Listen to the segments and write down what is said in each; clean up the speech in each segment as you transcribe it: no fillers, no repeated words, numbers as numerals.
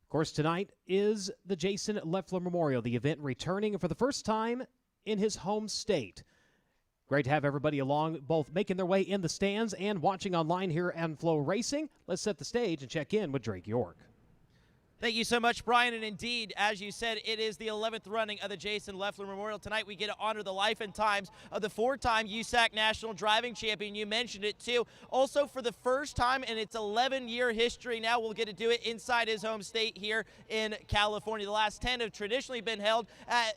Of course, tonight is the Jason Leffler Memorial, the event returning for the first time in his home state. Great to have everybody along, both making their way in the stands and watching online here on FloRacing. Let's set the stage and check in with Drake York. Thank you so much, Brian. And indeed, as you said, it is the 11th running of the Jason Leffler Memorial. Tonight, we get to honor the life and times of the four-time USAC National Driving Champion. You mentioned it, too. Also, for the first time in its 11-year history now, we'll get to do it inside his home state here in California. The last 10 have traditionally been held at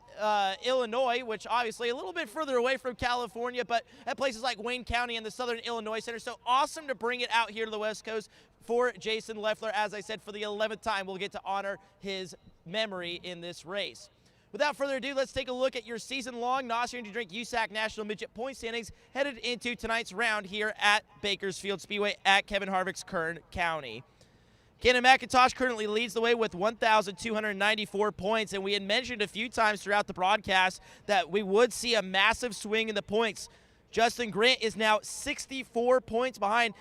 Illinois, which obviously a little bit further away from California, but at places like Wayne County and the Southern Illinois Center. So awesome to bring it out here to the West Coast for Jason Leffler. As I said, for the 11th time, we'll get to honor his memory in this race. Without further ado, let's take a look at your season-long NOS Energy Drink USAC National Midget point standings headed into tonight's round here at Bakersfield Speedway at Kevin Harvick's Kern County. Cannon McIntosh currently leads the way with 1,294 points, and we had mentioned a few times throughout the broadcast that we would see a massive swing in the points. Justin Grant is now 64 points behind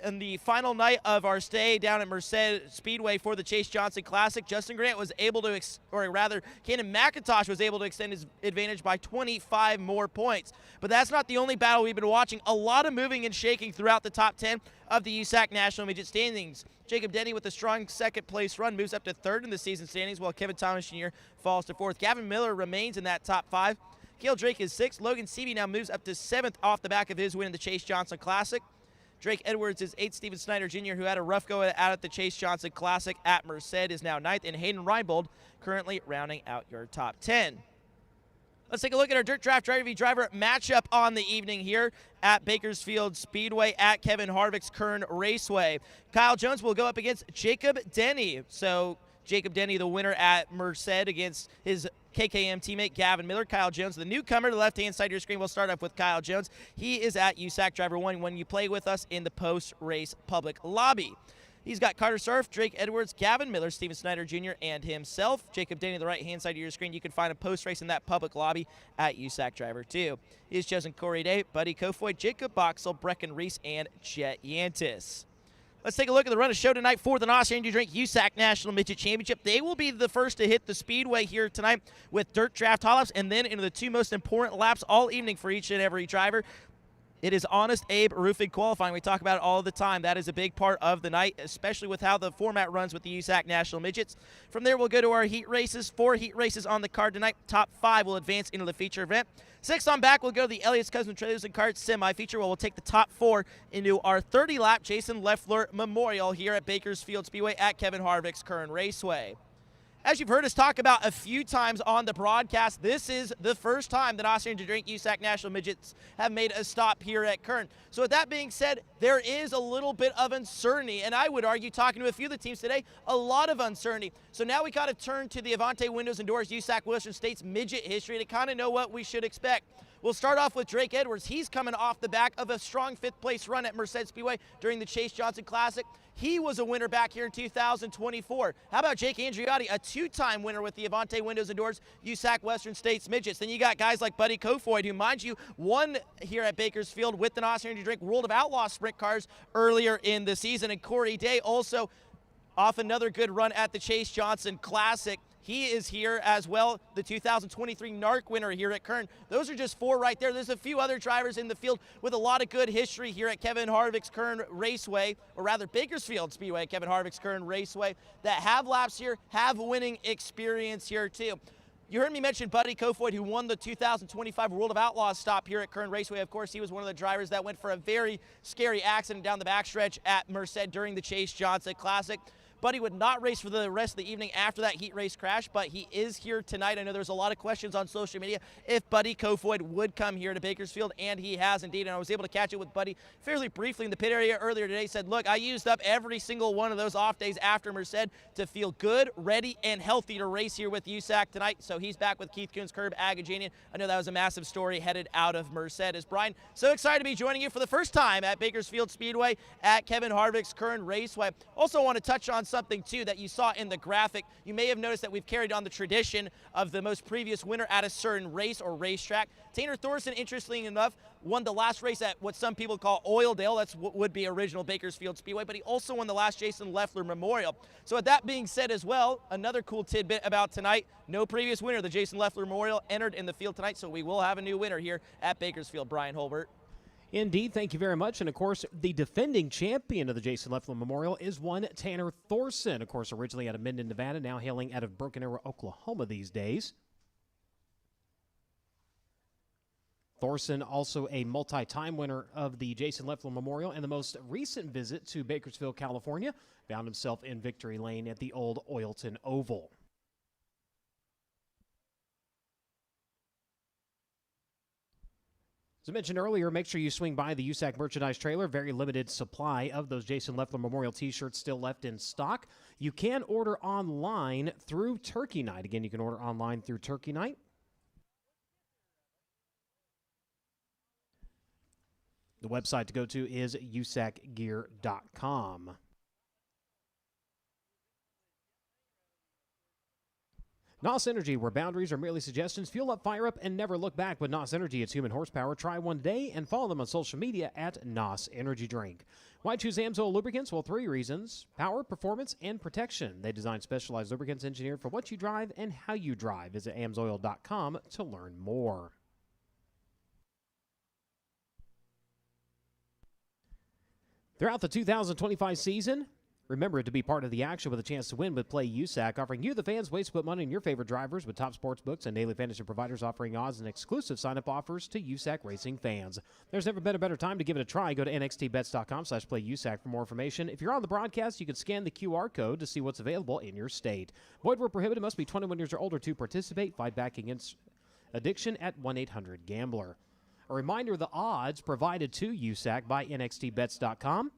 in the final night of our stay down at Merced Speedway for the Chase Johnson Classic. Justin Grant was able to, Cannon McIntosh was able to extend his advantage by 25 more points. But that's not the only battle we've been watching. A lot of moving and shaking throughout the top 10 of the USAC National Midget standings. Jacob Denny with a strong second-place run moves up to third in the season standings, while Kevin Thomas Jr. falls to fourth. Gavin Miller remains in that top five. Cale Drake is sixth. Logan Seavey now moves up to seventh off the back of his win in the Chase Johnson Classic. Drake Edwards is 8th. Steven Snyder Jr., who had a rough go out at the Chase Johnson Classic at Merced, is now 9th. And Hayden Reinbold currently rounding out your top 10. Let's take a look at our Dirt Draft Driver v. Driver matchup on the evening here at Bakersfield Speedway at Kevin Harvick's Kern Raceway. Kyle Jones will go up against Jacob Denny. So Jacob Denny, the winner at Merced, against his KKM teammate Gavin Miller. Kyle Jones, the newcomer to the left-hand side of your screen. We'll start off with Kyle Jones. He is at USAC Driver 1 when you play with us in the post-race public lobby. He's got Carter Surf, Drake Edwards, Gavin Miller, Steven Snyder Jr., and himself. Jacob Denny, the right-hand side of your screen. You can find a post-race in that public lobby at USAC Driver 2. He's chosen Corey Day, Buddy Kofoid, Jacob Boxell, Brecken Reese, and Jet Yantis. Let's take a look at the run of show tonight for the NOS Energy Drink USAC National Midget Championship. They will be the first to hit the speedway here tonight with dirt draft hot-laps, and then into the two most important laps all evening for each and every driver. It is Honest Abe Roofing qualifying. We talk about it all the time. That is a big part of the night, especially with how the format runs with the USAC National Midgets. From there, we'll go to our heat races. 4 heat races on the card tonight. Top 5 will advance into the feature event. 6 on back, we'll go to the Elliott's Cousin Trailers and Carts semi-feature, where we'll take the top 4 into our 30-lap Jason Leffler Memorial here at Bakersfield Speedway at Kevin Harvick's Kern Raceway. As you've heard us talk about a few times on the broadcast, this is the first time that NOS Energy Drink USAC National Midgets have made a stop here at Kern. So with that being said, there is a little bit of uncertainty, and I would argue, talking to a few of the teams today, a lot of uncertainty. So now we got to turn to the Avante Windows and Doors USAC Western States midget history to kind of know what we should expect. We'll start off with Drake Edwards. He's coming off the back of a strong 5th place run at Merced Speedway during the Chase Johnson Classic. He was a winner back here in 2024. How about Jake Andriotti, a 2-time winner with the Avante Windows and Doors USAC Western States Midgets. Then you got guys like Buddy Kofoid, who, mind you, won here at Bakersfield with the NOS Energy Drink World of Outlaws sprint cars earlier in the season. And Corey Day also off another good run at the Chase Johnson Classic. He is here as well, the 2023 NARC winner here at Kern. Those are just 4 right there. There's a few other drivers in the field with a lot of good history here at Kevin Harvick's Kern Raceway, or rather Bakersfield Speedway, Kevin Harvick's Kern Raceway, that have laps here, have winning experience here too. You heard me mention Buddy Kofoid, who won the 2025 World of Outlaws stop here at Kern Raceway. Of course, he was one of the drivers that went for a very scary accident down the backstretch at Merced during the Chase Johnson Classic. Buddy would not race for the rest of the evening after that heat race crash, but he is here tonight. I know there's a lot of questions on social media if Buddy Kofoid would come here to Bakersfield, and he has indeed. And I was able to catch it with Buddy fairly briefly in the pit area earlier today. He said, look, I used up every single one of those off days after Merced to feel good, ready, and healthy to race here with USAC tonight. So he's back with Keith Coons, Curb Agajanian. I know that was a massive story headed out of Merced. As Brian, so excited to be joining you for the first time at Bakersfield Speedway at Kevin Harvick's Kern Raceway. Also want to touch on on something, too, that you saw in the graphic. You may have noticed that we've carried on the tradition of the most previous winner at a certain race or racetrack. Tanner Thorson, interestingly enough, won the last race at what some people call Oildale. That's what would be original Bakersfield Speedway, but he also won the last Jason Leffler Memorial. So with that being said as well, another cool tidbit about tonight, no previous winner of the Jason Leffler Memorial entered in the field tonight, so we will have a new winner here at Bakersfield, Brian Holbert. Indeed, thank you very much. And, of course, the defending champion of the Jason Leffler Memorial is one Tanner Thorson, of course, originally out of Minden, Nevada, now hailing out of Broken Arrow, Oklahoma these days. Thorson, also a multi-time winner of the Jason Leffler Memorial, and the most recent visit to Bakersfield, California, found himself in victory lane at the old Oilton Oval. As I mentioned earlier, make sure you swing by the USAC merchandise trailer. Very limited supply of those Jason Leffler Memorial t-shirts still left in stock. You can order online through Turkey Night. Again, you can order online through Turkey Night. The website to go to is usacgear.com. NOS Energy, where boundaries are merely suggestions. Fuel up, fire up, and never look back with NOS Energy. It's human horsepower. Try one day and follow them on social media at NOS Energy Drink. Why choose AMSOIL lubricants? Well, 3 reasons: power, performance, and protection. They design specialized lubricants engineered for what you drive and how you drive. Visit amsoil.com to learn more. Throughout the 2025 season, remember to be part of the action with a chance to win with Play USAC, offering you, the fans, ways to put money in your favorite drivers with top sports books and daily fantasy providers offering odds and exclusive sign-up offers to USAC racing fans. There's never been a better time to give it a try. Go to nxtbets.com/playusac for more information. If you're on the broadcast, you can scan the QR code to see what's available in your state. Void where prohibited, must be 21 years or older to participate. Fight back against addiction at 1-800-GAMBLER. A reminder, the odds provided to USAC by nxtbets.com.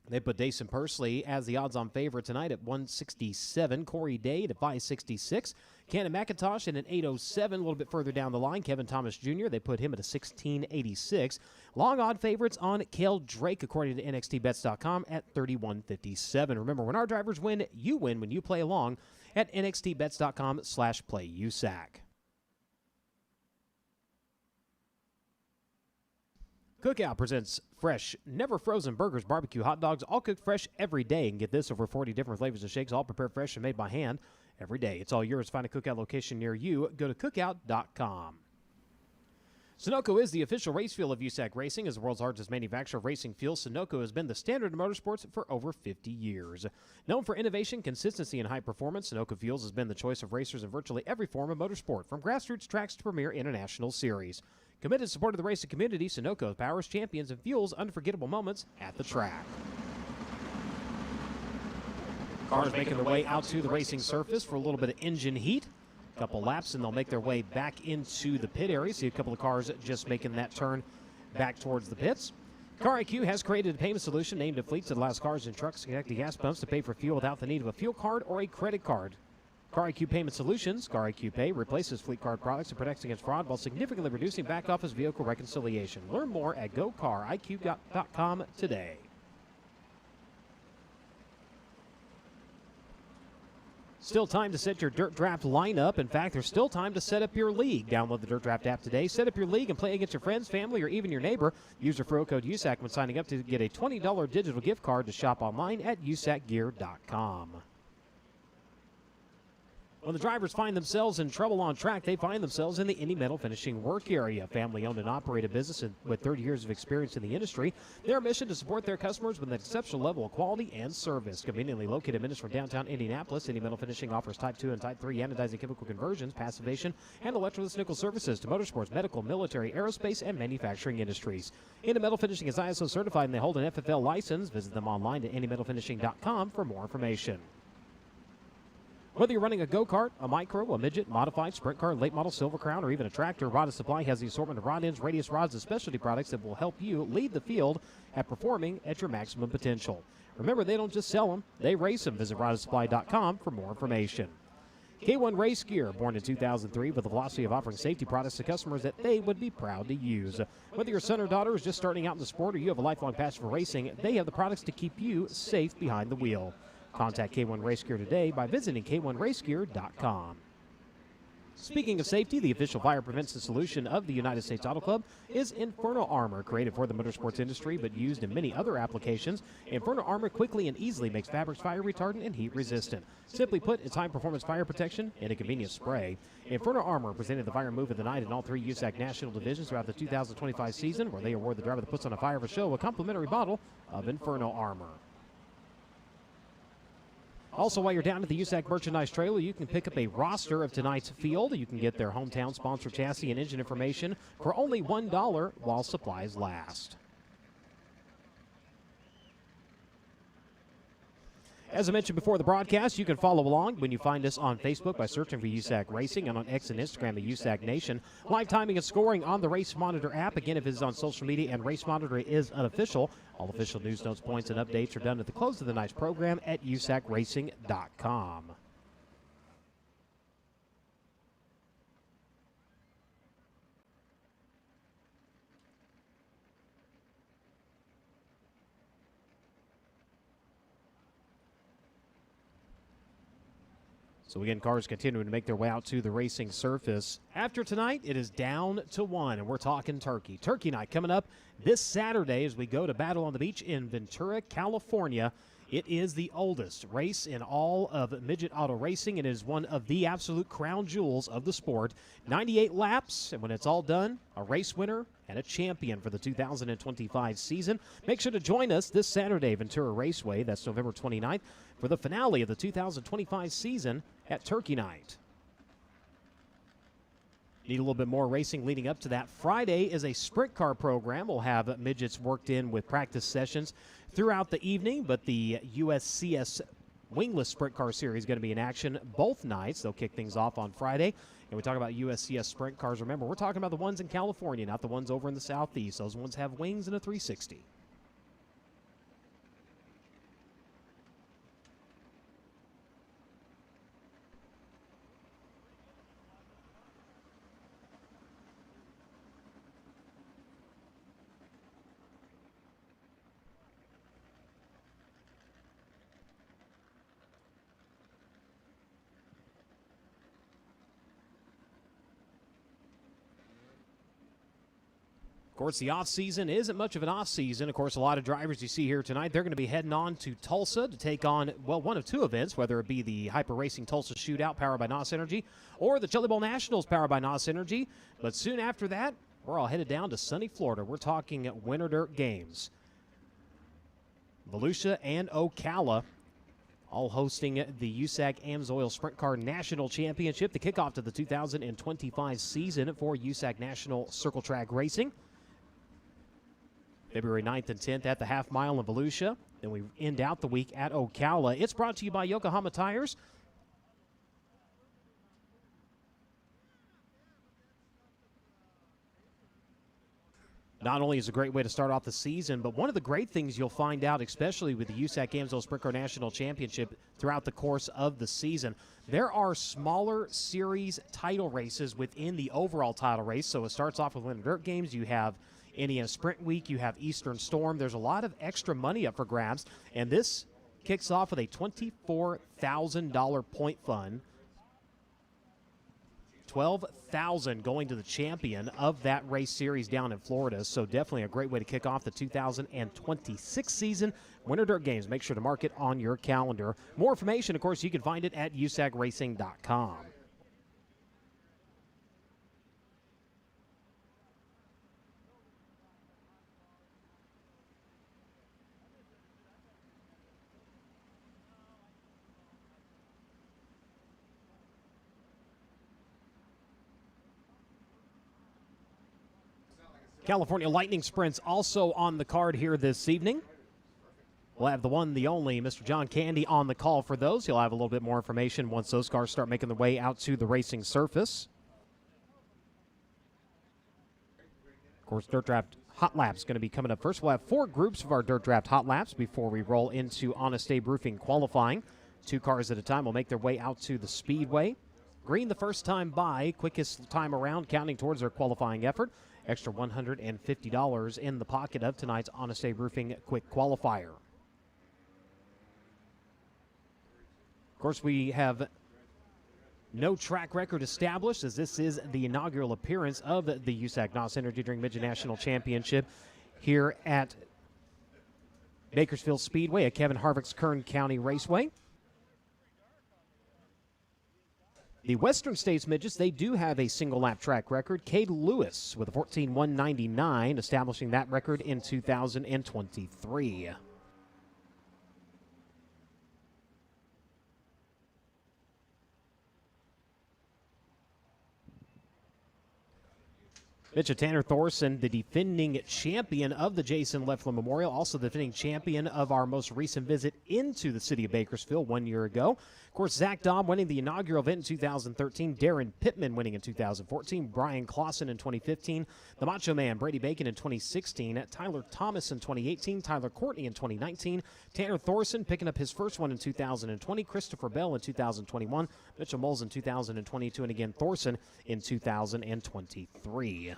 They put Dason Pursley as the odds-on favorite tonight at 167. Corey Day at 566. Cannon McIntosh at an 807. A little bit further down the line, Kevin Thomas Jr., they put him at a 1686. Long odd favorites on Cale Drake, according to nxtbets.com, at 3157. Remember, when our drivers win, you win when you play along at nxtbets.com/playusac. Cookout presents fresh, never frozen burgers, barbecue, hot dogs, all cooked fresh every day. And get this, over 40 different flavors of shakes, all prepared fresh and made by hand every day. It's all yours. Find a Cookout location near you. Go to cookout.com. Sunoco is the official race fuel of USAC Racing. As the world's largest manufacturer of racing fuel, Sunoco has been the standard in motorsports for over 50 years. Known for innovation, consistency, and high performance, Sunoco Fuels has been the choice of racers in virtually every form of motorsport, from grassroots tracks to premier international series. Committed support of the racing community, Sunoco powers, champions, and fuels unforgettable moments at the track. Cars making their way out to the racing surface for a little bit of engine heat. A couple laps, and they'll make their way back into the pit area. See a couple of cars just making that turn back towards the pits. Car IQ has created a payment solution aimed at fleets that allows cars and trucks to connect to gas pumps to pay for fuel without the need of a fuel card or a credit card. Car IQ Payment Solutions, Car IQ Pay, replaces fleet card products and protects against fraud while significantly reducing back-office vehicle reconciliation. Learn more at gocariq.com today. Still time to set your Dirt Draft lineup. In fact, there's still time to set up your league. Download the Dirt Draft app today. Set up your league and play against your friends, family, or even your neighbor. Use referral code USAC when signing up to get a $20 digital gift card to shop online at usacgear.com. When the drivers find themselves in trouble on track, they find themselves in the Indy Metal Finishing work area. Family-owned and operated business with 30 years of experience in the industry. Their mission to support their customers with an exceptional level of quality and service. Conveniently located minutes from downtown Indianapolis, Indy Metal Finishing offers Type 2 and Type 3 anodizing chemical conversions, passivation, and electroless nickel services to motorsports, medical, military, aerospace, and manufacturing industries. Indy Metal Finishing is ISO certified and they hold an FFL license. Visit them online at indymetalfinishing.com for more information. Whether you're running a go-kart, a micro, a midget, modified, sprint car, late model, silver crown, or even a tractor, Rod Supply has the assortment of rod ends, radius rods, and specialty products that will help you lead the field at performing at your maximum potential. Remember, they don't just sell them, they race them. Visit rodsupply.com for more information. K1 Race Gear, born in 2003 with the philosophy of offering safety products to customers that they would be proud to use. Whether your son or daughter is just starting out in the sport or you have a lifelong passion for racing, they have the products to keep you safe behind the wheel. Contact K1 Race Gear today by visiting k1racegear.com. Speaking of safety, the official fire prevention solution of the United States Auto Club is Inferno Armor, created for the motorsports industry but used in many other applications. Inferno Armor quickly and easily makes fabrics fire retardant and heat resistant. Simply put, it's high-performance fire protection in a convenient spray. Inferno Armor presented the fire move of the night in all three USAC national divisions throughout the 2025 season, where they award the driver that puts on a fire of a show a complimentary bottle of Inferno Armor. Also, while you're down at the USAC merchandise trailer, you can pick up a roster of tonight's field. You can get their hometown sponsor chassis and engine information for only $1 while supplies last. As I mentioned before the broadcast, you can follow along when you find us on Facebook by searching for USAC Racing, and on X and Instagram at USAC Nation. Live timing and scoring on the Race Monitor app. Again, if it is on social media and Race Monitor is unofficial, all official news, notes, points, and updates are done at the close of the night's program at usacracing.com. So again, cars continuing to make their way out to the racing surface. After tonight, it is down to one, and we're talking turkey. Turkey night coming up this Saturday as we go to Battle on the Beach in Ventura, California. It is the oldest race in all of midget auto racing. It is one of the absolute crown jewels of the sport. 98 laps, and when it's all done, a race winner and a champion for the 2025 season. Make sure to join us this Saturday, Ventura Raceway. That's November 29th, for the finale of the 2025 season at Turkey Night. Need a little bit more racing leading up to that. Friday is a sprint car program. We'll have midgets worked in with practice sessions throughout the evening, but the USCS Wingless Sprint Car Series is going to be in action both nights. They'll kick things off on Friday. And we talk about USCS sprint cars. Remember, we're talking about the ones in California, not the ones over in the Southeast. Those ones have wings and a 360. Of course, the off-season isn't much of an off-season. Of course, a lot of drivers you see here tonight, they're going to be heading on to Tulsa to take on, well, one of two events, whether it be the Hyper Racing Tulsa Shootout powered by NOS Energy or the Chili Bowl Nationals powered by NOS Energy. But soon after that, we're all headed down to sunny Florida. We're talking Winter Dirt Games. Volusia and Ocala all hosting the USAC AMSOIL Sprint Car National Championship, the kickoff to the 2025 season for USAC National Circle Track Racing. February 9th and 10th at the half mile in Volusia. Then we end out the week at Ocala. It's brought to you by Yokohama Tires. Not only is it a great way to start off the season, but one of the great things you'll find out, especially with the USAC AMSOIL Sprint Car National Championship throughout the course of the season, there are smaller series title races within the overall title race. So it starts off with Winter Dirt Games. You have Indiana Sprint Week, you have Eastern Storm. There's a lot of extra money up for grabs, and this kicks off with a $24,000 point fund. $12,000 going to the champion of that race series down in Florida. So definitely a great way to kick off the 2026 season. Winter Dirt Games. Make sure to mark it on your calendar. More information, of course, you can find it at usacracing.com. California Lightning Sprints also on the card here this evening. We'll have the one, the only, Mr. John Candy on the call for those. He'll have a little bit more information once those cars start making their way out to the racing surface. Of course, Dirt Draft Hot Laps going to be coming up first. We'll have 4 groups of our Dirt Draft Hot Laps before we roll into Honest Abe Roofing qualifying. 2 cars at a time will make their way out to the Speedway. Green the first time by, quickest time around, counting towards their qualifying effort. Extra $150 in the pocket of tonight's Honest Abe Roofing Quick Qualifier. Of course, we have no track record established, as this is the inaugural appearance of the USAC NOS Energy Drink Midget National Championship here at Bakersfield Speedway at Kevin Harvick's Kern County Raceway. The Western States Midgets, they do have a single lap track record. Cade Lewis with a 14:199, establishing that record in 2023. Midget Tanner Thorson, the defending champion of the Jason Leffler Memorial, also the defending champion of our most recent visit into the city of Bakersfield 1 year ago. Of course, Zach Daub winning the inaugural event in 2013, Darren Pittman winning in 2014, Brian Clausen in 2015, the Macho Man Brady Bacon in 2016, Tyler Thomas in 2018, Tyler Courtney in 2019, Tanner Thorson picking up his first one in 2020, Christopher Bell in 2021, Mitchell Moles in 2022, and again Thorson in 2023.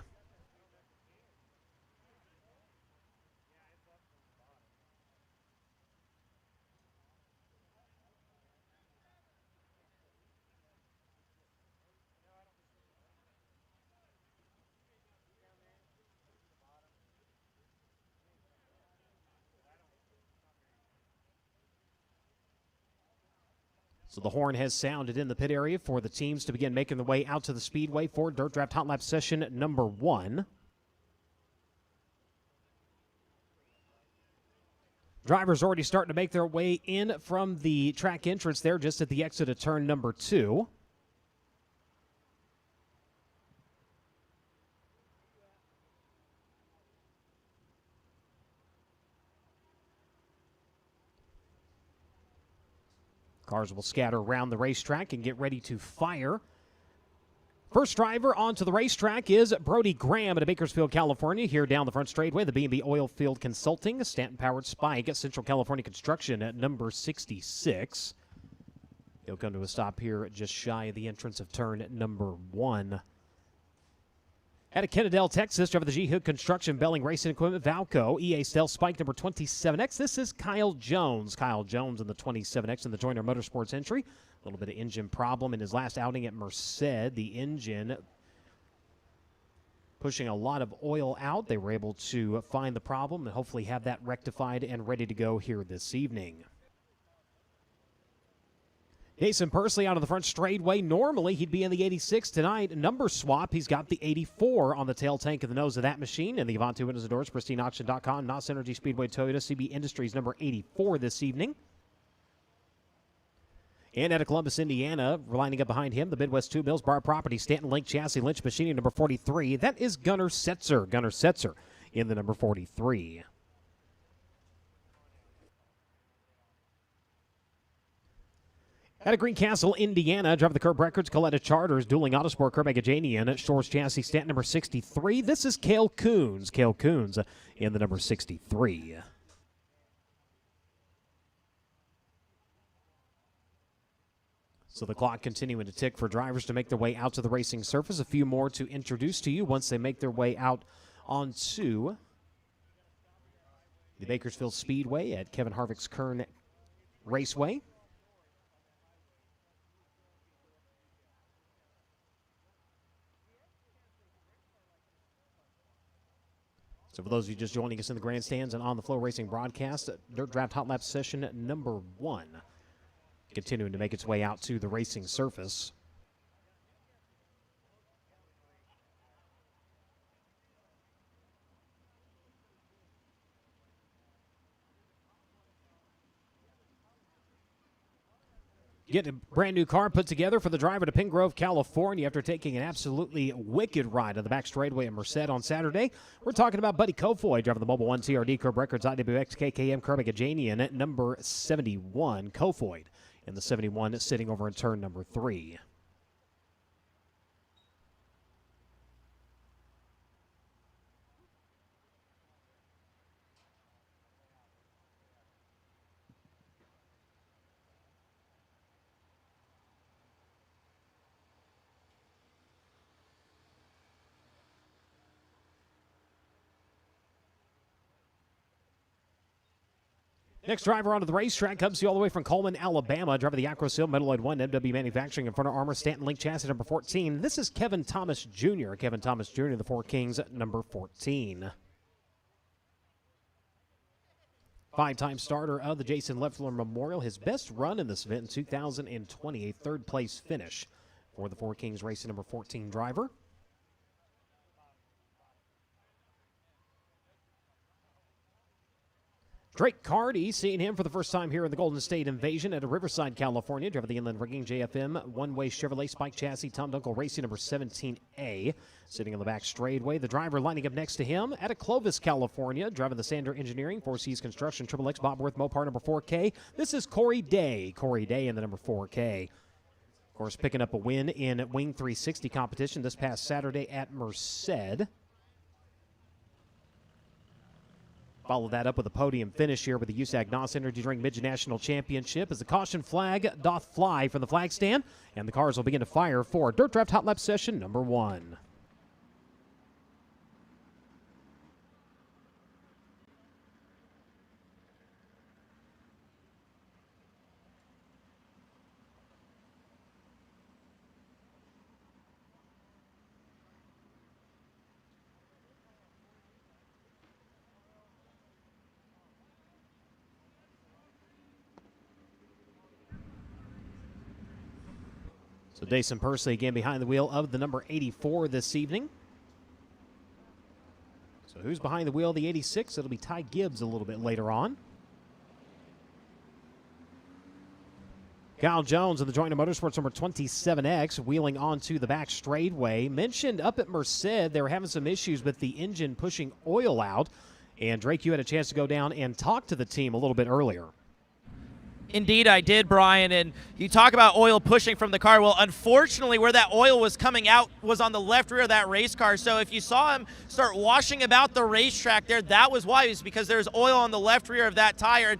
So the horn has sounded in the pit area for the teams to begin making their way out to the speedway for Dirt Draft Hot Lap session number 1. Drivers already starting to make their way in from the track entrance there just at the exit of turn number 2. Cars will scatter around the racetrack and get ready to fire. First driver onto the racetrack is Brody Graham out of Bakersfield, California. Here down the front straightway, the B&B Oilfield Consulting, Stanton-powered Spike at Central California Construction at number 66. He'll come to a stop here just shy of the entrance of turn number 1. Out of Kennedale, Texas, driver the G-Hook Construction Belling Racing Equipment, Valco, EA Stealth Spike number 27X. This is Kyle Jones. Kyle Jones in the 27X in the Joyner Motorsports entry. A little bit of engine problem in his last outing at Merced. The engine pushing a lot of oil out. They were able to find the problem and hopefully have that rectified and ready to go here this evening. Jason Persley out of the front straightway. Normally, he'd be in the 86 tonight. Number swap, he's got the 84 on the tail tank of the nose of that machine. And the Avanti windows and doors, pristineauction.com, NOS Energy Speedway Toyota, CB Industries number 84 this evening. And out of Columbus, Indiana, lining up behind him, the Midwest 2 Mills Bar Property, Stanton Link Chassis, Lynch Machining number 43. That is Gunnar Setzer. Gunnar Setzer in the number 43. Out of Greencastle, Indiana, driver the Curb Records, Coletta Charters, dueling Autosport, Curb Agajanian, Shores Chassis, Stanton number 63. This is Cale Coons. Cale Coons in the number 63. So the clock continuing to tick for drivers to make their way out to the racing surface. A few more to introduce to you once they make their way out onto the Bakersfield Speedway at Kevin Harvick's Kern Raceway. So for those of you just joining us in the grandstands and on the FloRacing broadcast, Dirt Draft Hot Lap session number 1. Continuing to make its way out to the racing surface. Get a brand new car put together for the driver to Pine Grove, California after taking an absolutely wicked ride on the back straightaway at Merced on Saturday. We're talking about Buddy Kofoid, driving the Mobile 1 TRD Curb Records IWX KKM Curb Agajanian at number 71. Kofoid in the 71 sitting over in turn number 3. Next driver onto the racetrack comes to you all the way from Coleman, Alabama. Driver of the Acro Seal Metalloid 1 MW Manufacturing in front of Armor Stanton Link chassis number 14. This is Kevin Thomas Jr. Kevin Thomas Jr., the Four Kings, number 14. Five-time starter of the Jason Leffler Memorial. His best run in this event in 2020, a third-place finish for the Four Kings Racing number 14 driver. Drake Carty, seeing him for the first time here in the Golden State Invasion at Riverside, California. Driver of the Inland Rigging JFM one-way Chevrolet Spike chassis, Tom Dunkel Racing number 17A. Sitting on the back straightaway. The driver lining up next to him at a Clovis, California. Driving the Sander Engineering, Four Seas Construction, Triple X Bob Worth Mopar number 4K. This is Corey Day. Corey Day in the number 4K. Of course, picking up a win in Wing 360 competition this past Saturday at Merced. Follow that up with a podium finish here with the USAC NOS Energy Drink Midget National Championship as the caution flag doth fly from the flag stand, and the cars will begin to fire for Dirt Draft Hot Lap session number 1. So Dason Percy again behind the wheel of the number 84 this evening. So who's behind the wheel of the 86? It'll be Ty Gibbs a little bit later on. Kyle Jones in the Joyner Motorsports number 27X wheeling onto the back straightaway. Mentioned up at Merced they were having some issues with the engine pushing oil out. And Drake, you had a chance to go down and talk to the team a little bit earlier. Indeed, I did, Brian, and you talk about oil pushing from the car. Well, unfortunately, where that oil was coming out was on the left rear of that race car, so if you saw him start washing about the racetrack there, that was why. It was because there's oil on the left rear of that tire.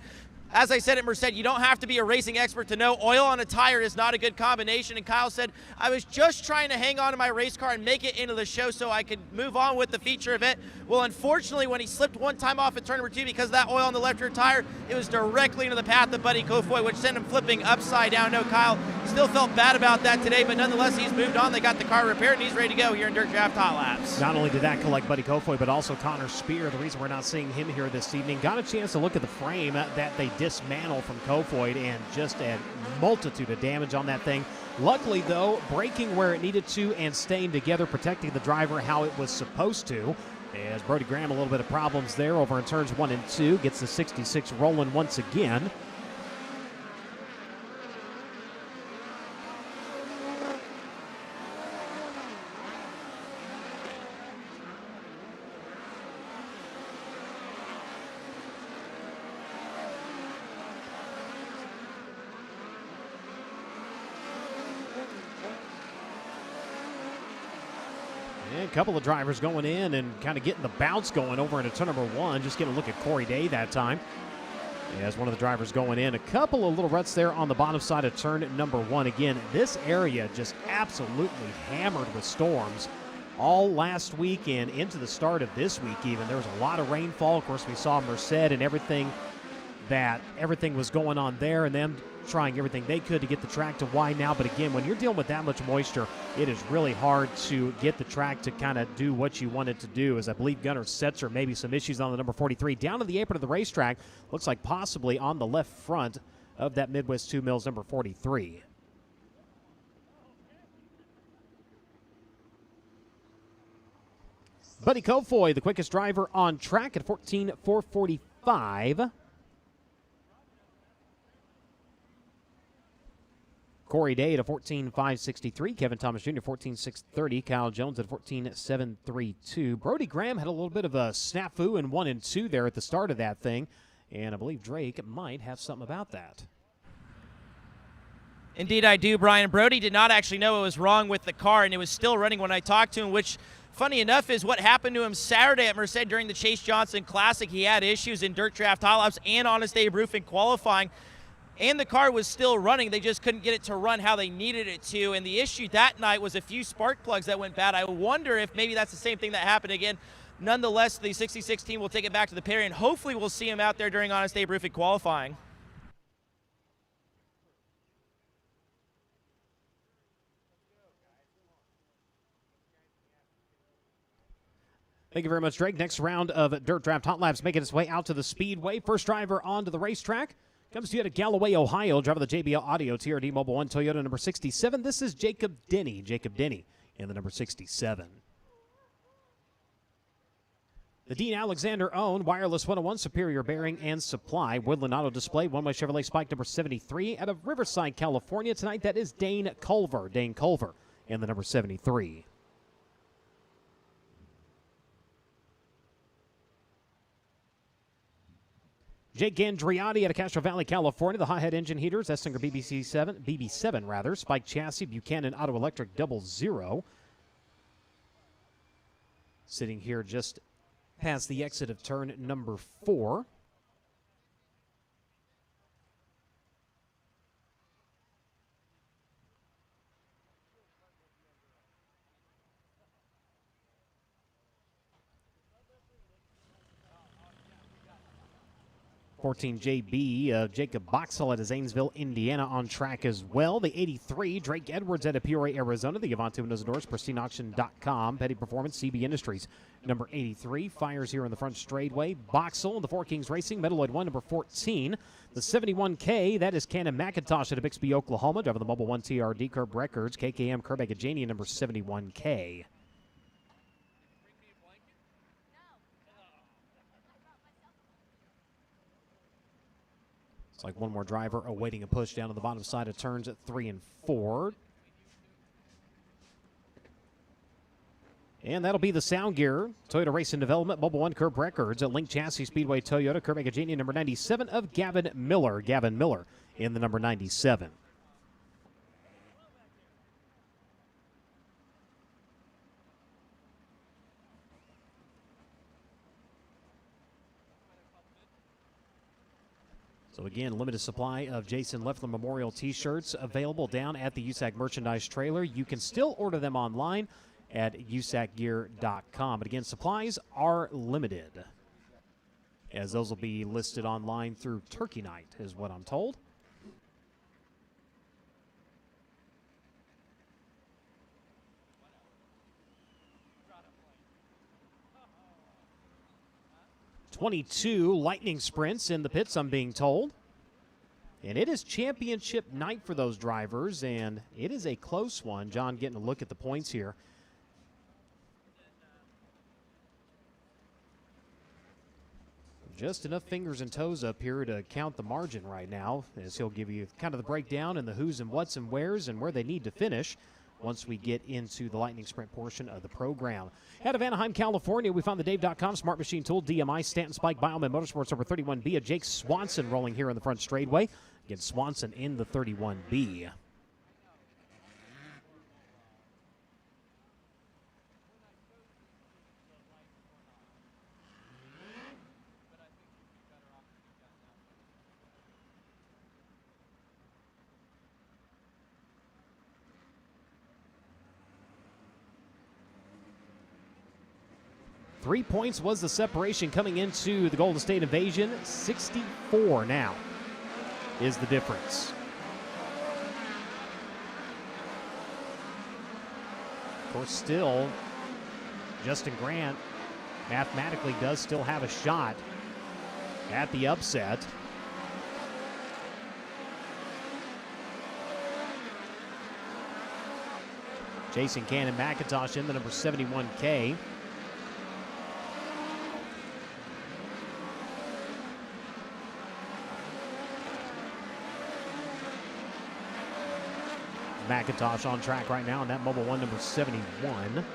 As I said at Merced, you don't have to be a racing expert to know oil on a tire is not a good combination. And Kyle said, I was just trying to hang on to my race car and make it into the show so I could move on with the feature event. Well, unfortunately, when he slipped one time off at turn number 2 because of that oil on the left rear tire, it was directly into the path of Buddy Kofoid, which sent him flipping upside down. No, Kyle still felt bad about that today, but nonetheless, he's moved on. They got the car repaired, and he's ready to go here in Dirt Draft Hot Laps. Not only did that collect Buddy Kofoid, but also Connor Spear. The reason we're not seeing him here this evening, got a chance to look at the frame that they dismantled from Kofoid, and just a multitude of damage on that thing. Luckily, though, braking where it needed to and staying together, protecting the driver how it was supposed to. As Brody Graham, a little bit of problems there over in turns 1 and 2. Gets the 66 rolling once again. A couple of drivers going in and kind of getting the bounce going over into turn number 1. Just getting a look at Corey Day that time. As one of the drivers going in. A couple of little ruts there on the bottom side of turn number 1. Again, this area just absolutely hammered with storms all last week and into the start of this week even. There was a lot of rainfall. Of course, we saw Merced and everything was going on there, and them trying everything they could to get the track to widen out. But again, when you're dealing with that much moisture, it is really hard to get the track to kind of do what you want it to do. As I believe Gunnar Setzer, maybe some issues on the number 43 down to the apron of the racetrack. Looks like possibly on the left front of that Midwest 2 Mills number 43. Buddy Kofoid, the quickest driver on track at 14.445. Corey Day at a 14.563. Kevin Thomas Jr. 14.630. Kyle Jones at 14.732. Brody Graham had a little bit of a snafu in 1 and 2 there at the start of that thing. And I believe Drake might have something about that. Indeed, I do, Brian. Brody did not actually know what was wrong with the car, and it was still running when I talked to him, which, funny enough, is what happened to him Saturday at Merced during the Chase Johnson Classic. He had issues in Dirt Draft Hot Laps and Honest Abe Roofing qualifying, and the car was still running. They just couldn't get it to run how they needed it to, and the issue that night was a few spark plugs that went bad. I wonder if maybe that's the same thing that happened again Nonetheless, the 66 team will take it back to the Perry, and hopefully we'll see him out there during Honest Abe Roofing qualifying. Thank you very much, Drake. Next round of Dirt Draft Hot Laps making its way out to the Speedway. First driver onto the racetrack comes to you out of Galloway, Ohio. Driver of the JBL Audio TRD Mobile 1 Toyota number 67. This is Jacob Denny. Jacob Denny in the number 67. The Dean Alexander owned Wireless 101 Superior Bearing and Supply. Woodland Auto Display, one-way Chevrolet Spike number 73 out of Riverside, California. Tonight, that is Dane Culver. Dane Culver in the number 73. Jake Gandriotti out of Castro Valley, California. The Hothead Engine Heaters, Essinger BB7 rather. Spike Chassis, Buchanan Auto Electric 00. Sitting here just past the exit of turn number 4. JB, Jacob Boxall out of Zanesville, Indiana on track as well. The 83, Drake Edwards out of Peoria, Arizona. The Avante Windows and Doors, pristineauction.com. Petty Performance, CB Industries. Number 83, fires here in the front straightaway. Boxall, the Four Kings Racing, Metalloid 1, number 14. The 71K, that is Cannon McIntosh out of Bixby, Oklahoma. Driving the Mobile 1 TRD, Curb Records. KKM, Curb Agajanian, number 71K. It's like one more driver awaiting a push down to the bottom side of turns at 3 and 4. And that'll be the Sound Gear Toyota Racing Development Mobile 1 Curb Records at Link Chassis Speedway Toyota. Curb Agajanian number 97 of Gavin Miller. Gavin Miller in the number 97. So again, limited supply of Jason Leffler Memorial T-shirts available down at the USAC merchandise trailer. You can still order them online at usacgear.com. But again, supplies are limited, as those will be listed online through Turkey Night, is what I'm told. .22 Lightning Sprints in the pits, I'm being told. And it is championship night for those drivers, and it is a close one. John getting a look at the points here. Just enough fingers and toes up here to count the margin right now, as he'll give you kind of the breakdown and the who's and what's and where's and where they need to finish once we get into the Lightning Sprint portion of the program. Out of Anaheim, California, we found the Dave.com Smart Machine Tool, DMI, Stanton Spike, Bioman Motorsports over 31B. A Jake Swanson rolling here in the front straightaway. Again, Swanson in the 31B. Three points was the separation coming into the Golden State Invasion. 64 now is the difference. Of course, still, Justin Grant mathematically does still have a shot at the upset. Jason Cannon McIntosh in the number 71K. McIntosh on track right now in that Mobile 1 number 71.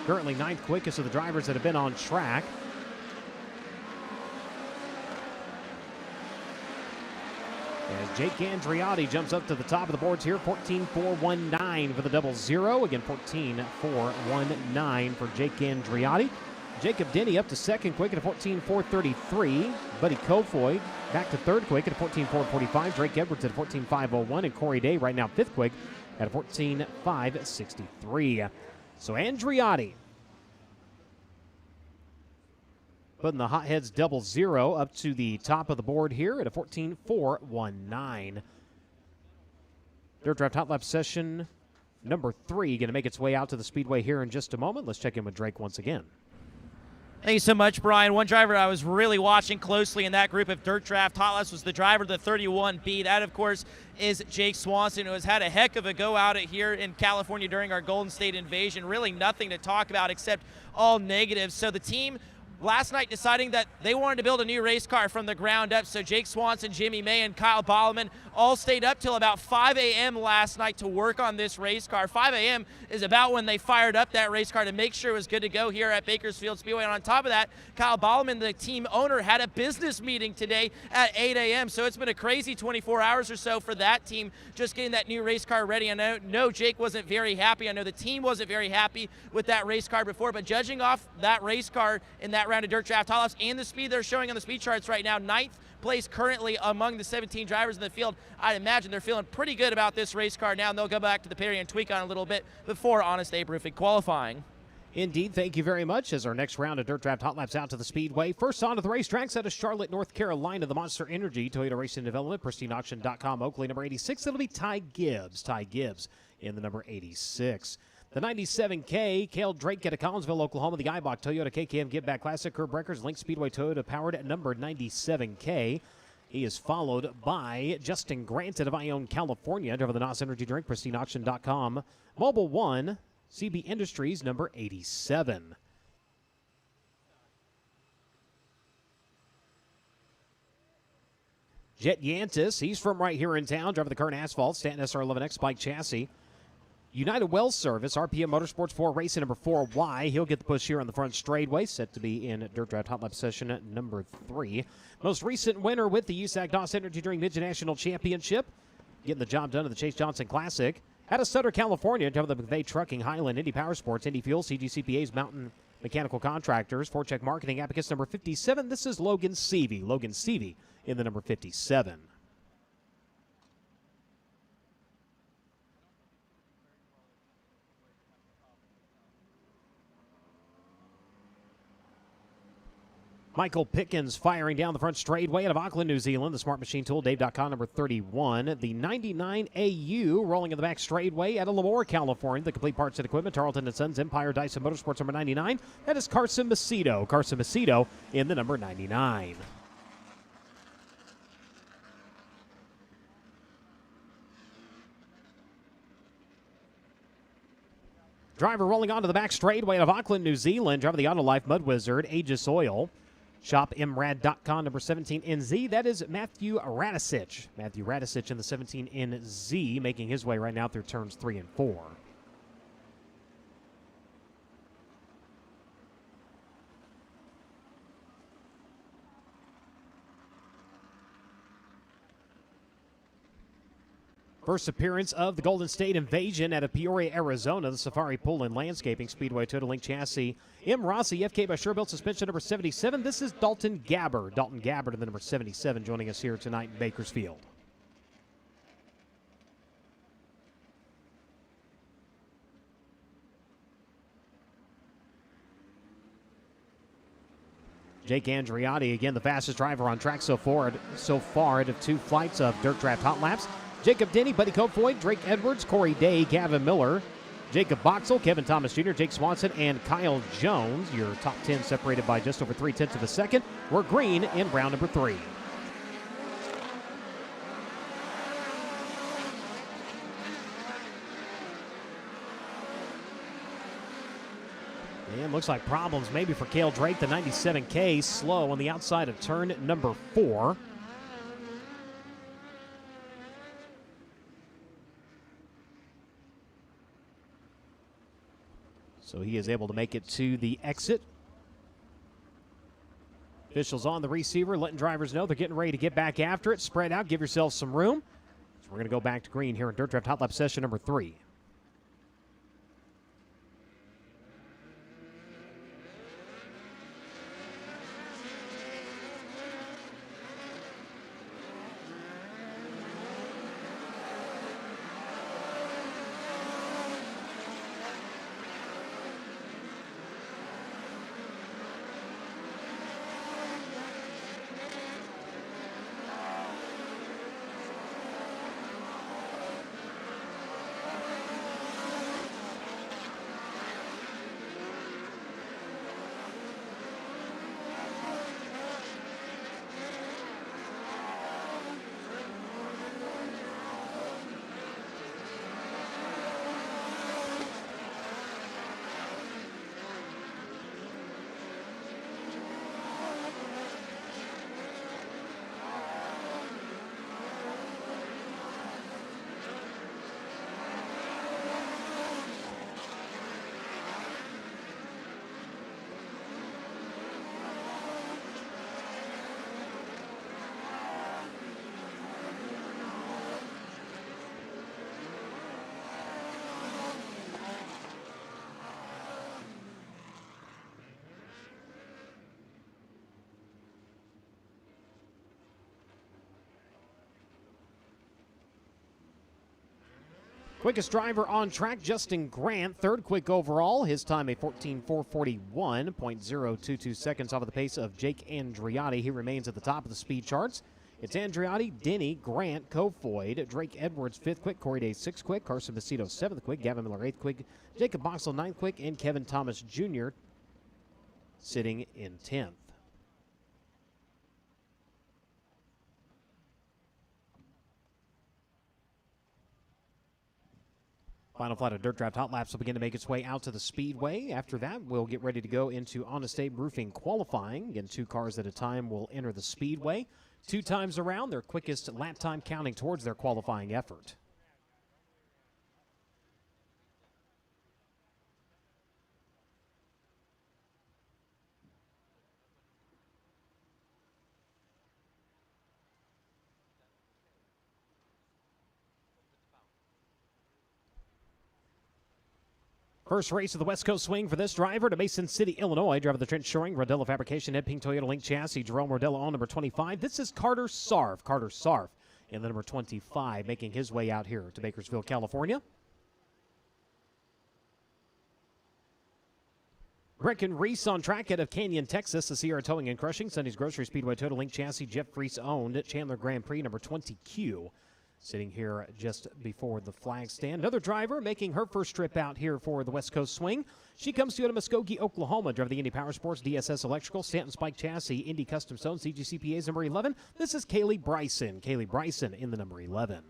Currently ninth quickest of the drivers that have been on track. As Jake Andriotti jumps up to the top of the boards here, 14.419 for the 00. Again, 14.419 for Jake Andriotti. Jacob Denny up to second quick at a 14.433. Buddy Kofoy back to third quick at a 14.445. Drake Edwards at a 14.501. And Corey Day right now fifth quick at a 14.563. So Andriotti putting the Hotheads 0-0 up to the top of the board here at a 14-4-1-9. Dirt Draft Hot Lap session number 3 going to make its way out to the speedway here in just a moment. Let's check in with Drake once again. Thank you so much, Brian. One driver I was really watching closely in that group of Dirt Draft Hot Laps was the driver of the 31B. That, of course, is Jake Swanson, who has had a heck of a go out here in California during our Golden State invasion. Really nothing to talk about except all negatives. So the team last night deciding that they wanted to build a new race car from the ground up. So Jake Swanson, Jimmy May, and Kyle Bolleman all stayed up till about 5 a.m. last night to work on this race car. 5 a.m. is about when they fired up that race car to make sure it was good to go here at Bakersfield Speedway. And on top of that, Kyle Bolleman, the team owner, had a business meeting today at 8 a.m. So it's been a crazy 24 hours or so for that team just getting that new race car ready. I know Jake wasn't very happy. I know the team wasn't very happy with that race car before, but judging off that race car in that round of Dirt Draft Hot Laps and the speed they're showing on the speed charts right now, 9th place currently among the 17 drivers in the field. I'd imagine they're feeling pretty good about this race car now, and they'll go back to the pit and tweak on it a little bit before Honest Abe Roofing qualifying. Indeed, thank you very much. As our next round of Dirt Draft Hot Laps out to the speedway. First on to the racetracks out of Charlotte, North Carolina, the Monster Energy Toyota Racing Development, PristineAuction.com, Oakley, number 86. It'll be Ty Gibbs. Ty Gibbs in the number 86. The 97K, Cale Drake at Collinsville, Oklahoma, the Eibach Toyota KKM Give Back Classic, Curb Breakers, Link Speedway Toyota powered at number 97K. He is followed by Justin Grant of Ione, California, driver the NOS Energy Drink, PristineAuction.com, Mobile One, CB Industries, number 87. Jet Yantis, he's from right here in town, driver the Kern Asphalt, Stanton SR11X Spike Chassis. United Well Service, RPM Motorsports 4 Racing number 4Y. He'll get the push here on the front straightaway, set to be in Dirt Draft Hot Lap session number 3. Most recent winner with the USAC NOS Energy Drink Midget National Championship. Getting the job done at the Chase Johnson Classic. Out of Sutter, California, driver the McVeigh Trucking, Highland, Indy Power Sports, Indy Fuel, CGCPA's Mountain Mechanical Contractors, Forecheck Marketing, Abacus number 57. This is Logan Seavey. Logan Seavey in the number 57. Michael Pickens firing down the front straightaway out of Auckland, New Zealand. The Smart Machine Tool, Dave.com, number 31. The 99 AU rolling in the back straightaway out of Lemoore, California. The Complete Parts and Equipment, Tarleton & Sons, Empire Dyson Motorsports, number 99. That is Carson Macedo. Carson Macedo in the number 99. Driver rolling onto the back straightaway out of Auckland, New Zealand. Driver the Autolife Mud Wizard, Aegis Oil. ShopMrad.com, number 17NZ. That is Matthew Radisich. Matthew Radisich in the 17NZ, making his way right now through turns 3 and 4. First appearance of the Golden State Invasion out of Peoria, Arizona. The Safari Pool and Landscaping Speedway Total Link Chassis. M. Rossi, FK by Sure Built Suspension, number 77. This is Dalton Gabbard. Dalton Gabbard, the number 77, joining us here tonight in Bakersfield. Jake Andriotti, again, the fastest driver on track so far out of 2 flights of Dirt Draft Hot Laps. Jacob Denny, Buddy Copefoy, Drake Edwards, Corey Day, Gavin Miller, Jacob Boxell, Kevin Thomas Jr., Jake Swanson, and Kyle Jones. Your top 10 separated by just over 3/10 of a second. We're green in round number 3. And looks like problems maybe for Cale Drake, the 97K, slow on the outside of turn number 4. So he is able to make it to the exit. Officials on the receiver, letting drivers know they're getting ready to get back after it. Spread out, give yourselves some room. So we're going to go back to green here in Dirt Draft Hot Lap session number 3. Quickest driver on track, Justin Grant, third quick overall. His time a 14:441, 0.022 seconds off of the pace of Jake Andriotti. He remains at the top of the speed charts. It's Andriotti, Denny, Grant, Kofoid, Drake Edwards, 5th quick, Corey Day, 6th quick, Carson Vecito, 7th quick, Gavin Miller, 8th quick, Jacob Boxell, 9th quick, and Kevin Thomas Jr. sitting in 10th. Final flight of Dirt Draft Hot Laps will begin to make its way out to the Speedway. After that, we'll get ready to go into Honest Abe Roofing qualifying. Again, 2 cars at a time will enter the Speedway. 2 times around, their quickest lap time counting towards their qualifying effort. First race of the West Coast swing for this driver to Mason City, Illinois. Driver of the Trent Shoring, Rodella Fabrication, Ed Pink Toyota Link Chassis, Jerome Rodella on number 25. This is Carter Sarf. Carter Sarf in the number 25, making his way out here to Bakersfield, California. Brecken Reese on track out of Canyon, Texas. The Sierra Towing and Crushing, Sunday's Grocery Speedway Total Link Chassis, Jeff Reese owned. Chandler Grand Prix, number 20Q. Sitting here just before the flag stand. Another driver making her first trip out here for the West Coast swing. She comes to you out of Muskogee, Oklahoma. Driver of the Indy Power Sports, DSS Electrical, Stanton Spike Chassis, Indy Custom Stone, CGCPA's number 11. This is Kaylee Bryson. Kaylee Bryson in the number 11.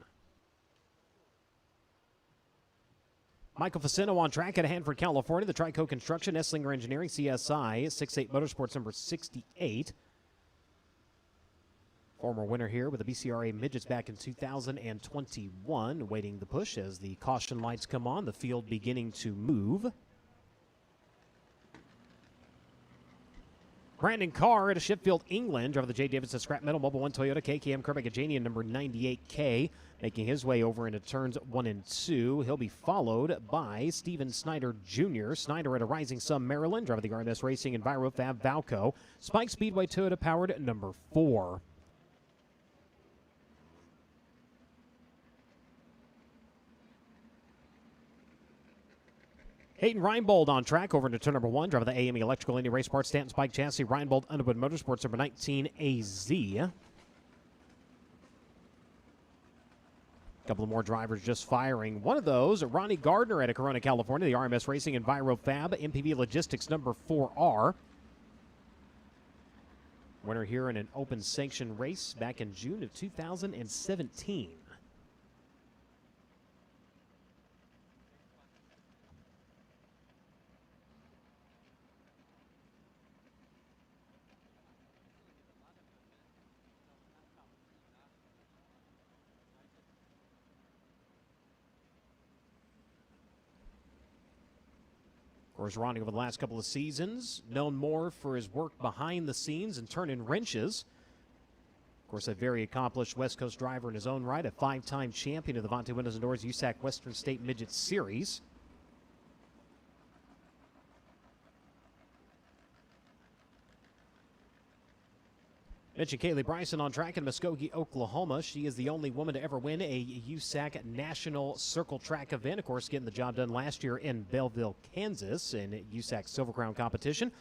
Michael Facino on track at Hanford, California. The Trico Construction, Esslinger Engineering, CSI, 6'8 Motorsports, number 68. Former winner here with the BCRA Midgets back in 2021, waiting the push as the caution lights come on, the field beginning to move. Brandon Carr at Sheffield, England, driver of the J. Davidson Scrap Metal Mobile 1 Toyota KKM Kerbagajanian number 98K, making his way over into turns 1 and 2. He'll be followed by Steven Snyder Jr. Snyder at a Rising Sun, Maryland, driver of the RMS Racing and Envirofab Valco. Spike Speedway Toyota powered number 4. Hayden Reinbold on track over into turn number 1. Driver of the AME Electrical Indy Race Parts, Stanton Spike Chassis, Reinbold Underwood Motorsports, number 19 AZ. A couple of more drivers just firing. One of those, Ronnie Gardner out of Corona, California, the RMS Racing Envirofab, MPV Logistics number 4R. Winner here in an open sanction race back in June of 2017. Of course, Ronnie over the last couple of seasons, known more for his work behind the scenes and turning wrenches. Of course, a very accomplished West Coast driver in his own right, a 5-time champion of the Vontae Windows and Doors USAC Western State Midget Series. Mentioned Kaylee Bryson on track in Muskogee, Oklahoma. She is the only woman to ever win a USAC National Circle Track event. Of course, getting the job done last year in Belleville, Kansas in USAC Silver Crown competition.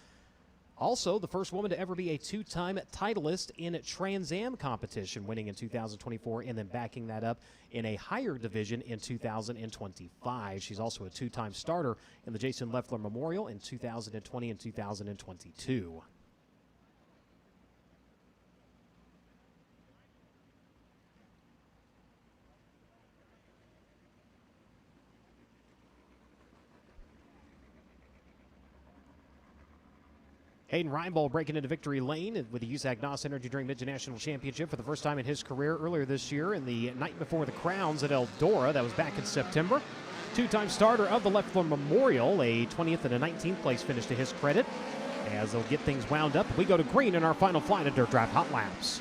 Also, the first woman to ever be a 2-time titleist in Trans Am competition, winning in 2024 and then backing that up in a higher division in 2025. She's also a 2-time starter in the Jason Leffler Memorial in 2020 and 2022. Hayden Reinbold breaking into victory lane with the USAC NOS Energy Drink Midget National Championship for the first time in his career earlier this year in the night before the Crowns at Eldora. That was back in September. 2-time starter of the Leffler Memorial, a 20th and a 19th place finish to his credit as they'll get things wound up. We go to green in our final flight of Dirt Draft Hot Laps.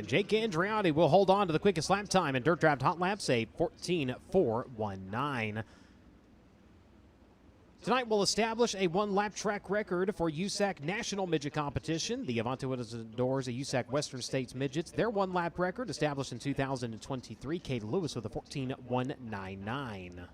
And Jake Andreotti will hold on to the quickest lap time in Dirt Draft Hot Laps, a 14.419. Tonight we'll establish a one-lap track record for USAC National Midget Competition. The Avante adores a USAC Western States Midgets. Their one-lap record established in 2023. Kate Lewis with a 14.199.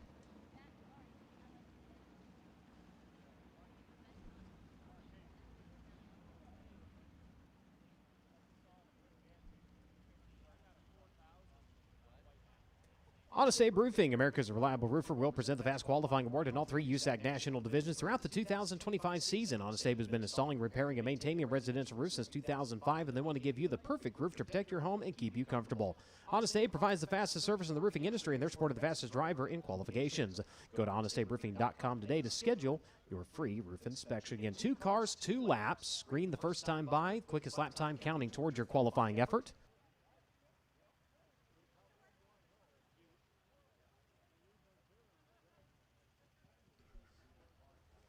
Honest Abe Roofing, America's Reliable Roofer, will present the Fast Qualifying Award in all 3 USAC National Divisions throughout the 2025 season. Honest Abe has been installing, repairing, and maintaining a residential roof since 2005, and they want to give you the perfect roof to protect your home and keep you comfortable. Honest Abe provides the fastest service in the roofing industry, and they're supported the fastest driver in qualifications. Go to honestaberoofing.com today to schedule your free roof inspection. Again, 2 cars, 2 laps. Green the first time by, quickest lap time counting towards your qualifying effort.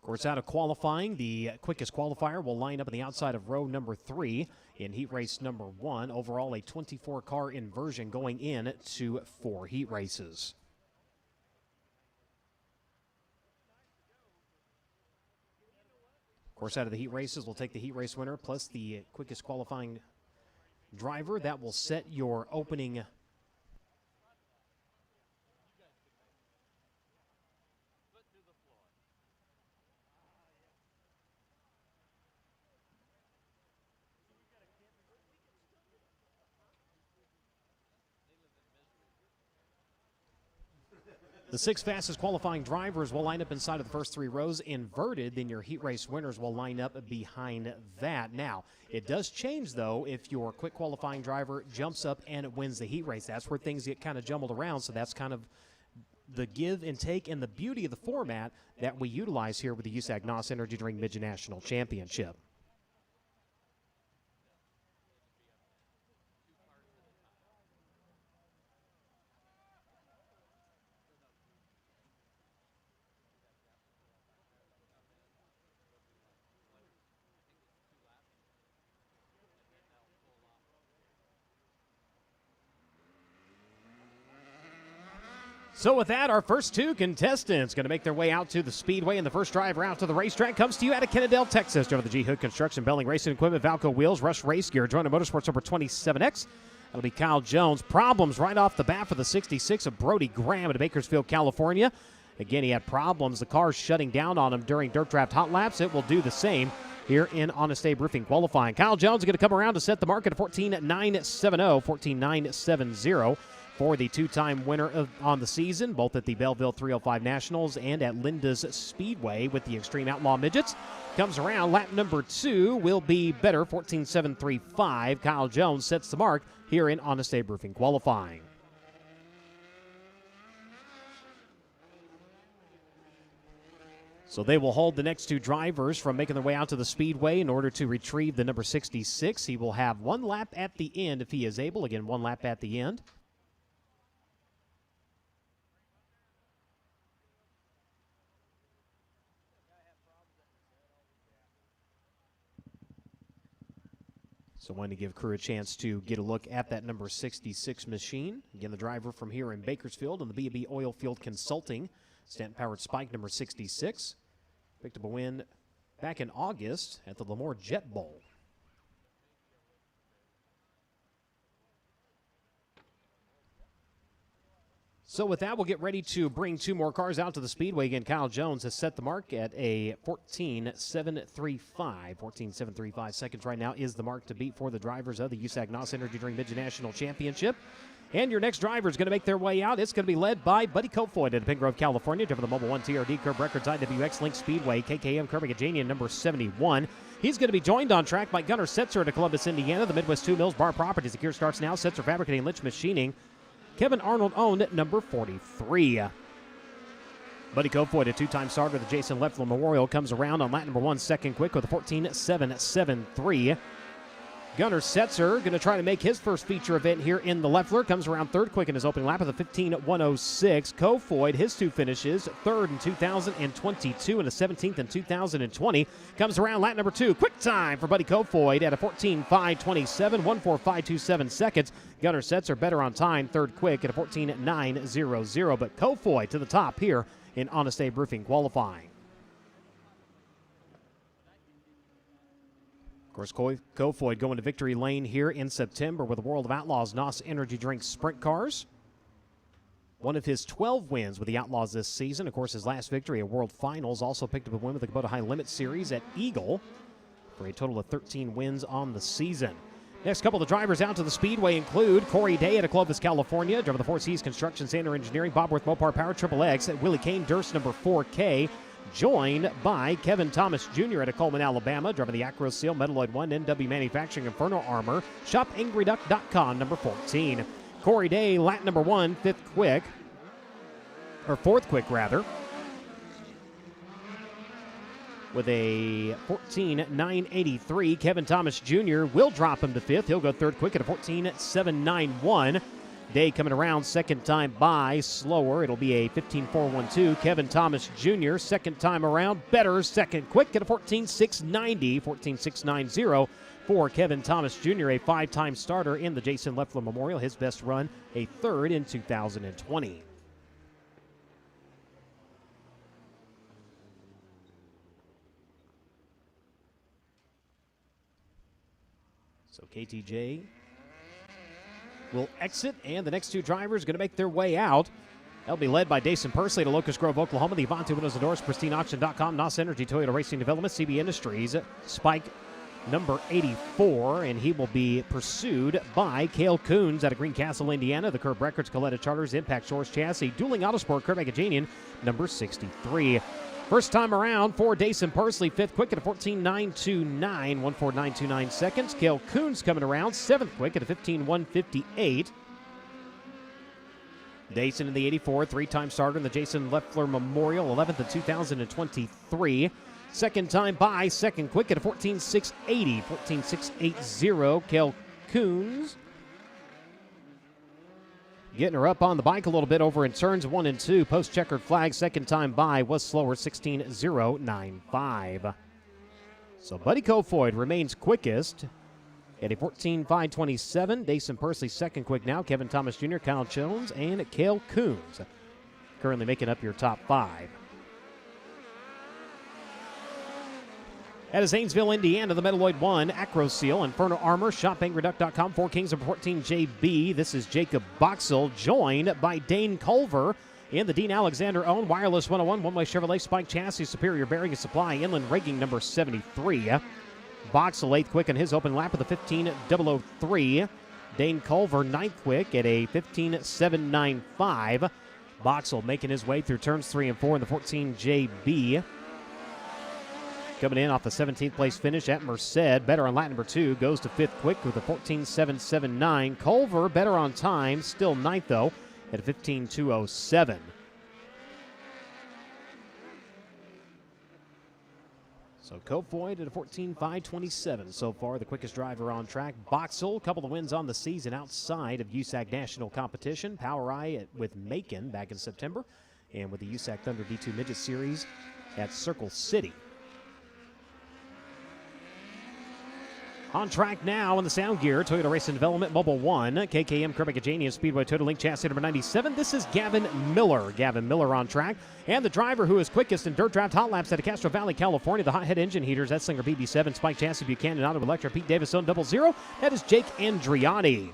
Of course, out of qualifying, the quickest qualifier will line up on the outside of row number 3 in heat race number 1. Overall, a 24-car inversion going in to 4 heat races. Of course, out of the heat races, we'll take the heat race winner plus the quickest qualifying driver. That will set your opening The 6 fastest qualifying drivers will line up inside of the first 3 rows inverted. Then your heat race winners will line up behind that. Now, it does change, though, if your quick qualifying driver jumps up and wins the heat race. That's where things get kind of jumbled around, so that's kind of the give and take and the beauty of the format that we utilize here with the USAC NOS Energy Drink Midget National Championship. So with that, our first 2 contestants going to make their way out to the Speedway, and the first driver out to the racetrack comes to you out of Kennedale, Texas. Driver the G Hood Construction, Belling Racing Equipment, Valco Wheels, Rush Race Gear, Joiner Motorsports number 27X. That'll be Kyle Jones. Problems right off the bat for the 66 of Brody Graham at Bakersfield, California. Again, he had problems. The car's shutting down on him during Dirt Draft Hot Laps. It will do the same here in Honest Abe Roofing qualifying. Kyle Jones is going to come around to set the market at 14.970, 14.970. For the 2-time winner on the season, both at the Belleville 305 Nationals and at Linda's Speedway with the Extreme Outlaw Midgets. Comes around, lap number 2 will be better, 14.735. Kyle Jones sets the mark here in Honest Abe Roofing qualifying. So they will hold the next 2 drivers from making their way out to the Speedway in order to retrieve the number 66. He will have 1 lap at the end if he is able. Again, 1 lap at the end. So wanting to give crew a chance to get a look at that number 66 machine. Again, the driver from here in Bakersfield on the B&B Oilfield Consulting. Stent-powered Spike number 66. Picked up a win back in August at the Lemoore Jet Bowl. So with that, we'll get ready to bring 2 more cars out to the Speedway. Again, Kyle Jones has set the mark at a 14.735. 14.735 seconds right now is the mark to beat for the drivers of the USAC NOS Energy Drink Midget National Championship. And your next driver is going to make their way out. It's going to be led by Buddy Kofoid at Pink Grove, California, driven the Mobile 1 TRD Curb Records IWX Link Speedway, KKM Kerbigajanian number 71. He's going to be joined on track by Gunnar Setzer at Columbus, Indiana. The Midwest 2 Mills Bar Properties. The gear starts now. Setzer Fabricating Lynch Machining. Kevin Arnold owned at number 43. Buddy Kofoid, a 2-time starter of the Jason Leffler Memorial, comes around on lap number 1 second quick with a 14.773. Gunnar Setzer going to try to make his first feature event here in the Leffler. Comes around third quick in his opening lap of the 15.106. Kofoid, his two finishes, third in 2022 and a 17th in 2020. Comes around lap number 2. Quick time for Buddy Kofoid at a 14.527, 1:45.27 seconds. Gunnar Setzer better on time, third quick at a 14.900. But Kofoid to the top here in Honest Abe Roofing qualifying. Of course, Kofoid going to victory lane here in September with the World of Outlaws NOS Energy Drink Sprint Cars. One of his 12 wins with the Outlaws this season. Of course, his last victory at World Finals. Also picked up a win with the Kubota High Limit Series at Eagle for a total of 13 wins on the season. Next couple of drivers out to the Speedway include Corey Day at Clovis, California. Driver the Four Cs Construction Center Engineering. Bob Worth Mopar Power Triple X at Willie Kane Durst number 4K. Joined by Kevin Thomas Jr. at Coleman, Alabama, driving the Acro Seal, Metalloid 1, NW Manufacturing, Inferno Armor. ShopAngryDuck.com, number 14. Corey Day, lap number 1, fourth quick, with a 14.983. Kevin Thomas Jr. will drop him to 5th. He'll go third quick at a 14.791. Day coming around second time by, slower. It'll be a 15.412. Kevin Thomas Jr. second time around, better second quick at a 14.690, 14.690 for Kevin Thomas Jr., a 5-time starter in the Jason Leffler Memorial. His best run, a third in 2020. So KTJ will exit, and the next two drivers are going to make their way out. They'll be led by Dason Persley to Locust Grove, Oklahoma. The Avante Windows and Doors, PristineAuction.com, NOS Energy, Toyota Racing Development, CB Industries, Spike number 84, and he will be pursued by Cale Coons out of Greencastle, Indiana. The Curb Records, Coletta Charters, Impact Shores Chassis, Dueling Autosport, Kurt Magajanian, number 63. First time around for Dason Persley, 5th quick at a 14.929, 1:49.29 seconds. Cale Coons coming around, 7th quick at a 15.158. Dason in the 84, 3-time starter in the Jason Leffler Memorial, 11th in 2023. Second time by, second quick at a 14.680, 14.680. Cale Coons getting her up on the bike a little bit over in turns 1 and 2. Post checkered flag, second time by was slower, 16.095. So Buddy Kofoid remains quickest at a 14.527. Dason Persley second quick now. Kevin Thomas Jr., Kyle Jones, and Cale Coons currently making up your top 5. That is Zanesville, Indiana, the Metalloid 1, Acro Seal, Inferno Armor, ShopAngryDuck.com, 4 Kings of 14JB. This is Jacob Boxell, joined by Dane Culver in the Dean Alexander owned Wireless 101, One-Way Chevrolet Spike Chassis, Superior Bearing and Supply, Inland Rigging number 73. Boxell 8th quick in his open lap of the 15.003. Dane Culver 9th quick at a 15.795. Boxell making his way through turns 3 and 4 in the 14JB. Coming in off the 17th place finish at Merced. Better on lap number 2. Goes to 5th quick with a 14.779. Culver better on time. Still 9th though at a 15.207. So Kofoid at a 14.527 so far. The quickest driver on track. Boxell, a couple of wins on the season outside of USAC national competition. Power Eye with Macon back in September. And with the USAC Thunder D2 Midget Series at Circle City. On track now in the Sound Gear, Toyota Racing Development, Mobile 1, KKM Kerbicajanian Speedway Toyota Link Chassis number 97. This is Gavin Miller. Gavin Miller on track. And the driver who is quickest in dirt draft hot laps out of Castro Valley, California, the Hothead Engine Heaters, that's Slinger BB7, Spike Chassis, Buchanan, Auto Electra, Pete Davis on 00. That is Jake Andriani.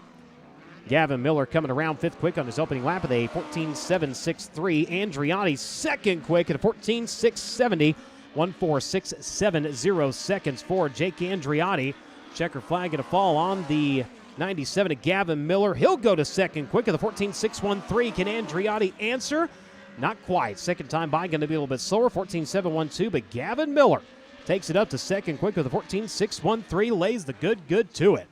Gavin Miller coming around 5th quick on his opening lap with a 14.763. Andriani second quick at a 14.670, 1:46.70 seconds for Jake Andriani. Checker flag going to fall on the 97 of Gavin Miller. He'll go to second quick at the 14.613. Can Andriani answer? Not quite. Second time by going to be a little bit slower, 14.712. But Gavin Miller takes it up to second quick with a 14.613. Lays the good to it.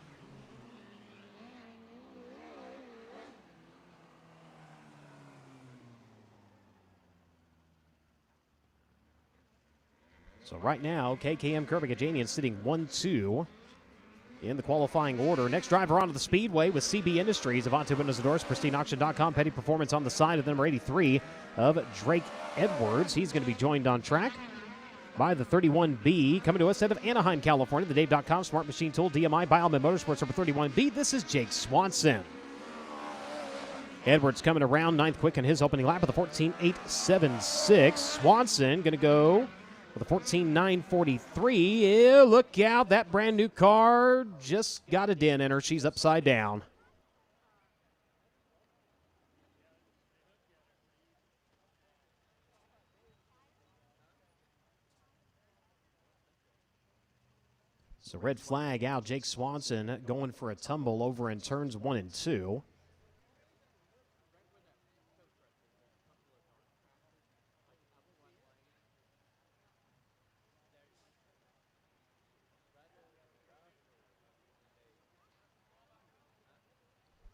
So right now, KKM Kerbicajanian sitting 1-2 in the qualifying order. Next driver onto the speedway with CB Industries, Avante Windows and Doors, PristineAuction.com, Petty Performance on the side of number 83 of Drake Edwards. He's going to be joined on track by the 31B, coming to us out of Anaheim, California, the Dave.com Smart Machine Tool, DMI, Bioman Motorsports, number 31B. This is Jake Swanson. Edwards coming around 9th quick in his opening lap with a 14.876. Swanson going to go with a 14.943. Yeah, look out, that brand new car just got a dent in her. She's upside down. So red flag out. Jake Swanson going for a tumble over in turns 1 and 2.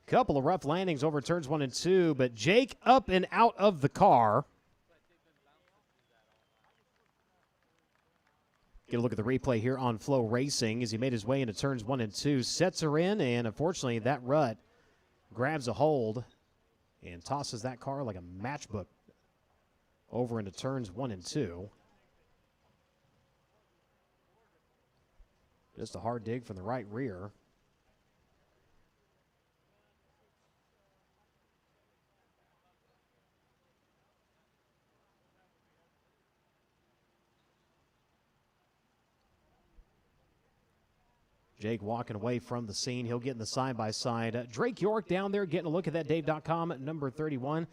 Couple of rough landings over turns 1 and 2, but Jake up and out of the car. Get a look at the replay here on FloRacing as he made his way into turns 1 and 2. Sets her in, and unfortunately that rut grabs a hold and tosses that car like a matchbook over into turns 1 and 2. Just a hard dig from the right rear. Jake walking away from the scene. He'll get in the side-by-side. Drake York down there getting a look at that Dave.com number 31.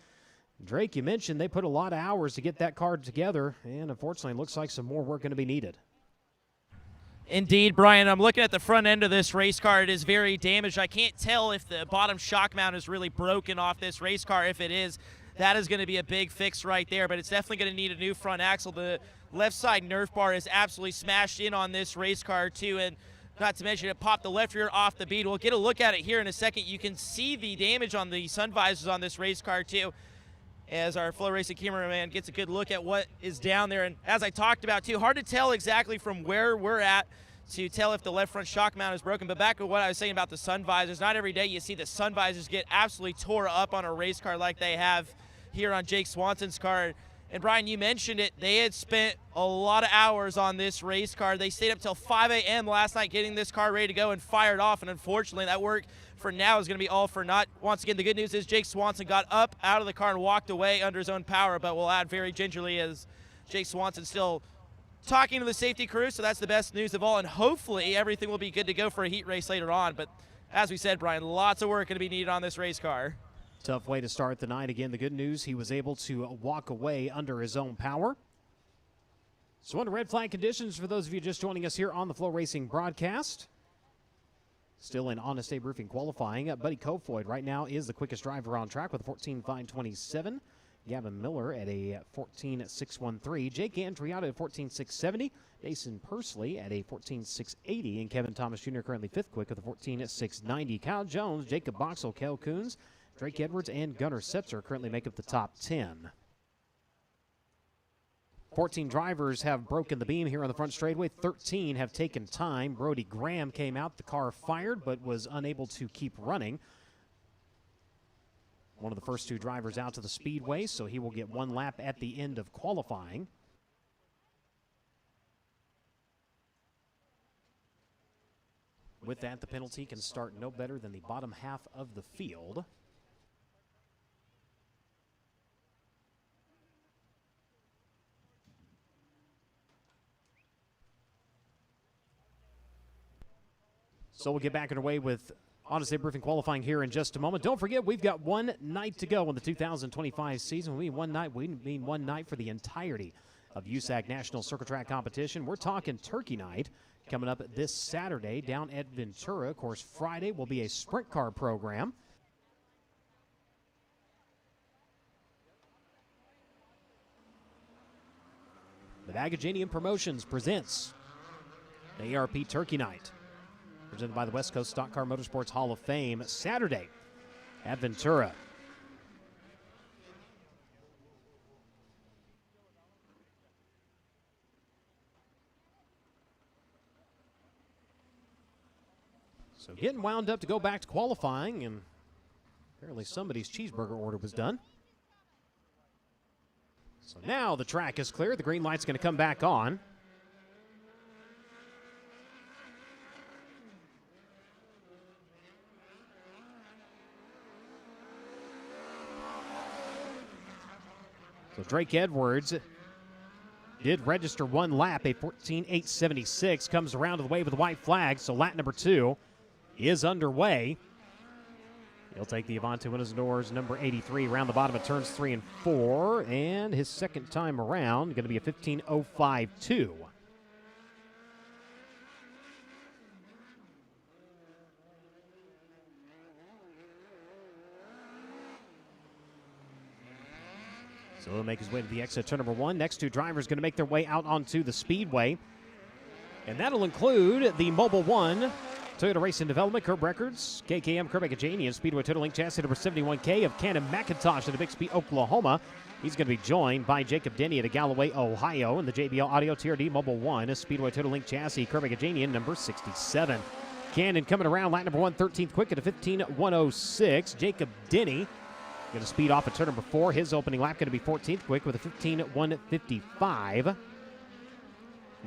Drake, you mentioned they put a lot of hours to get that car together, and unfortunately it looks like some more work going to be needed. Indeed, Brian. I'm looking at the front end of this race car. It is very damaged. I can't tell if the bottom shock mount is really broken off this race car. If it is, that is going to be a big fix right there, but it's definitely going to need a new front axle. The left side Nerf bar is absolutely smashed in on this race car too, and not to mention it popped the left rear off the bead. We'll get a look at it here in a second. You can see the damage on the sun visors on this race car too, as our FloRacing cameraman gets a good look at what is down there. And as I talked about too, hard to tell exactly from where we're at to tell if the left front shock mount is broken. But back to what I was saying about the sun visors, not every day you see the sun visors get absolutely tore up on a race car like they have here on Jake Swanson's car. And Brian, you mentioned it, they had spent a lot of hours on this race car. They stayed up till 5 a.m. last night getting this car ready to go and fired off, and unfortunately that work for now is going to be all for naught. Once again, the good news is Jake Swanson got up out of the car and walked away under his own power, but we'll add very gingerly as Jake Swanson still talking to the safety crew, so that's the best news of all, and hopefully everything will be good to go for a heat race later on. But as we said, Brian, lots of work going to be needed on this race car. Tough way to start the night. Again, the good news, he was able to walk away under his own power. So under red flag conditions for those of you just joining us here on the FloRacing broadcast. Still in Honest Abe Roofing qualifying. Buddy Kofoid right now is the quickest driver on track with a 14.527. Gavin Miller at a 14.613. Jake Andriotta at 14.670. Jason Pursley at a 14.680. And Kevin Thomas Jr. currently fifth quick with a 14.690. Kyle Jones, Jacob Boxell, Kel Coons, Drake Edwards, and Gunnar Setzer currently make up the top 10. 14 drivers have broken the beam here on the front straightaway. 13 have taken time. Brody Graham came out. The car fired but was unable to keep running. One of the first two drivers out to the speedway, so he will get one lap at the end of qualifying. With that, the penalty can start no better than the bottom half of the field. So we'll get back underway with Honest Abe Roofing qualifying here in just a moment. Don't forget, we've got one night to go in the 2025 season. When we mean one night, we mean one night for the entirety of USAC National Circle Track Competition. We're talking Turkey Night coming up this Saturday down at Ventura. Of course, Friday will be a sprint car program. But Agajanian Promotions presents the ARP Turkey Night, presented by the West Coast Stock Car Motorsports Hall of Fame, Saturday at Ventura. So getting wound up to go back to qualifying, and apparently somebody's cheeseburger order was done. So now the track is clear. The green light's going to come back on. So Drake Edwards did register one lap, a 14.876, comes around to the way with the white flag, so lap number 2 is underway. He'll take the Avante Windows and Doors number 83 around the bottom of turns 3 and 4, and his second time around going to be a 15.052. So he'll make his way to the exit turn number 1. Next 2 drivers going to make their way out onto the speedway. And that'll include the Mobile 1 Toyota Racing Development, Curb Records, KKM, Kerbecajanian, Speedway Total Link Chassis number 71K of Cannon McIntosh at Bixby, Oklahoma. He's going to be joined by Jacob Denny at Galloway, Ohio, and the JBL Audio TRD Mobile 1, a Speedway Total Link Chassis, Kerbecajanian number 67. Cannon coming around, lap number 1, 13th quick at a 15.106. Jacob Denny going to speed off at turn number 4. His opening lap going to be 14th quick with a 15.155.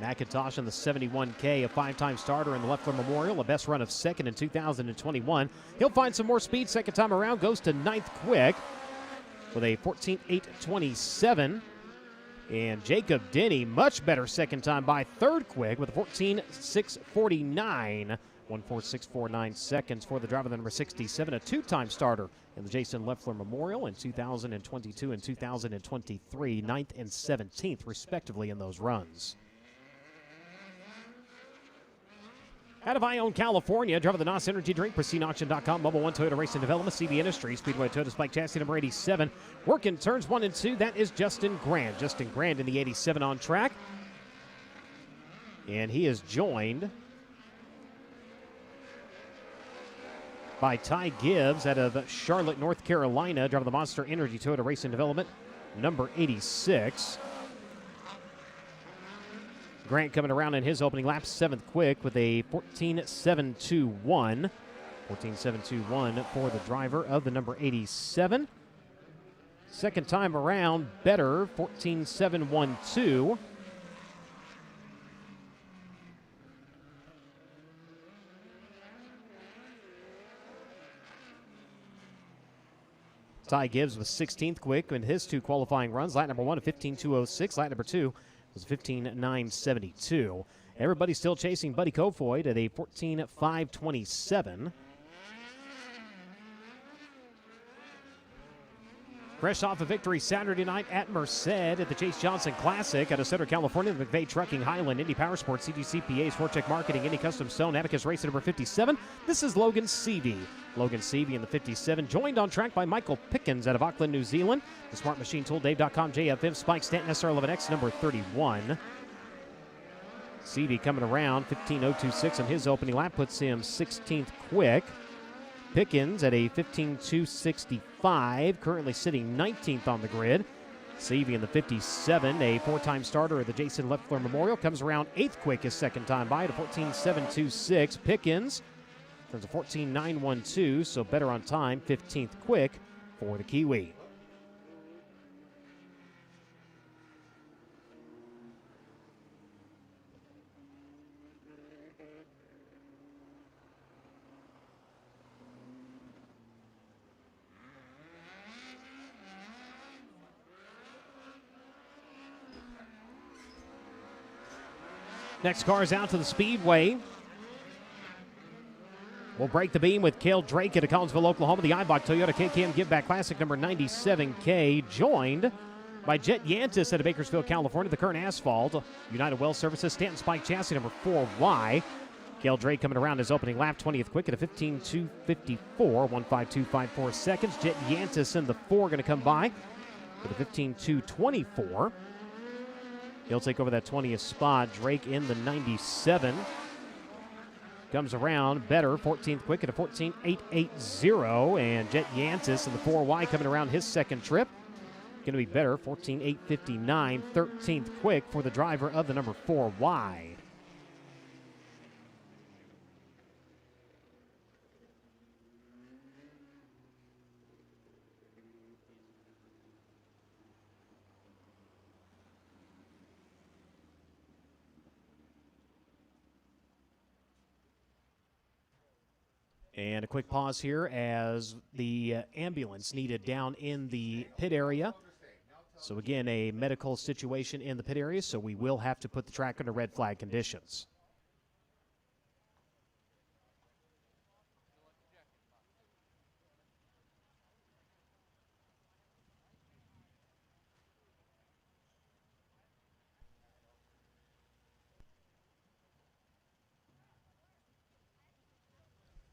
McIntosh in the 71K, a 5-time starter in the Leffler Memorial, a best run of second in 2021. He'll find some more speed second time around, goes to 9th quick with a 14.827. And Jacob Denny, much better second time by 3rd quick with a 14.649. 1.4649 seconds for the driver, the number 67, a 2-time starter in the Jason Leffler Memorial in 2022 and 2023, 9th and 17th, respectively, in those runs. Out of Ione, California, driver the NOS Energy Drink, PristineAuction.com, Mobile 1 Toyota Racing Development, CB Industries, Speedway Toyota Spike Chassis number 87. Working turns 1 and 2, that is Justin Grand. Justin Grand in the 87 on track. And he is joined by Ty Gibbs out of Charlotte, North Carolina, driving the Monster Energy Toyota Racing Development, number 86. Grant coming around in his opening lap, 7th quick with a 14.721. 14.721 for the driver of the number 87. Second time around, better, 14.712. Ty Gibbs was 16th quick in his 2 qualifying runs. Lap number 1, a 15.206. Lap number 2 was 15.972. Everybody still chasing Buddy Kofoid at a 14.527. Fresh off a victory Saturday night at Merced at the Chase Johnson Classic out of Southern California, the McVeigh Trucking, Highland, Indy Power Sports, CGCPA, Sportcheck Marketing, Indy Custom Stone, Abacus Racing number 57. This is Logan Seavey. Logan Seavey in the 57, joined on track by Michael Pickens out of Auckland, New Zealand. The Smart Machine Tool, Dave.com, JFM, Spike Stanton, SR11X, number 31. Seavey coming around, 15.026 on his opening lap, puts him 16th quick. Pickens at a 15.265, currently sitting 19th on the grid. Seavey in the 57, a 4-time starter of the Jason Leffler Memorial, comes around 8th quick his second time by at a 14.726. Pickens turns a 14.912, so better on time, 15th quick for the Kiwi. Next car is out to the speedway. We'll break the beam with Cale Drake at Collinsville, Oklahoma. The Eibach Toyota KKM Give Back Classic number 97K, joined by Jet Yantis out of Bakersfield, California. The Kern Asphalt, United Well Services, Stanton Spike Chassis number 4Y. Cale Drake coming around his opening lap, 20th quick at a 15.254, 1.5254 seconds. Jet Yantis in the 4 going to come by with a 15.224. He'll take over that 20th spot. Drake in the 97. Comes around better, 14th quick at a 14.880. And Jet Yantis in the 4Y coming around his second trip. Going to be better, 14.859. 13th quick for the driver of the number 4Y. And a quick pause here as the ambulance needed down in the pit area. So again, a medical situation in the pit area, so we will have to put the track under red flag conditions.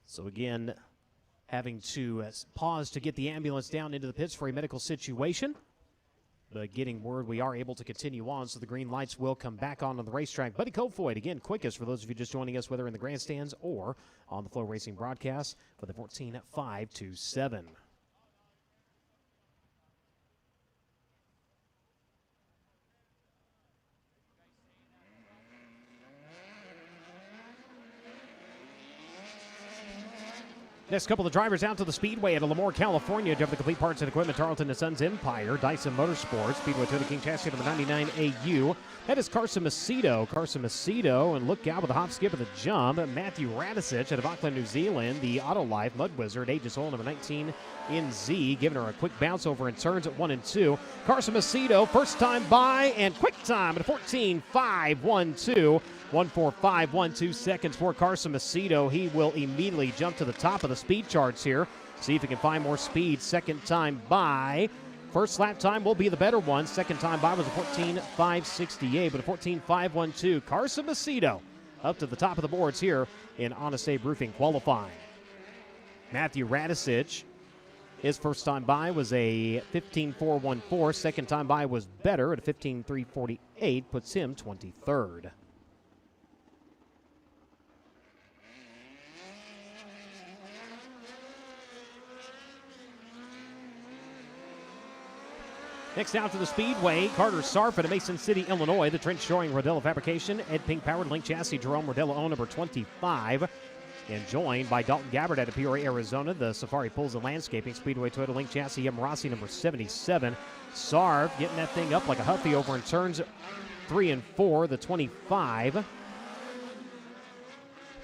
So again, having to pause to get the ambulance down into the pits for a medical situation. But getting word we are able to continue on, so the green lights will come back on the racetrack. Buddy Kofoid, again, quickest for those of you just joining us, whether in the grandstands or on the FloRacing broadcast for the 14.527. Next couple of drivers out to the Speedway at Lemoore, California. Drive the complete parts and equipment, Tarleton & Sons Empire, Dyson Motorsports, Speedway Toyota King chassis number 99 AU. That is Carson Macedo, and look out with the hop, skip, and the jump. Matthew Radisich out of Auckland, New Zealand. The Auto Life Mud Wizard, Aegis Oil number 19 NZ, giving her a quick bounce over in turns at 1 and 2. Carson Macedo, first time by, and quick time at 14.512. 1:45.12 seconds for Carson Macedo. He will immediately jump to the top of the speed charts here. See if he can find more speed. Second time by. First lap time will be the better one. Second time by was a 14.568, but a 14.512. Carson Macedo up to the top of the boards here in Honest Abe Roofing qualifying. Matthew Radisich, his first time by was a 15.414. Second time by was better at a 15.348, puts him 23rd. Next out to the Speedway, Carter Sarford of Mason City, Illinois. The trench showing Rodella Fabrication. Ed Pink Powered Link Chassis, Jerome Rodella own number 25. And joined by Dalton Gabbard out of Peoria, Arizona. The Safari Pools and Landscaping, Speedway Toyota Link Chassis, M. Rossi number 77. Sarv getting that thing up like a Huffy over in turns 3 and 4. The 25.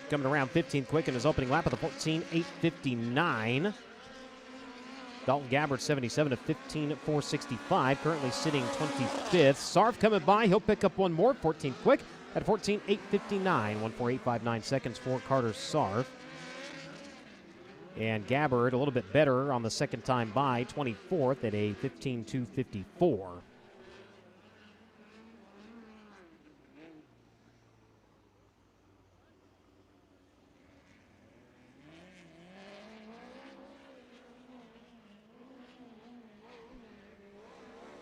Coming around 15th quick in his opening lap of the 14.859. Dalton Gabbard, 77 to 15.465, currently sitting 25th. Sarv coming by, he'll pick up one more, 14th quick at 14.859, 1:48.59 seconds for Carter Sarv. And Gabbard a little bit better on the second time by, 24th at a 15.254.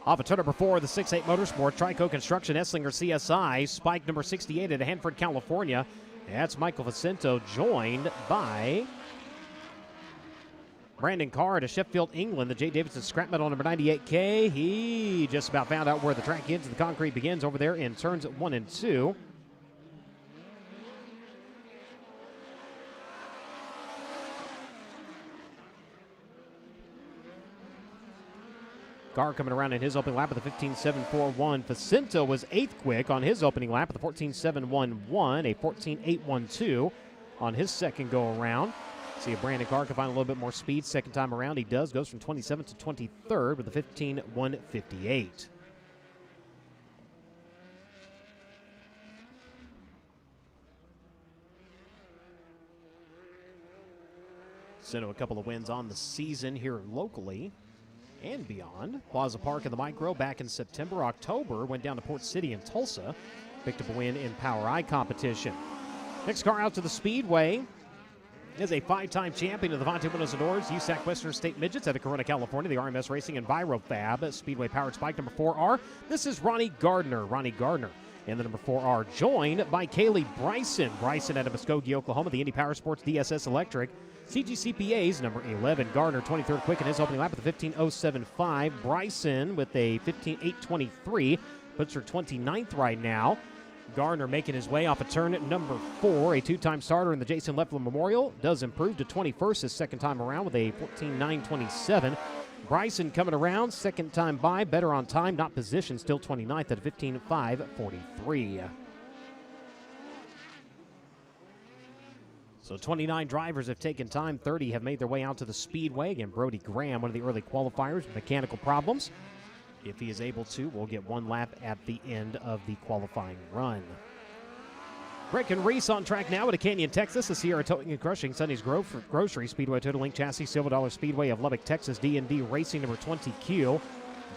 Off of turn number 4, the 6.8 Motorsport, Trico Construction, Esslinger CSI, Spike number 68 at Hanford, California. That's Michael Vicento, joined by Brandon Carr at Sheffield, England. The J. Davidson Scrap Metal number 98K. He just about found out where the track ends and the concrete begins over there in turns 1 and 2. Carr coming around in his opening lap of the 15.741. Vicento was 8th quick on his opening lap of the 14.711, a 14.812 on his second go around. See if Brandon Carr can find a little bit more speed second time around. He does, goes from 27th to 23rd with a 15.158. Vicento a couple of wins on the season here locally and beyond. Plaza Park in the Micro back in September, October. Went down to Port City and Tulsa. Picked up a win in Power I competition. Next car out to the Speedway is a 5-time champion of the Vontae Windows and Doors USAC Western State Midgets out of Corona, California. The RMS Racing and Envirofab Speedway Powered Spike number 4R. This is Ronnie Gardner. And the number 4R joined by Kaylee Bryson. Bryson out of Muskogee, Oklahoma. The Indy Power Sports DSS Electric. CGCPA's number 11. Gardner, 23rd quick in his opening lap with a 15.075. Bryson with a 15.823. Puts her 29th right now. Gardner making his way off of turn number 4. A 2-time starter in the Jason Leffler Memorial. Does improve to 21st his second time around with a 14.927. Bryson coming around, second time by, better on time, not position, still 29th at a 15.543. So 29 drivers have taken time, 30 have made their way out to the speedway. Again, Brody Graham, one of the early qualifiers, mechanical problems. If he is able to, we'll get one lap at the end of the qualifying run. Breckin Reese on track now at Canyon, Texas. The Sierra Towing and Crushing, Sonny's Grocery, Speedway Total Link Chassis, Silver Dollar Speedway of Lubbock, Texas, D&D Racing number 20Q.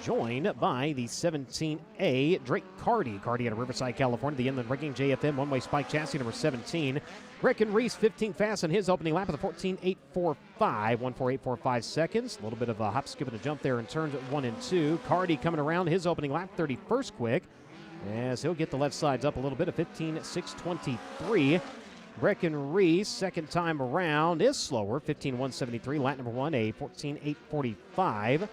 Joined by the 17A, Drake Cardy. Cardy out of Riverside, California. The Inland Rigging JFM one-way spike chassis number 17. Breckin Reese 15th fast on his opening lap of the 14.845, 14845 seconds. A little bit of a hop, skip, and a jump there in turns 1 and 2. Cardy coming around his opening lap, 31st quick, as he'll get the left sides up a little bit of 15.623. Breckin Reese, second time around, is slower, 15.173. Lap number 1, a 14.845.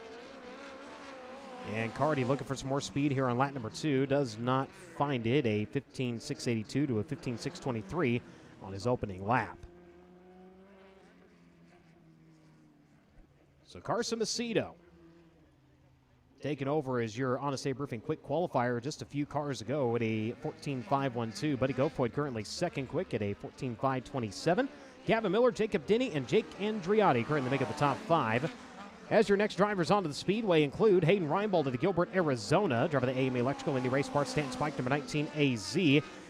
And Cardy looking for some more speed here on lap number 2. Does not find it. A 15.682 to a 15.623 on his opening lap. So Carson Macedo taking over as your Honest Abe Roofing quick qualifier just a few cars ago at a 14.512. Buddy Gofoyd currently second quick at a 14.527. Gavin Miller, Jacob Denny, and Jake Andriotti currently make up the top 5. As your next drivers onto the speedway include Hayden Reinbold of the Gilbert, Arizona, driver of the AMA Electrical Indy Race Parts Stanton Spike number 19 AZ,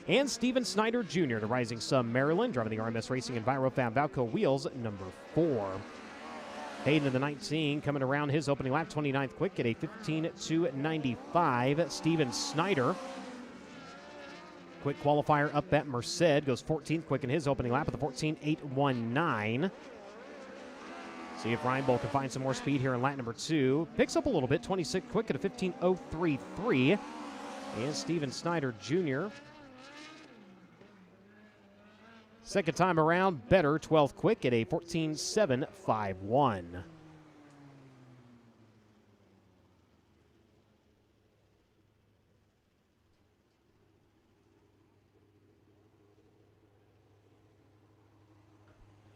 and Steven Snyder Jr., the Rising Sun, Maryland, driver of the RMS Racing and Envirofab Valco Wheels number 4. Hayden in the 19 coming around his opening lap, 29th quick at a 15.295. Steven Snyder, quick qualifier up at Merced, goes 14th quick in his opening lap at the 14.819. See if Reinbold can find some more speed here in lap number 2. Picks up a little bit, 26th quick at a 15.033. And Steven Snyder Jr. Second time around, better, 12th quick at a 14.751.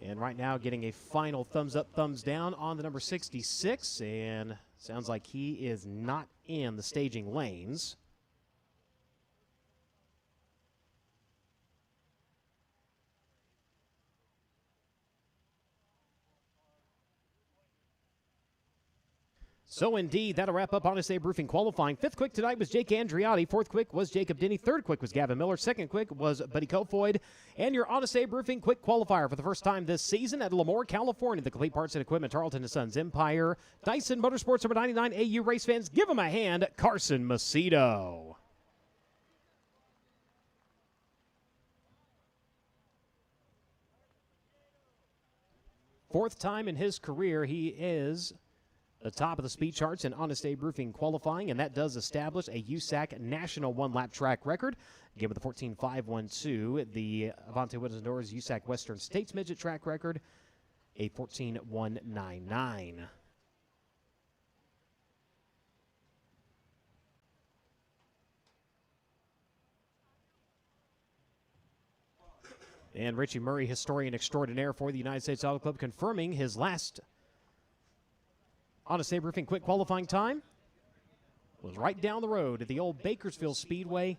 And right now getting a final thumbs up, thumbs down on the number 66. And sounds like he is not in the staging lanes. So indeed, that'll wrap up Honest Abe Roofing qualifying. 5th quick tonight was Jake Andriotti. 4th quick was Jacob Denny. 3rd quick was Gavin Miller. 2nd quick was Buddy Kofoid. And your Honest Abe Roofing quick qualifier for the first time this season at Lemoore, California. The complete parts and equipment, Tarleton & Sons Empire. Dyson Motorsports number 99 AU race fans. Give him a hand, Carson Macedo. Fourth time in his career he is the top of the speed charts in Honest Abe Roofing qualifying, and that does establish a USAC national one-lap track record. Again, with the 14.512, the Avante Windows and Doors USAC Western States Midget track record, a 14.199. And Richie Murray, historian extraordinaire for the United States Auto Club, confirming his last Honest Abe Roofing quick qualifying time was right down the road at the old Bakersfield Speedway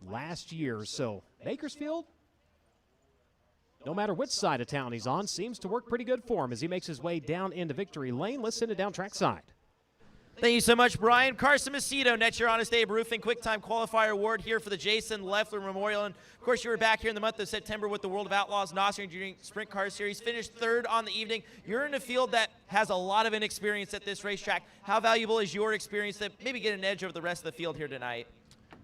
last year. So Bakersfield, no matter which side of town he's on, seems to work pretty good for him as he makes his way down into victory lane. Let's send it down trackside. Thank you so much, Brian. Carson Macedo, next your Honest Abe Roofing Quick Time Qualifier Award here for the Jason Leffler Memorial. And, of course, you were back here in the month of September with the World of Outlaws NOS Engineering Sprint Car Series. Finished 3rd on the evening. You're in a field that has a lot of inexperience at this racetrack. How valuable is your experience to maybe get an edge over the rest of the field here tonight?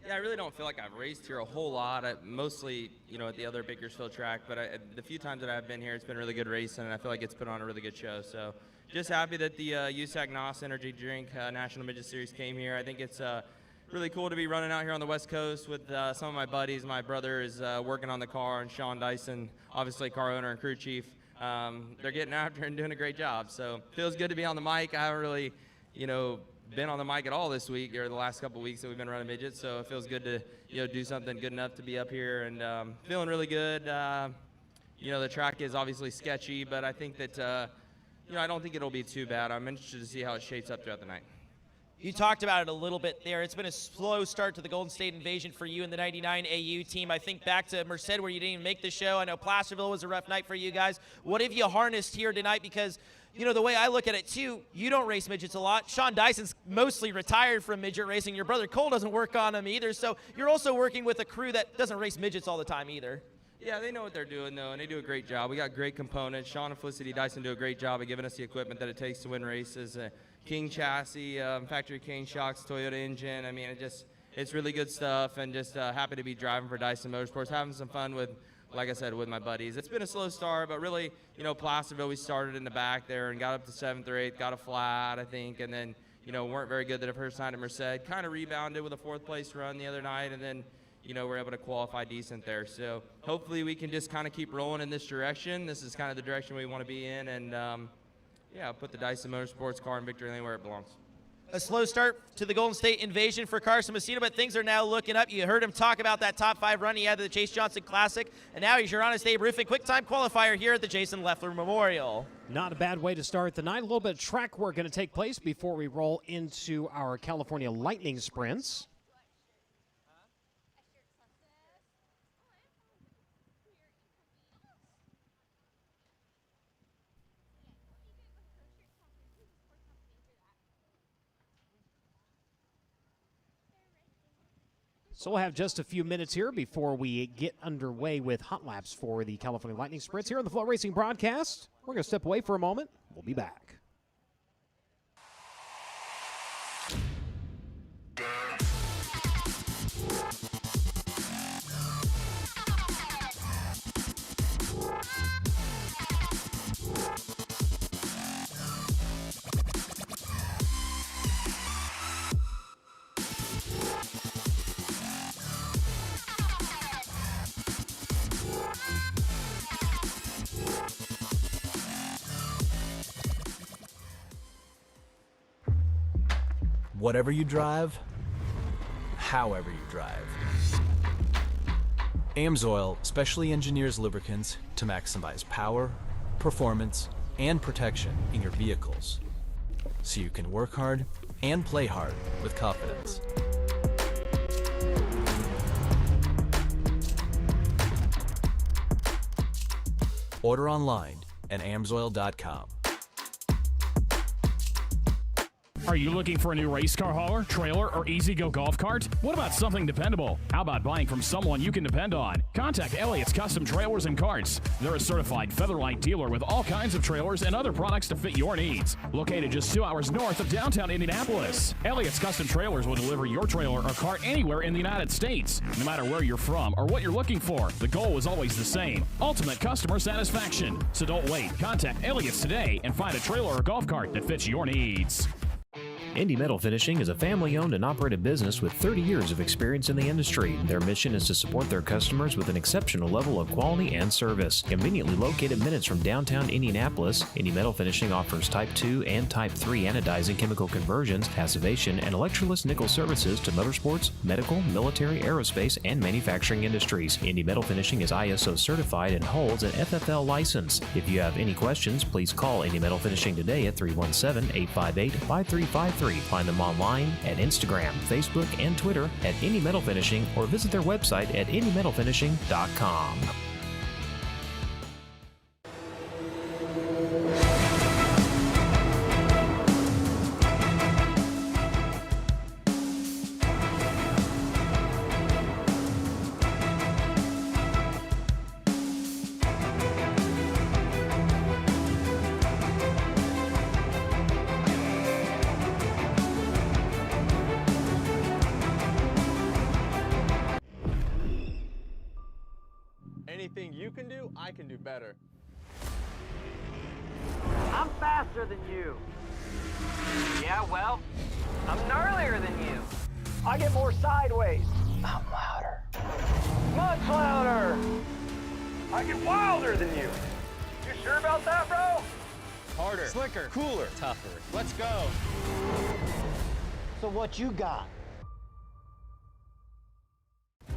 Yeah, I really don't feel like I've raced here a whole lot. Mostly, at the other Bakersfield track. But the few times that I've been here, it's been really good racing, and I feel like it's put on a really good show. So just happy that the USAC NOS Energy Drink National Midget Series came here. I think it's really cool to be running out here on the West Coast with some of my buddies. My brother is working on the car, and Sean Dyson, obviously car owner and crew chief. They're getting after and doing a great job. So feels good to be on the mic. I haven't really, been on the mic at all this week or the last couple of weeks that we've been running midgets. So it feels good to, do something good enough to be up here and feeling really good. The track is obviously sketchy, but I think that, I don't think it'll be too bad. I'm interested to see how it shapes up throughout the night. You talked about it a little bit there. It's been a slow start to the Golden State Invasion for you and the 99 AU team. I think back to Merced where you didn't even make the show. I know Placerville was a rough night for you guys. What have you harnessed here tonight? Because, you know, the way I look at it, too, you don't race midgets a lot. Sean Dyson's mostly retired from midget racing. Your brother Cole doesn't work on them either. So you're also working with a crew that doesn't race midgets all the time either. Yeah, they know what they're doing, though, and they do a great job. We got great components. Sean and Felicity Dyson do a great job of giving us the equipment that it takes to win races. King chassis, factory King shocks, Toyota engine. I mean, it's really good stuff, and just happy to be driving for Dyson Motorsports, having some fun with, like I said, with my buddies. It's been a slow start, but really, you know, Placerville, we started in the back there and got up to 7th or 8th, got a flat, I think, and then, you know, weren't very good the first night at Merced. Kind of rebounded with a 4th place run the other night, and then, you know, we're able to qualify decent there. So hopefully we can just kind of keep rolling in this direction. This is kind of the direction we want to be in, and yeah, put the Dyson Motorsports car in victory lane where it belongs. A slow start to the Golden State Invasion for Carson Messina, but things are now looking up. You heard him talk about that top 5 run he had at the Chase Johnson Classic, and now he's your honest Abe Roofing quick time qualifier here at the Jason Leffler Memorial. Not a bad way to start the night. A little bit of track work going to take place before we roll into our California Lightning sprints. So we'll have just a few minutes here before we get underway with hot laps for the California Lightning Sprints here on the FloRacing broadcast. We're going to step away for a moment. We'll be back. Whatever you drive, however you drive. AMSOIL specially engineers lubricants to maximize power, performance, and protection in your vehicles, so you can work hard and play hard with confidence. Order online at amsoil.com. Are you looking for a new race car hauler, trailer, or easy-go golf cart? What about something dependable? How about buying from someone you can depend on? Contact Elliott's Custom Trailers and Carts. They're a certified Featherlight dealer with all kinds of trailers and other products to fit your needs. Located just 2 hours north of downtown Indianapolis, Elliott's Custom Trailers will deliver your trailer or cart anywhere in the United States. No matter where you're from or what you're looking for, the goal is always the same: ultimate customer satisfaction. So don't wait. Contact Elliott's today and find a trailer or golf cart that fits your needs. Indy Metal Finishing is a family-owned and operated business with 30 years of experience in the industry. Their mission is to support their customers with an exceptional level of quality and service. Conveniently located minutes from downtown Indianapolis, Indy Metal Finishing offers Type 2 and Type 3 anodizing chemical conversions, passivation, and electroless nickel services to motorsports, medical, military, aerospace, and manufacturing industries. Indy Metal Finishing is ISO certified and holds an FFL license. If you have any questions, please call Indy Metal Finishing today at 317-858-5353. Find them online at Instagram, Facebook, and Twitter at Indy Metal Finishing, or visit their website at indymetalfinishing.com. Anything you can do, I can do better. I'm faster than you. Yeah, well, I'm gnarlier than you. I get more sideways. I'm louder. Much louder. I get wilder than you. You sure about that, bro? Harder. Slicker. Cooler. Tougher. Let's go. So what you got?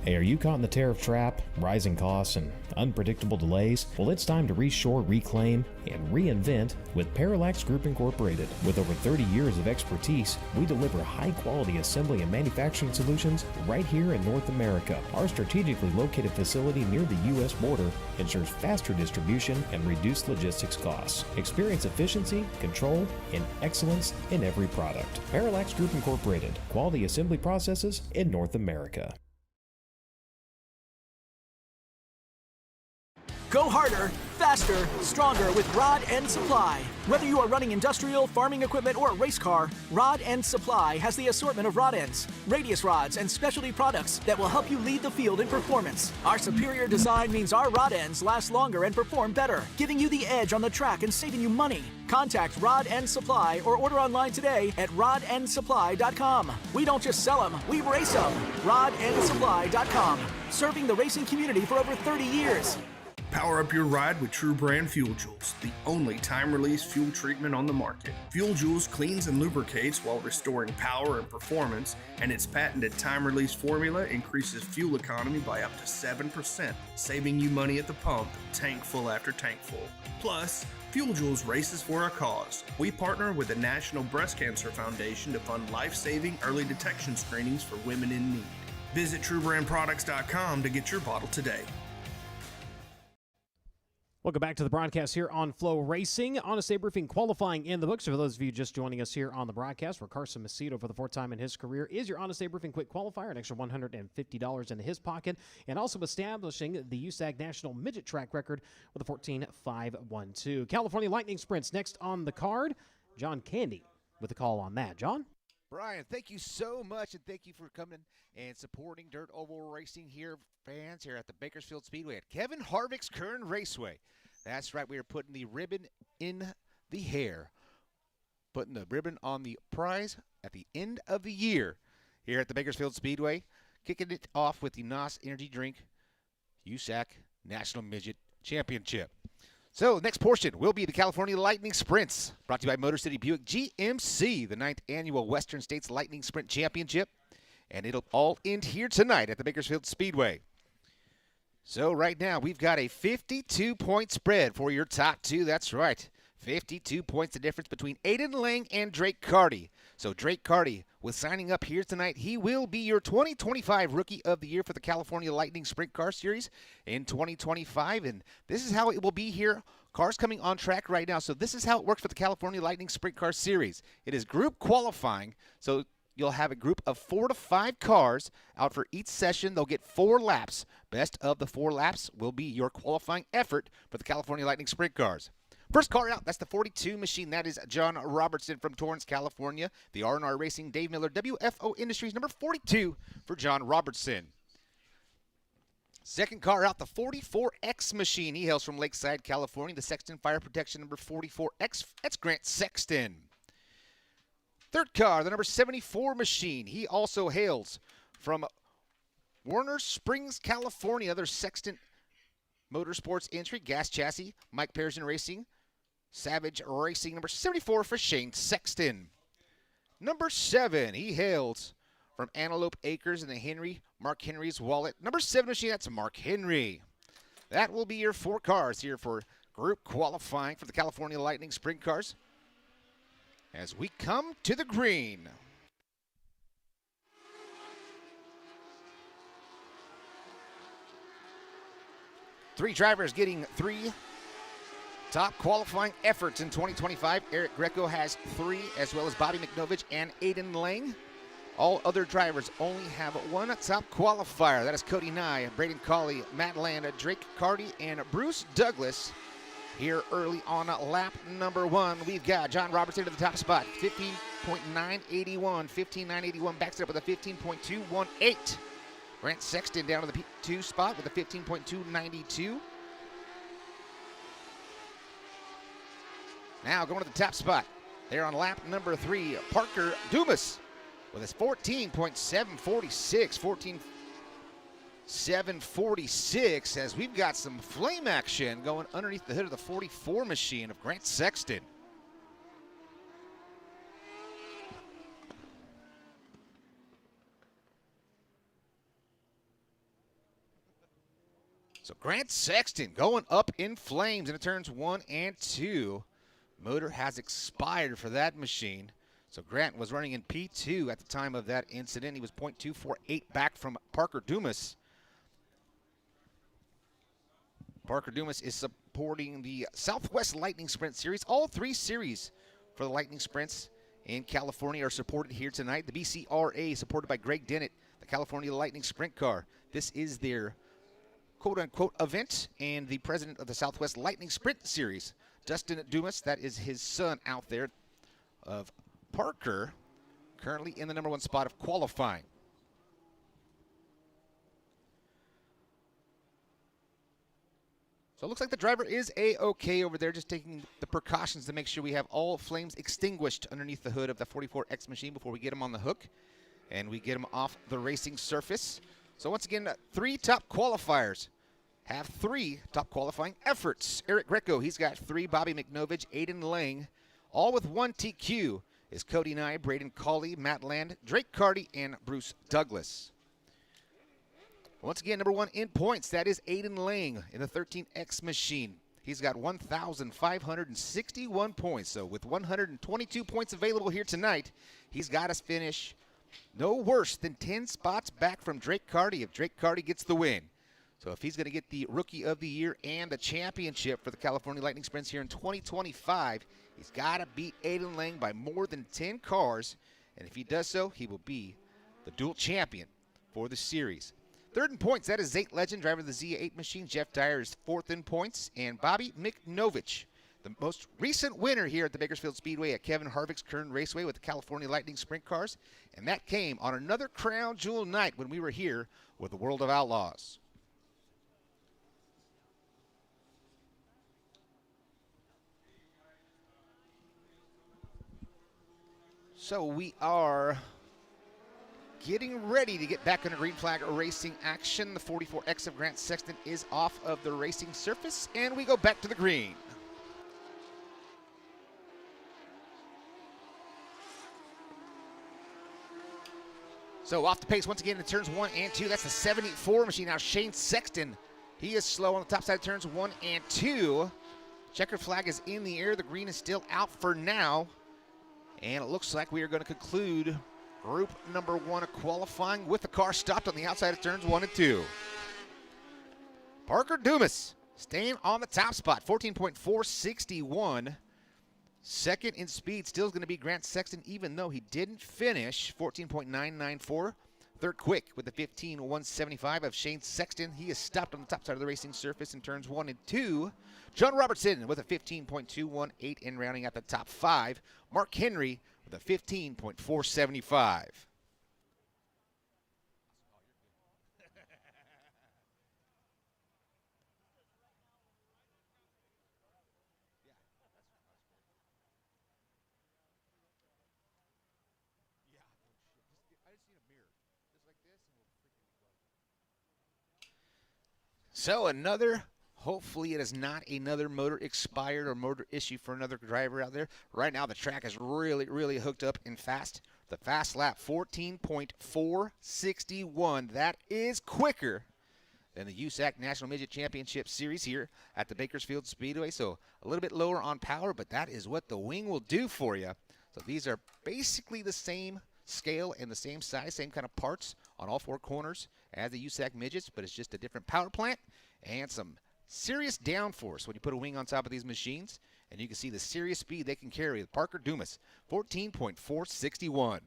Hey, are you caught in the tariff trap, rising costs, and unpredictable delays? Well, it's time to reshore, reclaim, and reinvent with Parallax Group Incorporated. With over 30 years of expertise, we deliver high-quality assembly and manufacturing solutions right here in North America. Our strategically located facility near the U.S. border ensures faster distribution and reduced logistics costs. Experience efficiency, control, and excellence in every product. Parallax Group Incorporated, quality assembly processes in North America. Go harder, faster, stronger with Rod End Supply. Whether you are running industrial, farming equipment, or a race car, Rod End Supply has the assortment of rod ends, radius rods, and specialty products that will help you lead the field in performance. Our superior design means our rod ends last longer and perform better, giving you the edge on the track and saving you money. Contact Rod End Supply or order online today at rodendsupply.com. We don't just sell them, we race them. rodendsupply.com. Serving the racing community for over 30 years. Power up your ride with True Brand Fuel Joules, the only time-release fuel treatment on the market. Fuel Joules cleans and lubricates while restoring power and performance, and its patented time-release formula increases fuel economy by up to 7%, saving you money at the pump, tank full after tank full. Plus, Fuel Joules races for a cause. We partner with the National Breast Cancer Foundation to fund life-saving early detection screenings for women in need. Visit TrueBrandProducts.com to get your bottle today. Welcome back to the broadcast here on FloRacing. Honest Abe Roofing qualifying in the books. For those of you just joining us here on the broadcast, where Carson Macedo, for the fourth time in his career, is your Honest Abe Roofing quick qualifier, an extra $150 in his pocket, and also establishing the USAC National Midget Track record with a 14.512. California Lightning Sprints next on the card. John Candy with a call on that. John? Brian, thank you so much, and thank you for coming and supporting Dirt Oval Racing here, fans, here at the Bakersfield Speedway at Kevin Harvick's Kern Raceway. That's right, we are putting the ribbon in the hair, putting the ribbon on the prize at the end of the year here at the Bakersfield Speedway, kicking it off with the NOS Energy Drink USAC National Midget Championship. So, next portion will be the California Lightning Sprints, brought to you by Motor City Buick GMC, the 9th Annual Western States Lightning Sprint Championship. And it'll all end here tonight at the Bakersfield Speedway. So, right now, we've got a 52-point spread for your top two. That's right, 52 points the difference between Aiden Lang and Drake Carty. So, Drake Carty, with signing up here tonight, he will be your 2025 Rookie of the Year for the California Lightning Sprint Car Series in 2025. And this is how it will be here. Cars coming on track right now. So, this is how it works for the California Lightning Sprint Car Series. It is group qualifying. So, you'll have a group of 4 to 5 cars out for each session. They'll get 4 laps. Best of the 4 laps will be your qualifying effort for the California Lightning Sprint Cars. First car out, that's the 42 machine. That is John Robertson from Torrance, California. The R&R Racing, Dave Miller, WFO Industries, number 42 for John Robertson. Second car out, the 44X machine. He hails from Lakeside, California. The Sexton Fire Protection, number 44X. That's Grant Sexton. Third car, the number 74 machine. He also hails from Warner Springs, California. There's Sexton Motorsports entry, gas chassis, Mike Pearson Racing, Savage Racing, number 74 for Shane Sexton. Number 7, he hails from Antelope Acres in the Mark Henry's Wallet. Number 7 machine, that's Mark Henry. That will be your 4 cars here for group qualifying for the California Lightning Sprint Cars as we come to the green. Three drivers getting 3 top qualifying efforts in 2025. Eric Greco has 3, as well as Bobby McNovich and Aiden Lang. All other drivers only have 1 top qualifier. That is Cody Nye, Braden Colley, Matt Landa, Drake Carty, and Bruce Douglas. Here early on lap number 1, we've got John Robertson to the top spot, 15.981. 15.981 backs it up with a 15.218. Grant Sexton down to the P2 spot with a 15.292. Now going to the top spot. There on lap number 3, Parker Dumas with his 14.746. 14.746 as we've got some flame action going underneath the hood of the 44 machine of Grant Sexton. So Grant Sexton going up in flames into turns 1 and 2. Motor has expired for that machine. So Grant was running in P2 at the time of that incident. He was .248 back from Parker Dumas. Parker Dumas is supporting the Southwest Lightning Sprint Series. All 3 series for the Lightning Sprints in California are supported here tonight. The BCRA supported by Greg Dennett, the California Lightning Sprint Car. This is their quote-unquote event, and the president of the Southwest Lightning Sprint Series, Dustin Dumas, that is his son out there of Parker, currently in the number 1 spot of qualifying. So it looks like the driver is A-OK over there, just taking the precautions to make sure we have all flames extinguished underneath the hood of the 44X machine before we get him on the hook and we get him off the racing surface. So once again, 3 top qualifiers have 3 top qualifying efforts. Eric Greco, he's got 3. Bobby McNovich, Aiden Lang, all with 1 TQ is Cody Nye, Braden Cawley, Matt Land, Drake Carty, and Bruce Douglas. Once again, number 1 in points, that is Aiden Lang in the 13X machine. He's got 1,561 points. So with 122 points available here tonight, he's got us finish no worse than 10 spots back from Drake Carty if Drake Carty gets the win. So if he's going to get the Rookie of the Year and the championship for the California Lightning Sprints here in 2025, he's got to beat Aiden Lang by more than 10 cars. And if he does so, he will be the dual champion for the series. 3rd in points, that is Zate Legend, driver of the Z8 machine. Jeff Dyer is 4th in points. And Bobby McNovich, the most recent winner here at the Bakersfield Speedway at Kevin Harvick's Kern Raceway with the California Lightning Sprint Cars. And that came on another crown jewel night when we were here with the World of Outlaws. So we are getting ready to get back into green flag racing action. The 44X of Grant Sexton is off of the racing surface, and we go back to the green. So off the pace once again in turns 1 and 2. That's the 74 machine. Now Shane Sexton, he is slow on the top side of turns 1 and 2. Checker flag is in the air. The green is still out for now. And it looks like we are going to conclude group number 1 of qualifying with the car stopped on the outside of turns 1 and 2. Parker Dumas staying on the top spot, 14.461. Second in speed still is going to be Grant Sexton, even though he didn't finish, 14.994. Third quick with the 15.175 of Shane Sexton. He is stopped on the top side of the racing surface in turns 1 and 2. John Robertson with a 15.218 and rounding out the top 5. Mark Henry with a 15.475. So another, hopefully it is not another motor expired or motor issue for another driver out there. Right now the track is really hooked up and fast. The fast lap, 14.461. That is quicker than the USAC National Midget Championship Series here at the Bakersfield Speedway. So a little bit lower on power, but that is what the wing will do for you. So these are basically the same scale and the same size, same kind of parts on all 4 corners as the USAC Midgets, but it's just a different power plant and some serious downforce when you put a wing on top of these machines. And you can see the serious speed they can carry with Parker Dumas, 14.461.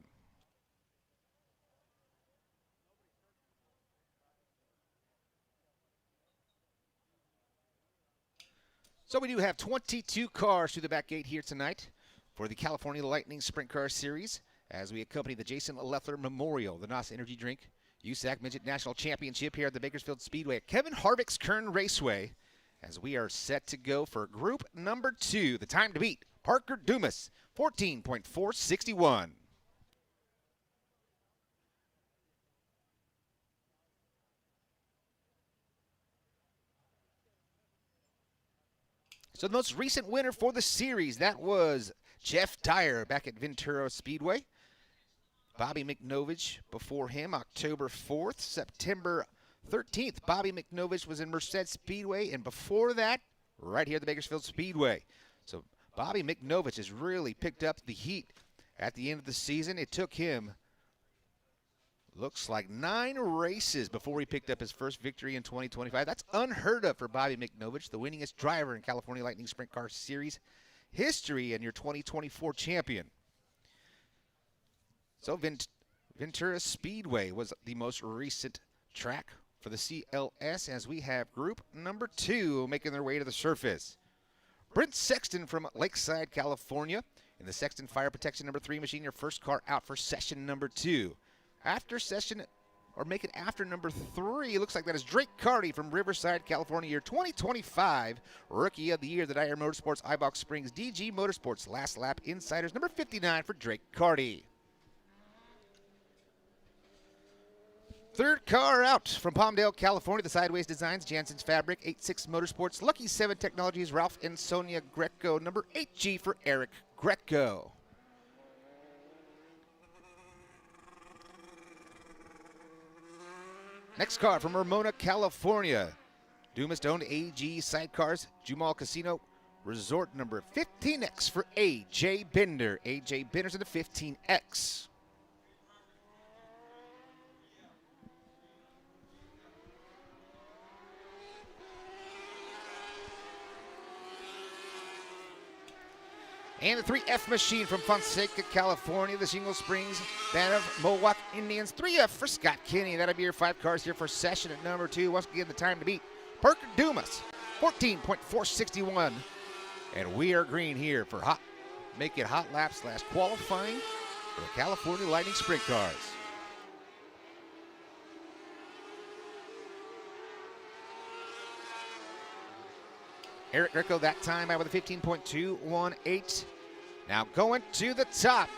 So we do have 22 cars through the back gate here tonight for the California Lightning Sprint Car Series as we accompany the Jason Leffler Memorial, the NOS Energy Drink USAC Midget National Championship here at the Bakersfield Speedway at Kevin Harvick's Kern Raceway as we are set to go for group number 2. The time to beat, Parker Dumas, 14.461. So the most recent winner for the series, that was Jeff Dyer back at Ventura Speedway. Bobby McNovich before him, October 4th, September 13th, Bobby McNovich was in Merced Speedway, and before that, right here at the Bakersfield Speedway. So Bobby McNovich has really picked up the heat at the end of the season. It took him, looks like 9 races before he picked up his first victory in 2025. That's unheard of for Bobby McNovich, the winningest driver in California Lightning Sprint Car Series history and your 2024 champion. So Ventura Speedway was the most recent track for the CLS as we have group number 2 making their way to the surface. Brent Sexton from Lakeside, California in the Sexton Fire Protection number 3 machine, your first car out for session number 2. After session, or make it after number 3, it looks like that is Drake Carty from Riverside, California, your 2025 Rookie of the Year, the Dyer Motorsports iBox Springs DG Motorsports Last Lap Insiders, number 59 for Drake Carty. Third car out from Palmdale, California, the Sideways Designs, Jansen's Fabric, 86 Motorsports, Lucky 7 Technologies, Ralph and Sonia Greco, number 8G for Eric Greco. Next car from Ramona, California. Dumas-owned AG Sidecars, Jumal Casino Resort, number 15X for AJ Bender. AJ Bender's in the 15X. And the 3F machine from Fonseca, California, the Shingle Springs band of Mohawk Indians. 3F for Scott Kinney. That'll be your 5 cars here for session at number 2. Once again, the time to beat Parker Dumas, 14.461. And we are green here for make it hot lap / qualifying for the California Lightning Sprint Cars. Eric Greco that time out with a 15.218. Now going to the top.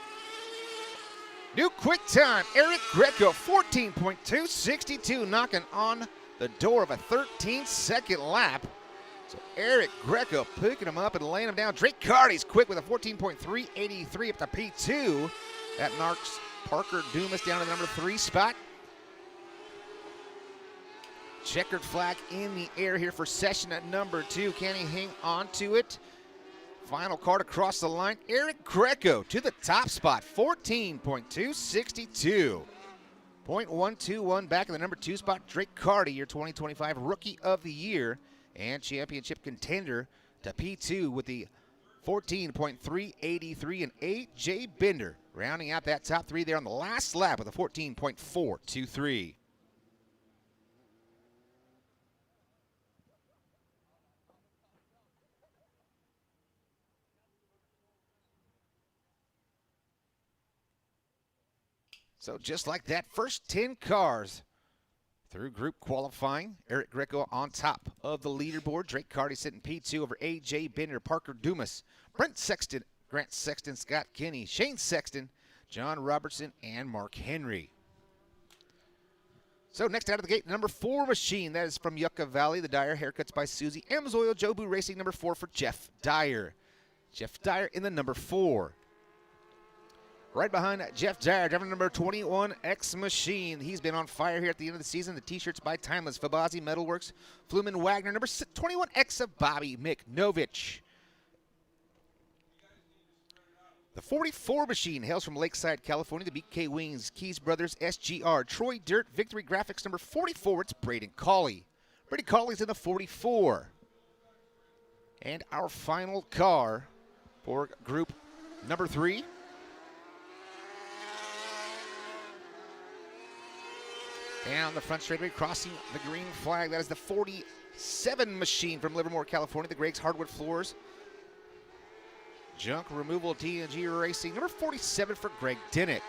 New quick time, Eric Greco, 14.262, knocking on the door of a 13-second lap. So Eric Greco picking him up and laying him down. Drake Carty's quick with a 14.383 up to P2. That knocks Parker Dumas down to the number 3 spot. Checkered flag in the air here for session at number 2. Can he hang on to it? Final card across the line. Eric Greco to the top spot, 14.262. 0.121 back in the number 2 spot. Drake Carty, your 2025 Rookie of the Year and championship contender, to P2 with the 14.383, and AJ Bender rounding out that top 3 there on the last lap with a 14.423. So just like that, first 10 cars through group qualifying. Eric Greco on top of the leaderboard. Drake Carty sitting P2 over AJ Bender, Parker Dumas, Brent Sexton, Grant Sexton, Scott Kinney, Shane Sexton, John Robertson, and Mark Henry. So next out of the gate, number 4 machine. That is from Yucca Valley, the Dyer Haircuts by Susie. M's Oil, Jobu Racing, number 4 for Jeff Dyer. Jeff Dyer in the number 4. Right behind Jeff Dyer, driver number 21X Machine. He's been on fire here at the end of the season. The t-shirts by Timeless, Fabazi Metalworks, Fluman Wagner, number 21X of Bobby McNovich. The 44 machine hails from Lakeside, California. The BK Wings, Keys Brothers, SGR, Troy Dirt, Victory Graphics, number 44. It's Braden Cawley. Braden Cawley's in the 44. And our final car for group number 3. Down the front straightaway, crossing the green flag. That is the 47 machine from Livermore, California. The Greg's Hardwood Floors. Junk Removal TNG Racing. Number 47 for Greg Dennett.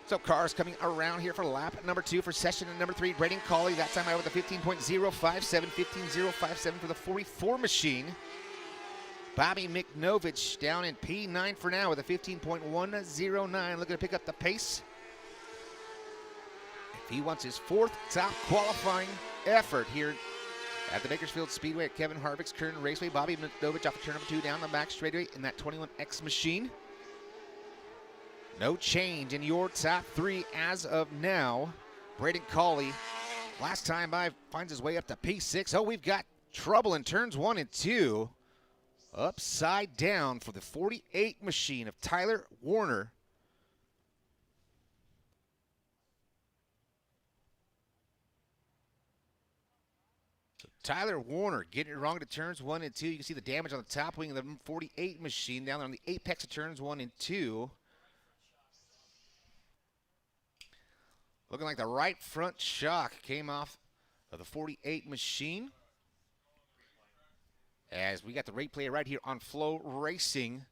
So cars coming around here for lap number 2 for session and number 3. Braden Cawley, that time out with a 15.057, 15.057 for the 44 machine. Bobby McNovich down in P9 for now with a 15.109, looking to pick up the pace. If he wants his 4th top qualifying effort here At the Bakersfield Speedway at Kevin Harvick's Kern Raceway. Bobby Minovich off of turn number 2 down the back straightaway in that 21X machine. No change in your top 3 as of now. Braden Cawley, last time by, finds his way up to P6. Oh, we've got trouble in turns 1 and 2. Upside down for the 48 machine of Tyler Warner. Tyler Warner getting it wrong to turns 1 and 2. You can see the damage on the top wing of the 48 machine down there on the apex of turns 1 and 2. Looking like the right front shock came off of the 48 machine. As we got the rate play right here on FloRacing,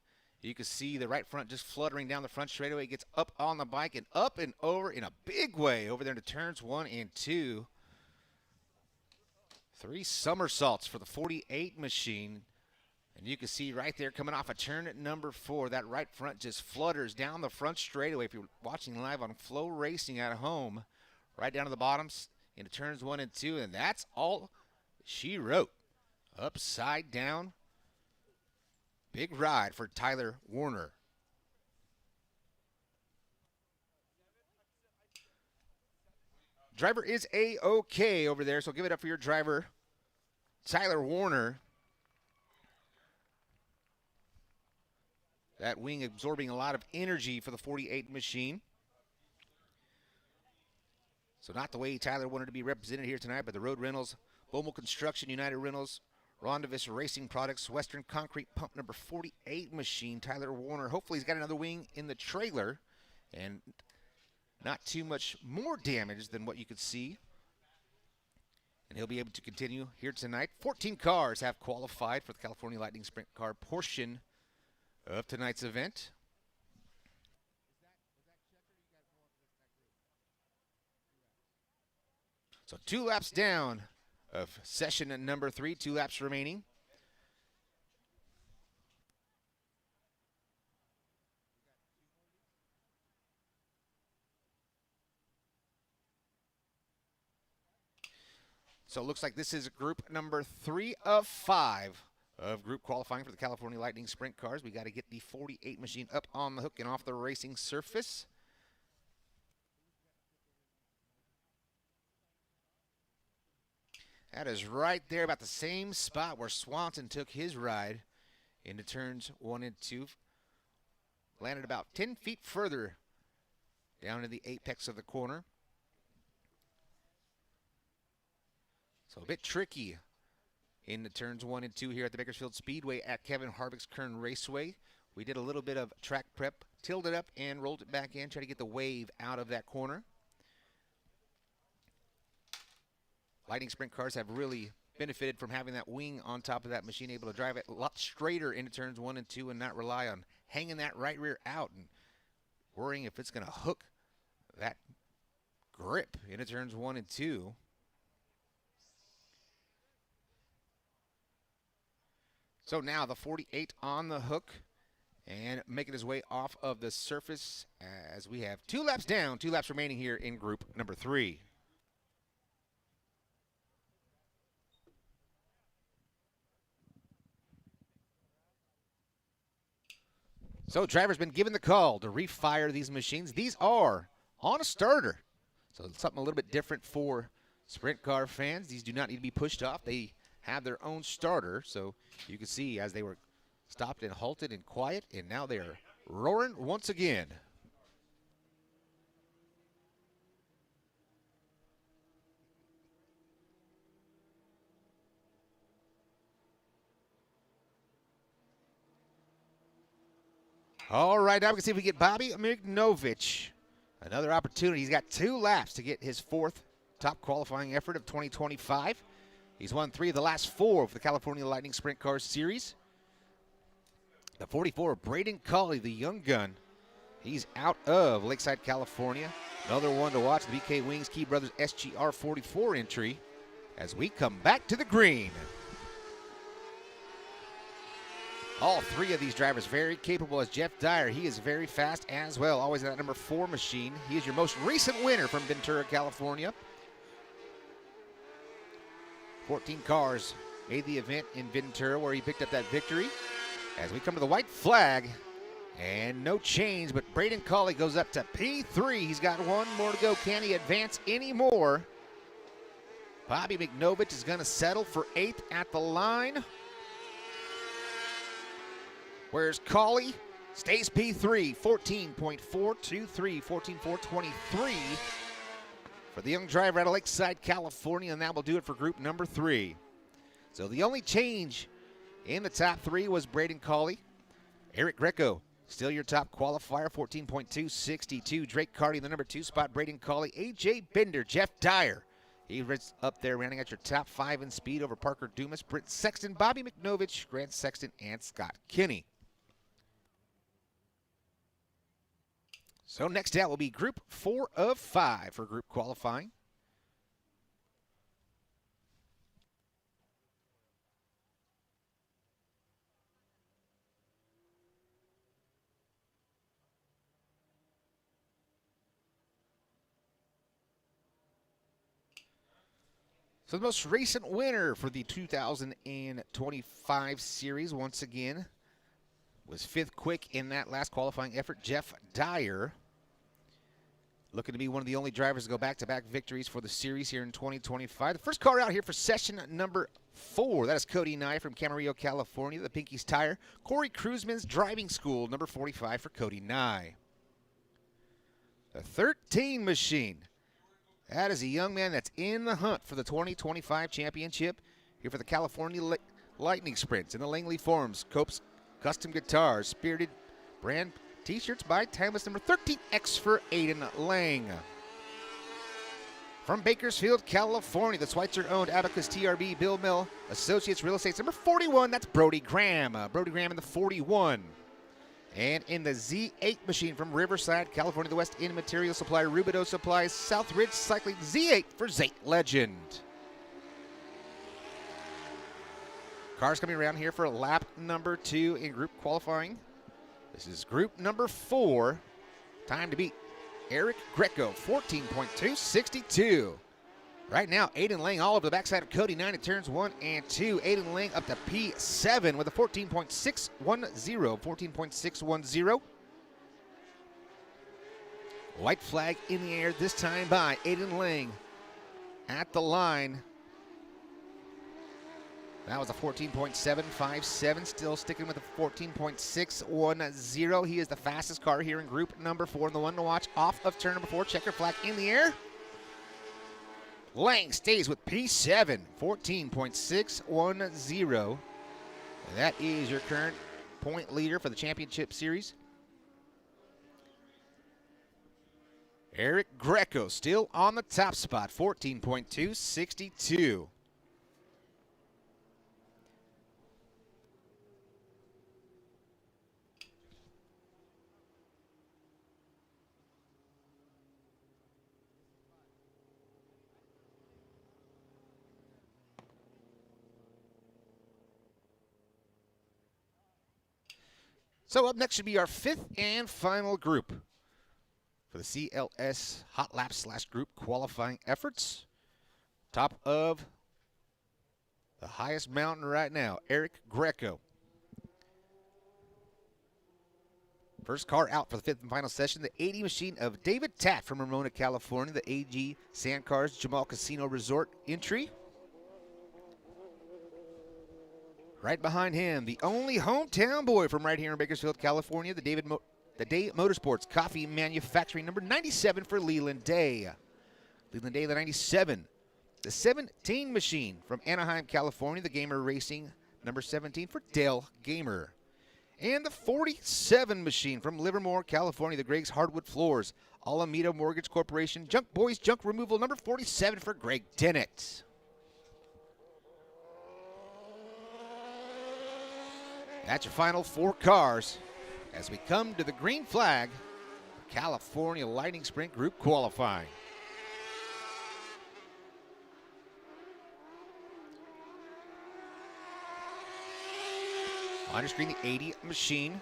you can see the right front just fluttering down the front straightaway. It gets up on the bike and up and over in a big way over there into turns 1 and 2. 3 somersaults for the 48 machine. And you can see right there coming off of turn at number 4, that right front just flutters down the front straightaway. If you're watching live on FloRacing at home, right down to the bottoms into turns 1 and 2, and that's all she wrote. Upside down. Big ride for Tyler Warner. Driver is A-OK over there, so give it up for your driver, Tyler Warner. That wing absorbing a lot of energy for the 48 machine. So not the way Tyler wanted to be represented here tonight, but the Road Rentals, Bomel Construction, United Rentals, Rondavis Racing Products, Western Concrete Pump number 48 machine. Tyler Warner, hopefully he's got another wing in the trailer and not too much more damage than what you could see. And he'll be able to continue here tonight. 14 cars have qualified for the California Lightning Sprint Car portion of tonight's event. So 2 laps down of session number 3, 2 laps remaining. So it looks like this is group number 3 of 5 of group qualifying for the California Lightning Sprint Cars. We got to get the 48 machine up on the hook and off the racing surface. That is right there about the same spot where Swanson took his ride into turns 1 and 2. Landed about 10 feet further down in the apex of the corner. So a bit tricky in the turns 1 and 2 here at the Bakersfield Speedway at Kevin Harvick's Kern Raceway. We did a little bit of track prep, tilled it up and rolled it back in, try to get the wave out of that corner. Lightning Sprint cars have really benefited from having that wing on top of that machine, able to drive it a lot straighter into turns 1 and 2 and not rely on hanging that right rear out and worrying if it's going to hook that grip into turns 1 and 2. So now the 48 on the hook and making his way off of the surface as we have 2 laps down, 2 laps remaining here in group number 3. So driver's been given the call to refire these machines. These are on a starter. So it's something a little bit different for sprint car fans. These do not need to be pushed off. They have their own starter. So you can see as they were stopped and halted and quiet, and now they are roaring once again. All right, now we can see if we get Bobby Minovich. Another opportunity. He's got 2 laps to get his 4th top qualifying effort of 2025. He's won 3 of the last 4 of the California Lightning Sprint Car Series. The 44, Braden Cawley, the young gun. He's out of Lakeside, California. Another one to watch, the BK Wings Key Brothers SGR 44 entry as we come back to the green. All 3 of these drivers very capable as Jeff Dyer. He is very fast as well, always in that number 4 machine. He is your most recent winner from Ventura, California. 14 cars made the event in Ventura where he picked up that victory. As we come to the white flag, and no change, but Braden Cawley goes up to P3. He's got one more to go. Can he advance any more? Bobby McNovich is going to settle for 8th at the line. Whereas Cawley stays P3, 14.423, 14.423 for the young driver out of Lakeside, California, and that will do it for group number 3. So the only change in the top 3 was Braden Cawley. Eric Greco, still your top qualifier, 14.262. Drake Carty in the number 2 spot, Braden Cawley. A.J. Bender, Jeff Dyer, he was up there rounding out your top 5 in speed over Parker Dumas, Britt Sexton, Bobby McNovich, Grant Sexton, and Scott Kinney. So next out will be group 4 of 5 for group qualifying. So the most recent winner for the 2025 series, once again, was 5th quick in that last qualifying effort, Jeff Dyer. Looking to be one of the only drivers to go back-to-back victories for the series here in 2025. The first car out here for session number 4, that is Cody Nye from Camarillo, California, the Pinky's Tire. Corey Cruzman's Driving School, number 45 for Cody Nye. The 13 machine. That is a young man that's in the hunt for the 2025 championship here for the California Lightning Sprints in the Langley Forums. Cope's Custom Guitars, Spirited brand t-shirts by Timeless, number 13X for Aiden Lang. From Bakersfield, California, the Schweitzer-owned Abacus TRB Bill Mill Associates Real Estate's number 41, that's Brody Graham. Brody Graham in the 41. And in the Z8 machine from Riverside, California, the West End Material Supply, Rubidoux Supplies, Southridge Cycling, Z8 for Zate Legend. Cars coming around here for lap number 2 in group qualifying. This is group number 4. Time to beat Eric Greco, 14.262. Right now, Aiden Lang all over the backside of Cody 9 at turns 1 and 2. Aiden Lang up to P7 with a 14.610. 14.610. White flag in the air this time by Aiden Lang at the line. That was a 14.757, still sticking with a 14.610. He is the fastest car here in group number 4, and the one to watch off of turn number 4. Checker flag in the air. Lang stays with P7, 14.610. That is your current point leader for the championship series. Eric Greco still on the top spot, 14.262. So up next should be our 5th and final group for the CLS Hot Lap / group qualifying efforts. Top of the highest mountain right now, Eric Greco. First car out for the 5th and final session, the 80 machine of David Tatt from Ramona, California, the AG Sandcars Jamal Casino Resort entry. Right behind him, the only hometown boy from right here in Bakersfield, California, the Day Motorsports Coffee Manufacturing, number 97 for Leland Day. Leland Day, the 97. The 17 machine from Anaheim, California, the Gamer Racing, number 17 for Dale Gamer. And the 47 machine from Livermore, California, the Greg's Hardwood Floors, Alameda Mortgage Corporation, Junk Boys Junk Removal, number 47 for Greg Dennett. That's your final 4 cars as we come to the green flag for California Lightning Sprint Group qualifying. On your screen, the 80 machine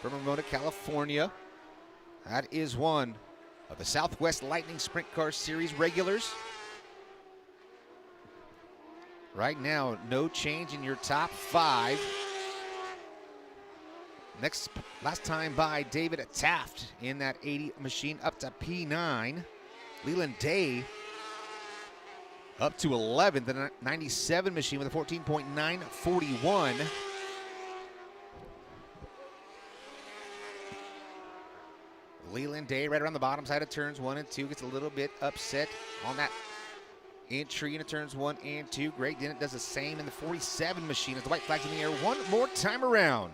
from Ramona, California. That is one of the Southwest Lightning Sprint Car Series regulars. Right now, no change in your top 5. Last time by David Taft in that 80 machine up to P9. Leland Day up to 11th, the 97 machine with a 14.941. Leland Day right around the bottom side of turns 1 and 2 gets a little bit upset on that entry into turns 1 and 2. Greg Dennett does the same in the 47 machine as the white flag's in the air one more time around.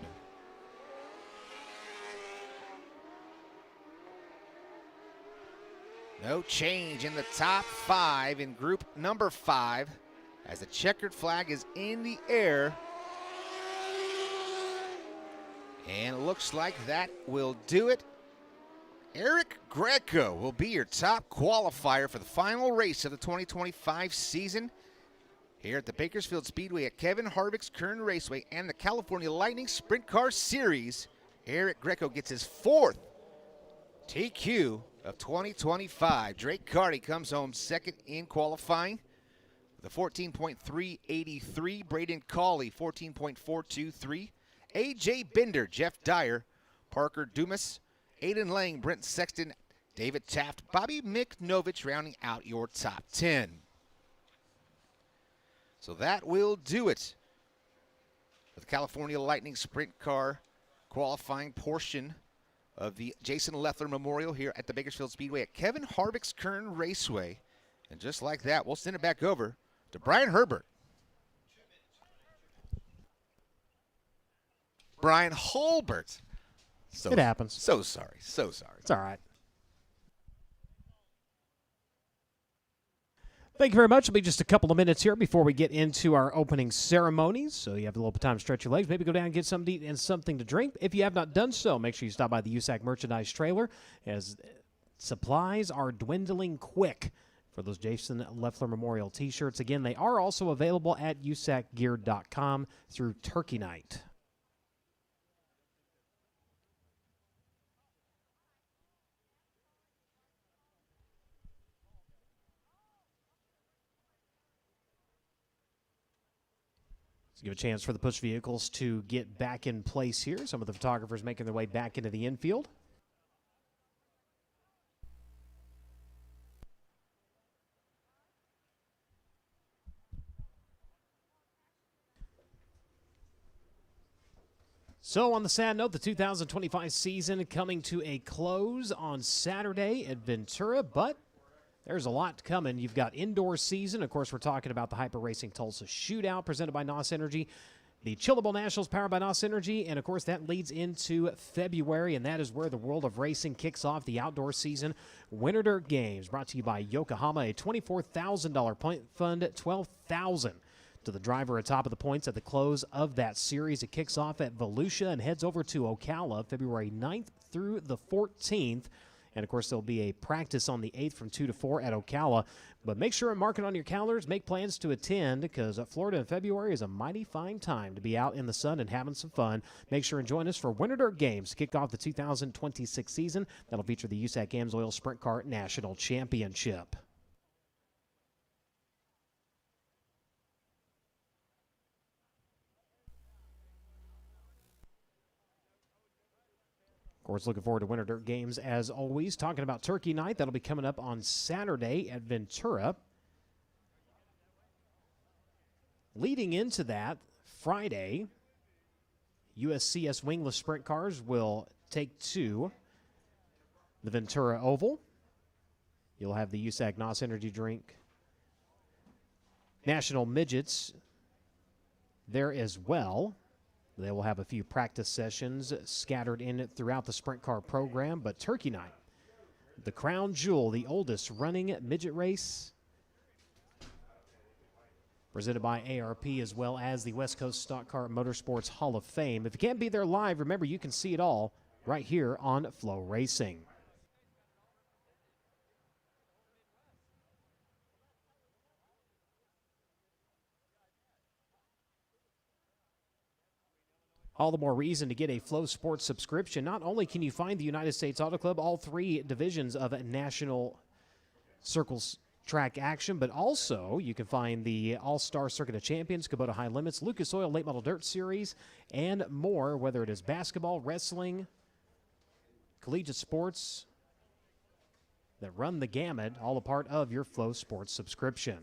No change in the top 5 in group number 5 as the checkered flag is in the air. And it looks like that will do it. Eric Greco will be your top qualifier for the final race of the 2025 season here at the Bakersfield Speedway at Kevin Harvick's Kern Raceway and the California Lightning Sprint Car Series. Eric Greco gets his 4th TQ of 2025. Drake Carty comes home 2nd in qualifying with a 14.383. Braden Cawley, 14.423. AJ Binder, Jeff Dyer, Parker Dumas, Aiden Lang, Brent Sexton, David Taft, Bobby Miknovich rounding out your top 10. So that will do it for the California Lightning Sprint Car qualifying portion of the Jason Leffler Memorial here at the Bakersfield Speedway at Kevin Harvick's Kern Raceway. And just like that, we'll send it back over to Brian Herbert. Brian Holbert. It happens. So sorry. It's all right. Thank you very much. It'll be just a couple of minutes here before we get into our opening ceremonies. So you have a little time to stretch your legs, maybe go down and get something to eat and something to drink. If you have not done so, make sure you stop by the USAC merchandise trailer as supplies are dwindling quick for those Jason Leffler Memorial t-shirts. Again, they are also available at usacgear.com through Turkey Night. Let's give a chance for the push vehicles to get back in place here. Some of the photographers making their way back into the infield. So on the sad note, the 2025 season coming to a close on Saturday at Ventura, but there's a lot coming. You've got indoor season. Of course, we're talking about the Hyper Racing Tulsa Shootout presented by NOS Energy, the Chillable Nationals powered by NOS Energy, and of course that leads into February, and that is where the world of racing kicks off the outdoor season. Winter Dirt Games brought to you by Yokohama, a $24,000 point fund, $12,000 to the driver atop of the points at the close of that series. It kicks off at Volusia and heads over to Ocala February 9th through the 14th. And, of course, there'll be a practice on the 8th from 2 to 4 at Ocala. But make sure and mark it on your calendars. Make plans to attend because Florida in February is a mighty fine time to be out in the sun and having some fun. Make sure and join us for Winter Dirt Games to kick off the 2026 season. That'll feature the USAC AMSOIL Sprint Car National Championship. Of course, looking forward to Winter Dirt Games as always. Talking about Turkey Night, that'll be coming up on Saturday at Ventura. Leading into that, Friday, USCS wingless sprint cars will take to the Ventura Oval. You'll have the USAC NOS Energy Drink National Midgets there as well. They will have a few practice sessions scattered in it throughout the sprint car program. But Turkey Night, the crown jewel, the oldest running midget race, presented by ARP as well as the West Coast Stock Car Motorsports Hall of Fame. If you can't be there live, remember you can see it all right here on FloRacing. All the more reason to get a Flow Sports subscription. Not only can you find the United States Auto Club, all 3 divisions of National Circles track action, but also you can find the All-Star Circuit of Champions, Kubota High Limits, Lucas Oil Late Model Dirt Series, and more, whether it is basketball, wrestling, collegiate sports that run the gamut, all a part of your Flow Sports subscription.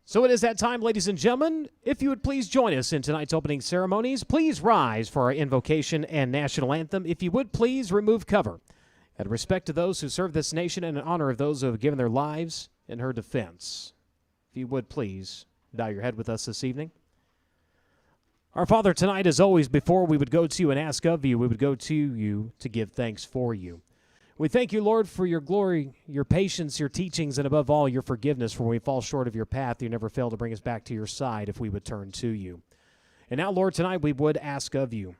So it is that time, ladies and gentlemen. If you would please join us in tonight's opening ceremonies, please rise for our invocation and national anthem. If you would please remove cover. Out of respect to those who serve this nation and in honor of those who have given their lives in her defense. If you would please bow your head with us this evening. Our Father, tonight, as always, before we would go to you and ask of you, we would go to you to give thanks for you. We thank you, Lord, for your glory, your patience, your teachings, and above all, your forgiveness. For when we fall short of your path, you never fail to bring us back to your side if we would turn to you. And now, Lord, tonight we would ask of you.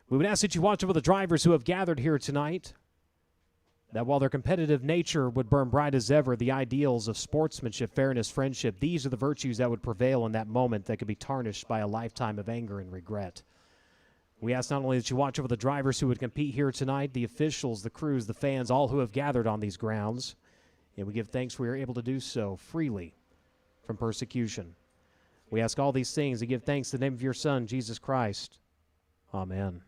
We would ask that you watch over the drivers who have gathered here tonight, that while their competitive nature would burn bright as ever, the ideals of sportsmanship, fairness, friendship, these are the virtues that would prevail in that moment that could be tarnished by a lifetime of anger and regret. We ask not only that you watch over the drivers who would compete here tonight, the officials, the crews, the fans, all who have gathered on these grounds, and we give thanks we are able to do so freely from persecution. We ask all these things and give thanks in the name of your Son, Jesus Christ. Amen.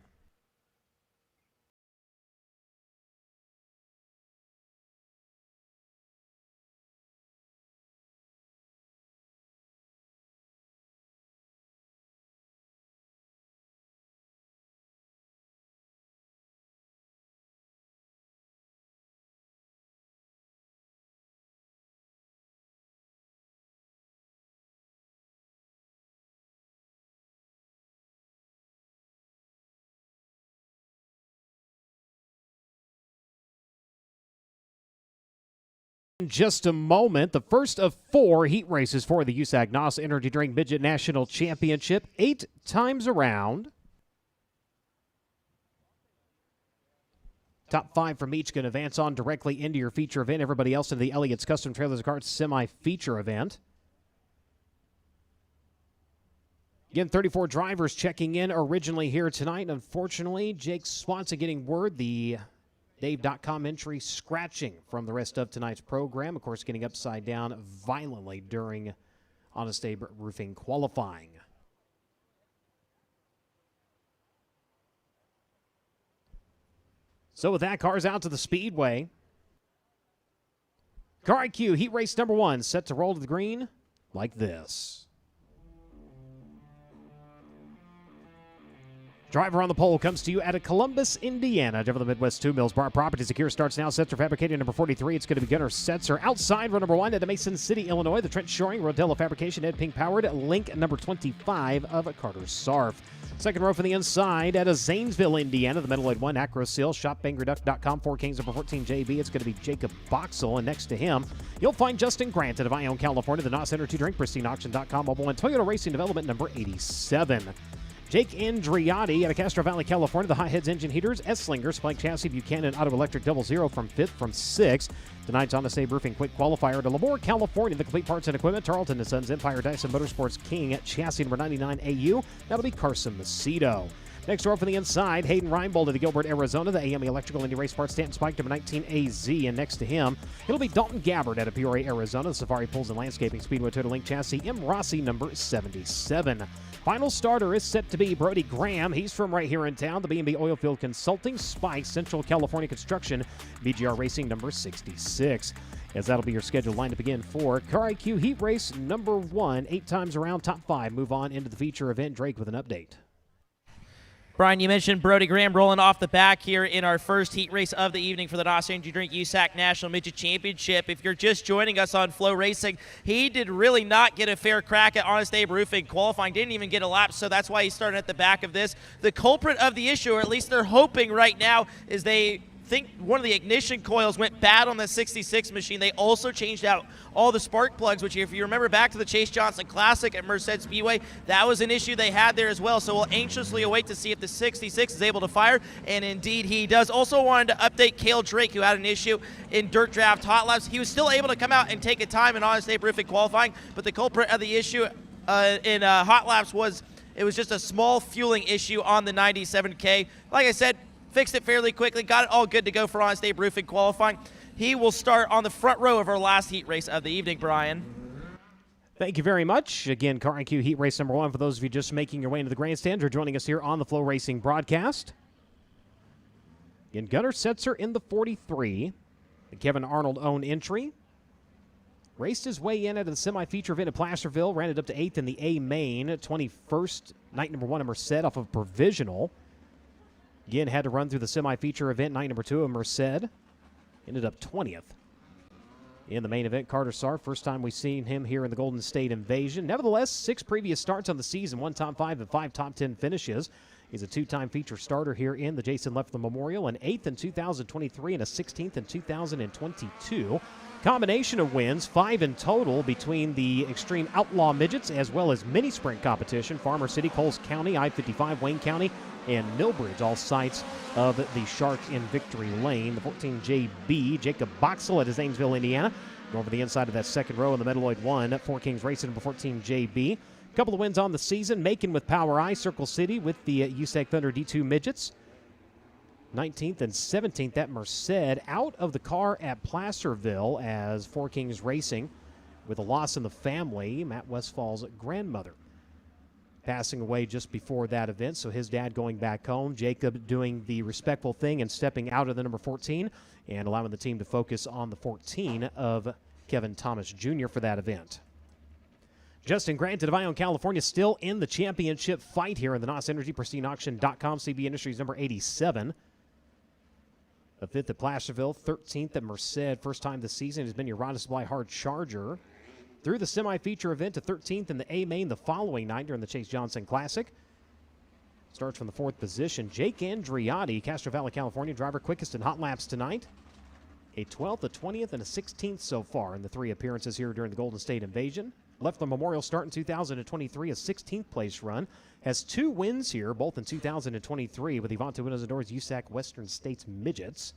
In just a moment, the first of 4 heat races for the USAC NOS Energy Drink Midget National Championship, 8 times around. Top 5 from each can advance on directly into your feature event. Everybody else into the Elliott's Custom Trailers Carts semi-feature event. Again, 34 drivers checking in originally here tonight. Unfortunately, Jake Swanson getting word the Dave.com entry scratching from the rest of tonight's program. Of course, getting upside down violently during Honest Abe Roofing qualifying. So with that, cars out to the speedway. Car IQ heat race number 1 set to roll to the green like this. Driver on the pole comes to you out of Columbus, Indiana. Driver of the Midwest 2 Mills Bar Properties. Secure starts now. Setzer Fabricating number 43. It's going to be Gunnar Setzer. Outside row number 1 at Mason City, Illinois. The Trent Shoring, Rodella Fabrication, Ed Pink Powered. Link number 25 of Carter Sarf. Second row from the inside at Zanesville, Indiana. The Metalloid 1 Acro Seal. ShopBangReduct.com. 4 Kings number 14 JB. It's going to be Jacob Boxel. And next to him, you'll find Justin Grant out of Ione, California. The NOS Energy Drink. PristineAuction.com. Mobile and Toyota Racing Development number 87. Jake Andriotti out of Castro Valley, California. The Hot Heads Engine Heaters, S-Slinger, Spike Chassis, Buchanan, Auto Electric, 00 from 5th from 6th. Tonight's Honest Abe Roofing Quick Qualifier to Lemoore, California. The Complete Parts and Equipment, Tarleton & Sons, Empire Dyson Motorsports King, Chassis number 99 AU. That'll be Carson Macedo. Next row from the inside, Hayden Reinbold of the Gilbert, Arizona. The AME Electrical Indy Race Parts, Stanton Spike number 19 AZ. And next to him, it'll be Dalton Gabbard out of Peoria, Arizona. The Safari Pools and Landscaping Speedway Toyota Link Chassis, M. Rossi number 77. Final starter is set to be Brody Graham. He's from right here in town. The B&B Oilfield Consulting, Spice, Central California Construction, BGR Racing number 66. As that'll be your scheduled line to begin for Car IQ Heat Race number 1. 8 times around, top 5. Move on into the feature event. Drake with an update. Brian, you mentioned Brody Graham rolling off the back here in our first heat race of the evening for the NOS Energy Drink USAC National Midget Championship. If you're just joining us on FloRacing, he did really not get a fair crack at Honest Abe Roofing qualifying, didn't even get a lap, so that's why he's starting at the back of this. The culprit of the issue, or at least they're hoping right now, is they think one of the ignition coils went bad on the 66 machine. They also changed out all the spark plugs, which if you remember back to the Chase Johnson Classic at Merced Speedway, that was an issue they had there as well. So we'll anxiously await to see if the 66 is able to fire, and indeed he does. Also wanted to update Cale Drake, who had an issue in Dirt Draft Hot Laps. He was still able to come out and take a time in Honest Abe Roofing qualifying, but the culprit of the issue in Hot Laps was it was just a small fueling issue on the 97K. Like I said, fixed it fairly quickly, got it all good to go for Honest Abe Roofing qualifying. He will start on the front row of our last heat race of the evening, Brian. Thank you very much. Again, Car IQ Heat Race number 1 for those of you just making your way into the grandstand or joining us here on the FloRacing broadcast. Again, Gunnar Setzer in the 43. The Kevin Arnold-owned entry. Raced his way in at the semi-feature event at Placerville. Ran it up to 8th in the A main. 21st, night number 1 of Merced off of provisional. Again, had to run through the semi-feature event, night number 2 of Merced. Ended up 20th. In the main event, Carter Sarf, first time we've seen him here in the Golden State Invasion. Nevertheless, 6 previous starts on the season, 1 top 5 and 5 top 10 finishes. He's a 2-time feature starter here in the Jason Leffler Memorial, an 8th in 2023 and a 16th in 2022. Combination of wins, 5 in total between the Extreme Outlaw Midgets as well as mini sprint competition. Farmer City, Coles County, I-55, Wayne County, and Millbridge, all sites of the Shark in Victory Lane. The 14JB, Jacob Boxell at his Zanesville, Indiana. And over the inside of that second row in the Metalloid 1, 4 Kings Racing number 14JB. A couple of wins on the season. Macon with Power I, Circle City with the USAC Thunder D2 Midgets. 19th and 17th at Merced. Out of the car at Placerville as 4 Kings Racing with a loss in the family. Matt Westfall's grandmother passing away just before that event, so his dad going back home. Jacob doing the respectful thing and stepping out of the number 14 and allowing the team to focus on the 14 of Kevin Thomas Jr. for that event. Justin Grant of Ione, California, still in the championship fight here in the NOS Energy, PristineAuction.com, CB Industries number 87. The 5th at Placerville, 13th at Merced. First time this season has been your Rod Supply Hard Charger. Through the semi-feature event to 13th in the A main the following night during the Chase Johnson Classic. Starts from the 4th position. Jake Andriotti, Castro Valley, California, driver quickest in hot laps tonight. A 12th, a 20th, and a 16th so far in the 3 appearances here during the Golden State Invasion. Leffler Memorial start in 2023, a 16th place run. Has 2 wins here, both in 2023 with Ivante Windows and Doors USAC Western States Midgets.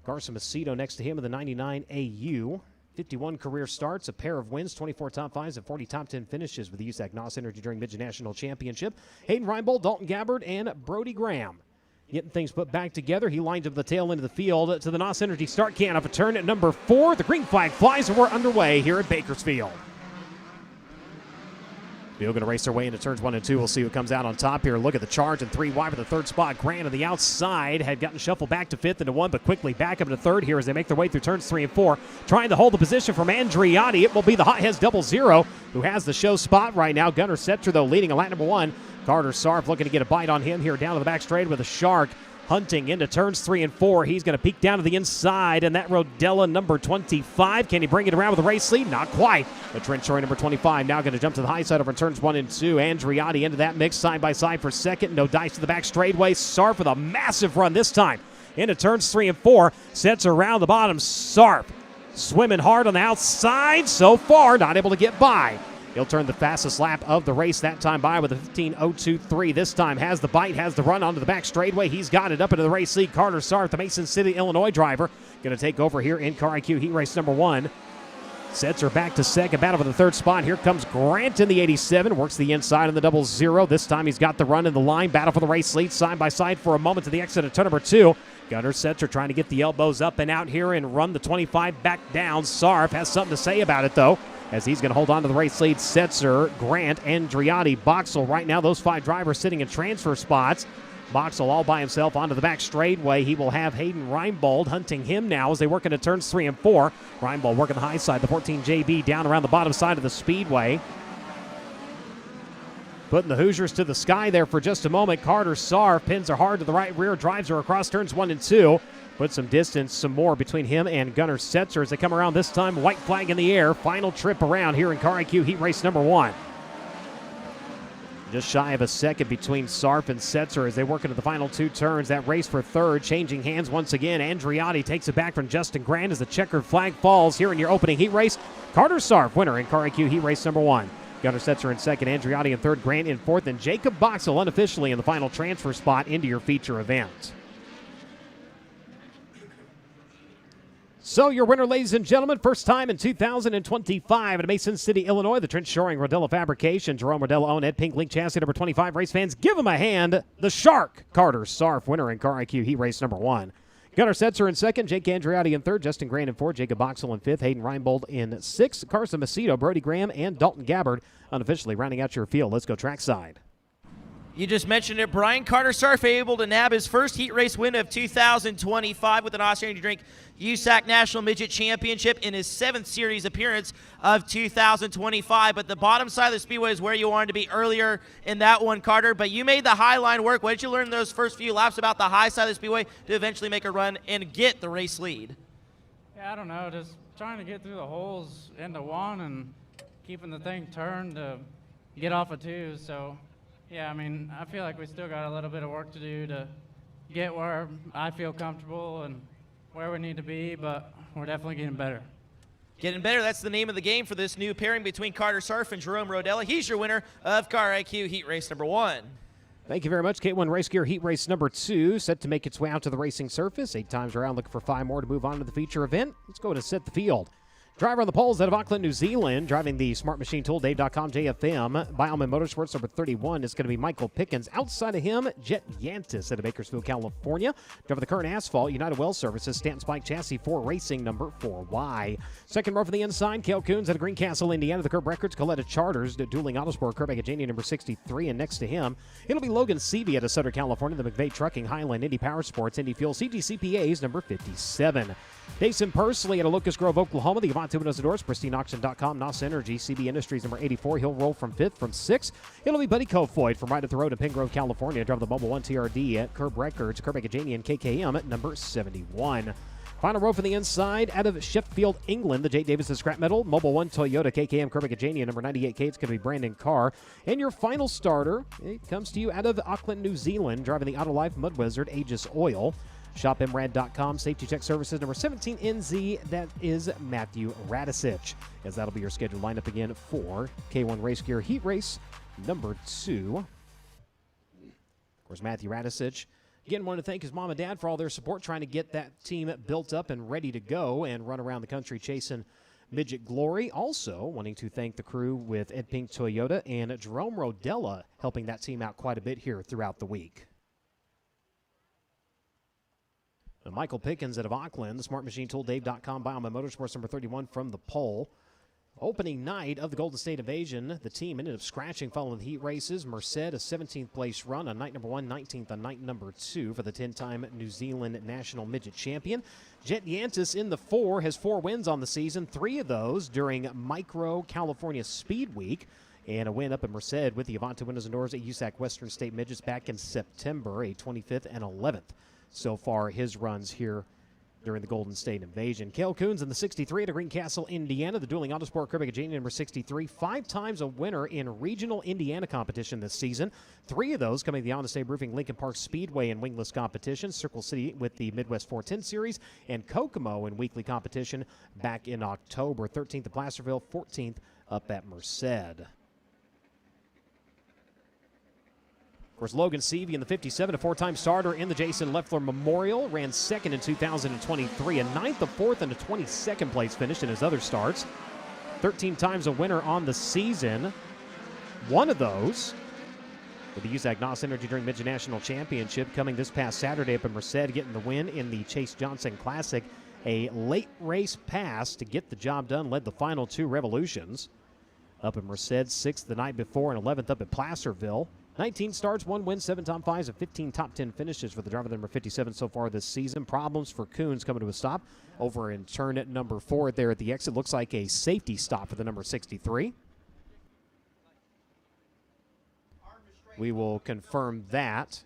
Carson Macedo next to him in the 99 AU. 51 career starts, a pair of wins, 24 top 5s, and 40 top 10 finishes with the USAC NOS Energy during Midget National Championship. Hayden Reinbold, Dalton Gabbard, and Brody Graham getting things put back together. He lines up the tail end of the field to the NOS Energy start can off a turn at number 4. The green flag flies, and we're underway here at Bakersfield. Field going to race their way into turns 1 and 2. We'll see who comes out on top here. Look at the charge and 3 wide for the 3rd spot. Grant on the outside had gotten shuffled back to 5th into 1, but quickly back up to 3rd here as they make their way through turns 3 and 4. Trying to hold the position from Andriotti. It will be the Hotheads 00 who has the show spot right now. Gunnar Setzer, though, leading a lap number 1. Carter Sarf looking to get a bite on him here down to the back straight with a Shark. Hunting into turns 3 and 4. He's going to peek down to the inside, and that Rodella number 25. Can he bring it around with a race lead? Not quite. The Trent Shore number 25 now going to jump to the high side over turns 1 and 2. Andriotti into that mix side by side for second. No dice to the back straightaway. Sarf with a massive run this time. Into turns 3 and 4. Sets around the bottom. Sarf swimming hard on the outside. So far, not able to get by. He'll turn the fastest lap of the race that time by with a 15:02.3. This time has the bite, has the run onto the back straightaway. He's got it up into the race lead. Carter Sarf, the Mason City, Illinois driver, going to take over here in Car IQ Heat Race number 1. Setzer back to second, battle for the 3rd spot. Here comes Grant in the 87, works the inside on the 00. This time he's got the run in the line, battle for the race lead, side by side for a moment to the exit of turn number 2. Gunnar Setzer trying to get the elbows up and out here and run the 25 back down. Sarf has something to say about it, though, as he's going to hold on to the race lead. Setzer, Grant, Andriotti, Boxell. Right now, those 5 drivers sitting in transfer spots. Boxell all by himself onto the back straightaway. He will have Hayden Reinbold hunting him now as they work into turns 3 and 4. Reinbold working the high side, the 14JB down around the bottom side of the speedway. Putting the Hoosiers to the sky there for just a moment. Carter Sarf pins her hard to the right rear, drives her across turns 1 and 2. Put some distance, some more between him and Gunnar Setzer as they come around this time. White flag in the air. Final trip around here in Car IQ Heat Race number 1. Just shy of a second between Sarf and Setzer as they work into the final 2 turns. That race for 3rd, changing hands once again. Andriotti takes it back from Justin Grant as the checkered flag falls here in your opening heat race. Carter Sarf, winner in Car IQ Heat Race number 1. Gunnar Setzer in 2nd, Andriotti in 3rd, Grant in 4th, and Jacob Boxell unofficially in the final transfer spot into your feature event. So your winner, ladies and gentlemen, first time in 2025 at Mason City, Illinois, the Trent Shoring Rodella Fabrication, Jerome Rodella owned Ed Pink Link Chassis number 25. Race fans, give him a hand. The Shark, Carter Sarf, winner in Car IQ Heat Race number 1. Gunnar Setzer in second, Jake Andriotti in third, Justin Grant in fourth, Jacob Boxell in fifth, Hayden Reinbold in sixth, Carson Macedo, Brody Graham, and Dalton Gabbard unofficially rounding out your field. Let's go trackside. You just mentioned it. Brian Carter Sarf able to nab his first heat race win of 2025 with an Austrian to Drink USAC National Midget Championship in his 7th series appearance of 2025. But the bottom side of the speedway is where you wanted to be earlier in that one, Carter. But you made the high line work. What did you learn in those first few laps about the high side of the speedway to eventually make a run and get the race lead? Yeah, I don't know. Just trying to get through the holes into one and keeping the thing turned to get off of two. So, yeah, I mean, I feel like we still got a little bit of work to do to get where I feel comfortable and where we need to be, but we're definitely getting better. Getting better, that's the name of the game for this new pairing between Carter Sarf and Jerome Rodella. He's your winner of Car IQ Heat Race number 1. Thank you very much. K1 Race Gear Heat Race number 2 set to make its way out to the racing surface. 8 times around, looking for 5 more to move on to the feature event. Let's go ahead and set the field. Driver on the poles out of Auckland, New Zealand, driving the Smart Machine Tool, Dave.com JFM. Bioman Motorsports number 31 is going to be Michael Pickens. Outside of him, Jet Yantis out of Bakersfield, California. Driving the Kern Asphalt, United Well Services, Stanton Spike Chassis 4 Racing number 4Y. Second row for the inside, Cale Coons out of Greencastle, Indiana. The Curb Records, Coletta Charters, Dueling Autosport, Kirk Agajanian number 63. And next to him, it'll be Logan Seavey out of Sutter, California. The McVeigh Trucking, Highland, Indy Power Sports, Indy Fuel, CGCPA's number 57. Jason Pursley out of Locust Grove, Oklahoma. The Avant Windows and Doors, PristineAuction.com, NOS Energy, CB Industries, number 84. He'll roll from 5th. From 6th, it'll be Buddy Kofoid from right at the road in Pine Grove, California. Drive the Mobile 1 TRD at Curb Records, Kirk Agajanian, KKM at number 71. Final row for the inside, out of Sheffield, England, the J. Davidson Scrap Metal, Mobile 1 Toyota, KKM, Kirk Agajanian, number 98K. It's going to be Brandon Carr. And your final starter, it comes to you out of Auckland, New Zealand, driving the Autolife Mud Wizard, Aegis Oil. ShopMrad.com, Safety Check Services, number 17NZ, that is Matthew Radisich, as that'll be your scheduled lineup again for K1 Race Gear Heat Race number 2. Of course, Matthew Radisich, again, wanted to thank his mom and dad for all their support, trying to get that team built up and ready to go and run around the country chasing midget glory. Also, wanting to thank the crew with Ed Pink Toyota and Jerome Rodella, helping that team out quite a bit here throughout the week. Michael Pickens out of Auckland, the Smart Machine Tool, Dave.com, Bioman Motorsports number 31 from the pole. Opening night of the Golden State Invasion, the team ended up scratching following the heat races. Merced, a 17th place run on night number 1, 19th on night number 2 for the 10-time New Zealand National Midget Champion. Jet Yantis in the 4 has 4 wins on the season, 3 of those during Micro California Speed Week. And a win up in Merced with the Avante Windows and Doors at USAC Western State Midgets back in September, a 25th and 11th. So far, his runs here during the Golden State Invasion. Cale Coons in the 63 at Greencastle, Indiana. The Dueling Autosport Kirk Agajanian, number 63. 5 times a winner in regional Indiana competition this season. 3 of those coming to the On the State Roofing Lincoln Park Speedway in wingless competition. Circle City with the Midwest 410 Series. And Kokomo in weekly competition back in October. 13th at Placerville, 14th up at Merced. Of course, Logan Seavey in the 57, a 4-time starter in the Jason Leffler Memorial, ran 2nd in 2023, a 9th, a 4th, and a 22nd place finish in his other starts. 13 times a winner on the season. One of those with the USAC NOS Energy Drink Midget National Championship coming this past Saturday up in Merced, getting the win in the Chase Johnson Classic. A late race pass to get the job done, led the final 2 revolutions. Up in Merced, 6th the night before, and 11th up at Placerville. 19 starts, 1 win, 7 top 5s, and 15 top 10 finishes for the driver number 57 so far this season. Problems for Coons coming to a stop over in turn at number 4 there at the exit. Looks like a safety stop for the number 63. We will confirm that.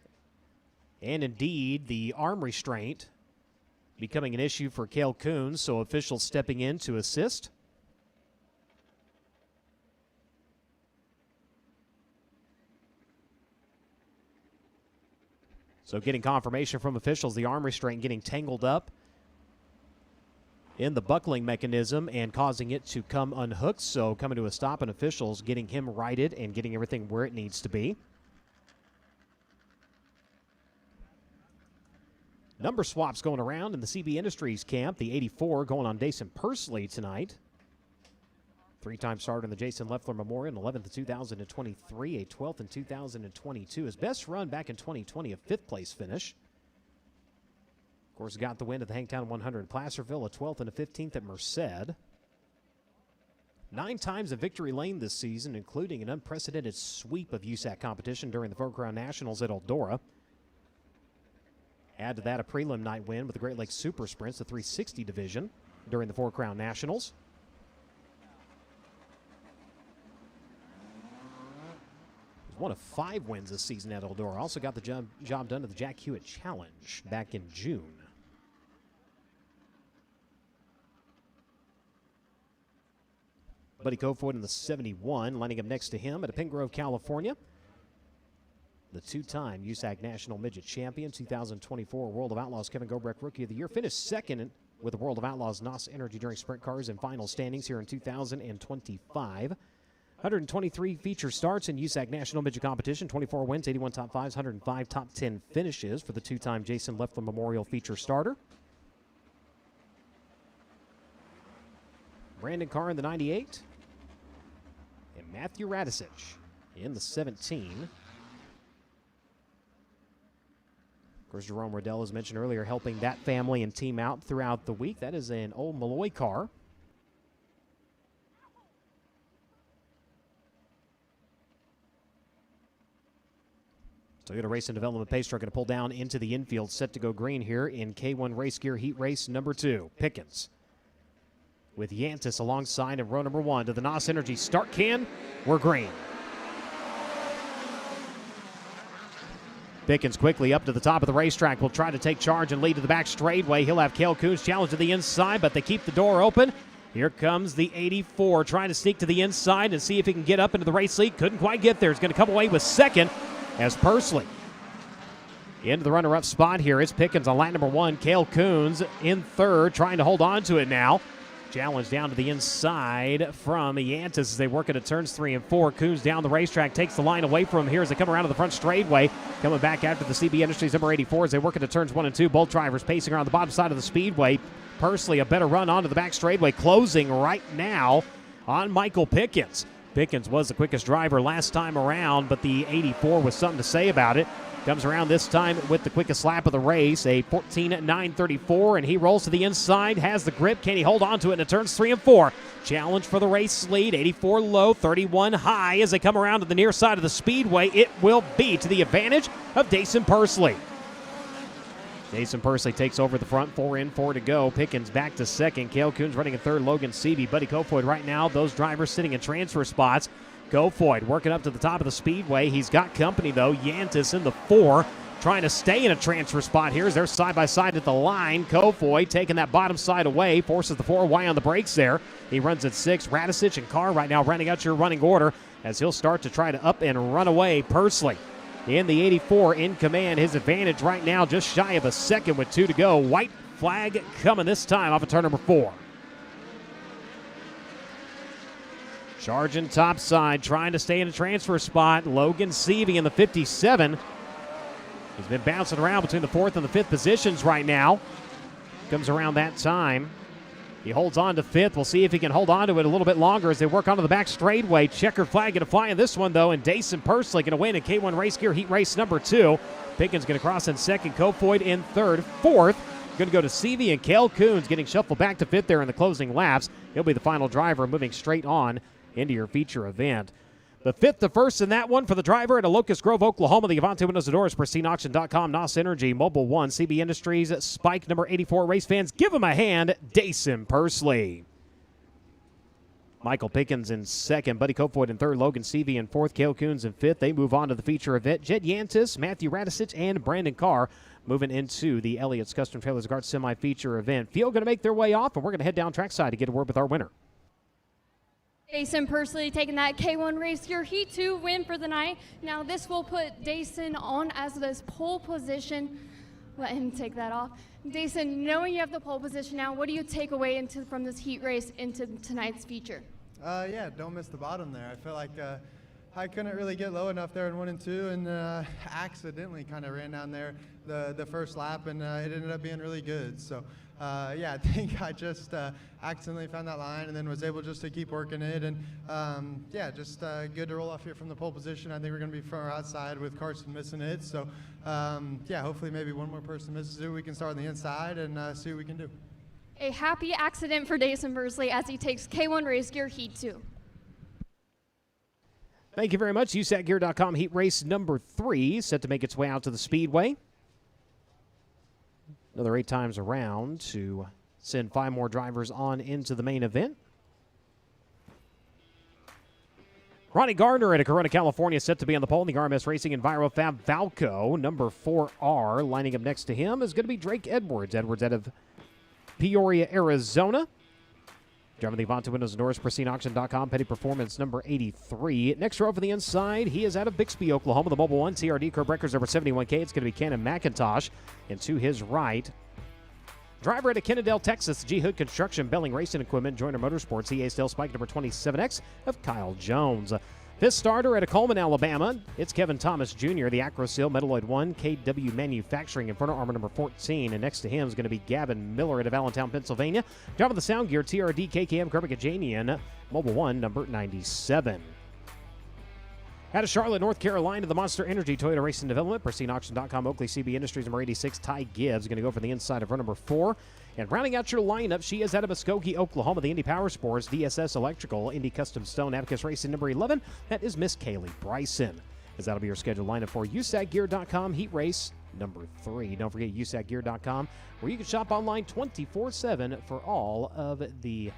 And indeed, the arm restraint becoming an issue for Cale Coons, so officials stepping in to assist. So getting confirmation from officials, the arm restraint getting tangled up in the buckling mechanism and causing it to come unhooked. So coming to a stop, and officials getting him righted and getting everything where it needs to be. Number swaps going around in the CB Industries camp. The 84 going on Dason Pursley tonight. Three-time starter in the Jason Leffler Memorial, 11th in 2023, a 12th in 2022. His best run back in 2020, a 5th place finish. Of course, got the win at the Hangtown 100 in Placerville, a 12th and a 15th at Merced. 9 times in victory lane this season, including an unprecedented sweep of USAC competition during the 4 Crown Nationals at Eldora. Add to that a prelim night win with the Great Lakes Super Sprints, the 360 division, during the 4 Crown Nationals. He's one of 5 wins this season at Eldora. Also got the job done at the Jack Hewitt Challenge back in June. Buddy Kofoid in the 71, lining up next to him at Pine Grove, California. The 2-time USAC National Midget Champion, 2024 World of Outlaws Kevin Gobrecht Rookie of the Year. Finished second with the World of Outlaws NOS Energy during sprint cars and final standings here in 2025. 123 feature starts in USAC National Midget Competition, 24 wins, 81 top 5s, 105 top 10 finishes for the 2-time Jason Leffler Memorial feature starter. Brandon Carr in the 98. And Matthew Radicic in the 17. Of course, Jerome Riddell, as mentioned earlier, helping that family and team out throughout the week. That is an old Malloy car. Toyota Racing Development pace truck going to pull down into the infield, set to go green here in K1 Race Gear Heat Race number 2. Pickens with Yantis alongside in row number 1 to the NOS Energy start can. We're green. Pickens quickly up to the top of the racetrack. Will try to take charge and lead to the back straightaway. He'll have Cale Coons challenge to the inside, but they keep the door open. Here comes the 84 trying to sneak to the inside and see if he can get up into the race lead. Couldn't quite get there. He's going to come away with second as Pursley into the runner-up spot here. It's Pickens on lap number 1. Cale Coons in third, trying to hold on to it now. Challenge down to the inside from Yantis as they work into turns 3 and 4. Coons down the racetrack, takes the line away from him here as they come around to the front straightaway. Coming back after the CB Industries number 84 as they work into turns 1 and 2. Both drivers pacing around the bottom side of the speedway. Pursley a better run onto the back straightaway, closing right now on Michael Pickens. Pickens was the quickest driver last time around, but the 84 was something to say about it. Comes around this time with the quickest lap of the race, a 14.934, and he rolls to the inside, has the grip. Can he hold on to it in turns 3 and 4? Challenge for the race lead, 84 low, 31 high. As they come around to the near side of the speedway, it will be to the advantage of Dason Pursley. Dason Pursley takes over the front, 4 in, 4 to go. Pickens back to second. Cale Coons running in third. Logan Seavey, Buddy Kofoid right now. Those drivers sitting in transfer spots. Kofoid working up to the top of the speedway. He's got company, though. Yantis in the 4, trying to stay in a transfer spot here as they're side-by-side at the line. Kofoid taking that bottom side away, forces the 4 wide on the brakes there. He runs at 6. Radicic and Carr right now running out your running order as he'll start to try to up and run away. Pursley in the 84 in command. His advantage right now just shy of a second with 2 to go. White flag coming this time off of turn number 4. Charging topside, trying to stay in a transfer spot. Logan Seavey in the 57. He's been bouncing around between the 4th and the 5th positions right now. Comes around that time. He holds on to 5th. We'll see if he can hold on to it a little bit longer as they work onto the back straightaway. Checkered flag going to fly in this one, though, and Dason Pursley going to win in K1 Race Gear Heat Race number 2. Pickens going to cross in second. Kofoid in third. 4th going to go to Seavey, and Cale Coons getting shuffled back to 5th there in the closing laps. He'll be the final driver moving straight on into your feature event. The 5th to 1st in that one for the driver at Locust Grove, Oklahoma. The Avante Windows and Doors, PristineAuction.com, NOS Energy, Mobile One, CB Industries, Spike number 84. Race fans, give him a hand, Dason Pursley. Michael Pickens in second, Buddy Kofoid in third, Logan Seavey in 4th, Cale Coons in 5th. They move on to the feature event. Jed Yantis, Matthew Radicic, and Brandon Carr moving into the Elliott's Custom Trailers Guard semi-feature event. Field going to make their way off, and we're going to head down trackside to get a word with our winner. Dason Pursley taking that K1 Race Gear Heat 2 win for the night. Now this will put Dason on as this pole position. Let him take that off. Dason, knowing you have the pole position now, what do you take away from this heat race into tonight's feature? Yeah, don't miss the bottom there. I feel like I couldn't really get low enough there in 1 and 2, and accidentally kind of ran down there the first lap, and it ended up being really good. So, yeah, I think I just accidentally found that line and then was able just to keep working it. And, yeah, just good to roll off here from the pole position. I think we're going to be from our outside with Carson missing it. So, yeah, hopefully maybe one more person misses it. We can start on the inside and see what we can do. A happy accident for Dason Bursley as he takes K1 Race Gear Heat 2. Thank you very much. USACgear.com heat race number 3 set to make its way out to the Speedway. Another 8 times around to send 5 more drivers on into the main event. Ronnie Gardner out of Corona, California, set to be on the pole in the RMS Racing EnviroFab Valco. Number 4R lining up next to him is going to be Drake Edwards. Edwards out of Peoria, Arizona. Driving the Avante Windows and Doors, PristineAuction.com, Petty Performance number 83. Next row for the inside, he is out of Bixby, Oklahoma, the Mobile 1 TRD Curb Breakers number 71K. It's going to be Cannon McIntosh. And to his right, driver out of Kennedale, Texas, G Hood Construction, Belling Racing Equipment, Joyner Motorsports, EA Steel Spike number 27X of Kyle Jones. Fifth starter out of Coleman, Alabama, it's Kevin Thomas Jr., the Acrosil Metalloid 1, KW Manufacturing, Inferno Armor number 14, and next to him is going to be Gavin Miller out of Allentown, Pennsylvania. Driving the Sound Gear, TRD KKM Kerbikajanian, Mobile 1, number 97. Out of Charlotte, North Carolina, the Monster Energy Toyota Racing Development, PristineAuction.com, Oakley CB Industries number 86, Ty Gibbs going to go for the inside of row number 4. And rounding out your lineup, she is out of Muskogee, Oklahoma, the Indy Power Sports, DSS Electrical, Indy Custom Stone, Abacus Racing number 11. That is Miss Kaylee Bryson. As that'll be your scheduled lineup for USACgear.com heat race number 3. Don't forget USACgear.com, where you can shop online 24/7 for all of the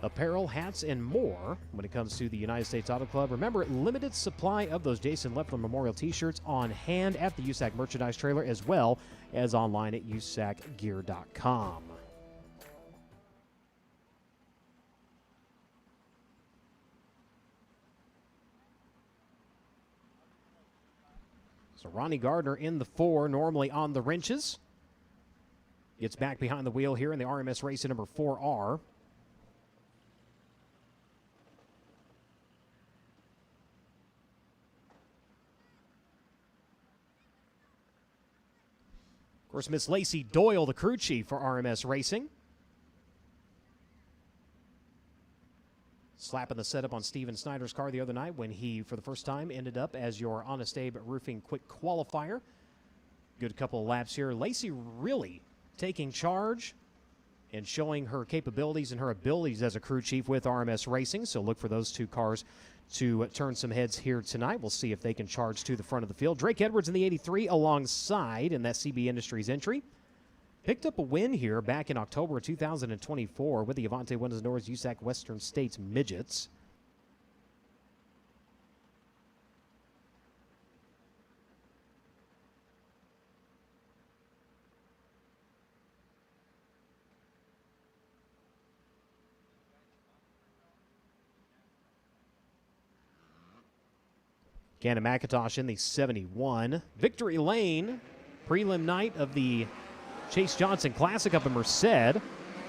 apparel, hats, and more when it comes to the United States Auto Club. Remember, limited supply of those Jason Leffler Memorial t-shirts on hand at the USAC merchandise trailer, as well as online at USACgear.com. So Ronnie Gardner in the 4, normally on the wrenches. Gets back behind the wheel here in the RMS Racing number 4R. Of course, Miss Lacey Doyle, the crew chief for RMS Racing. Slapping the setup on Steven Snyder's car the other night when he, for the first time, ended up as your Honest Abe Roofing Quick Qualifier. Good couple of laps here. Lacey really taking charge and showing her capabilities and her abilities as a crew chief with RMS Racing. So look for those 2 cars to turn some heads here tonight. We'll see if they can charge to the front of the field. Drake Edwards in the 83 alongside in that CB Industries entry. Picked up a win here back in October 2024 with the Avante Windows and Doors USAC Western States Midgets. Cannon McIntosh in the 71. Victory Lane, prelim night of the Chase Johnson Classic up in Merced.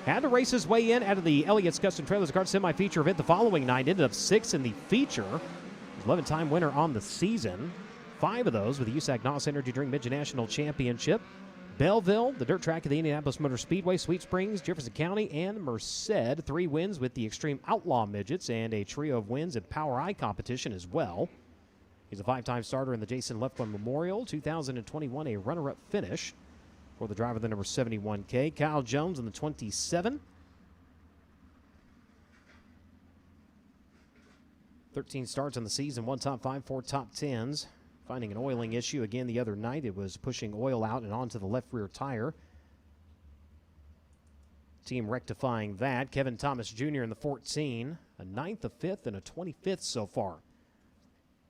Had to race his way in out of the Elliott's Custom Trailers Card semi-feature event the following night. Ended up 6th in the feature. 11-time winner on the season. 5 of those with the USAC NOS Energy Drink Midget National Championship. Belleville, the dirt track of the Indianapolis Motor Speedway, Sweet Springs, Jefferson County, and Merced. 3 wins with the Extreme Outlaw Midgets and a trio of wins in Power Eye competition as well. He's a 5-time starter in the Jason Leffler Memorial. 2021, a runner-up finish for the driver, the number 71K. Kyle Jones in the 27. 13 starts on the season, 1 top 5, 4 top 10s. Finding an oiling issue again the other night. It was pushing oil out and onto the left rear tire. Team rectifying that. Kevin Thomas Jr. in the 14. A 9th, a 5th, and a 25th so far.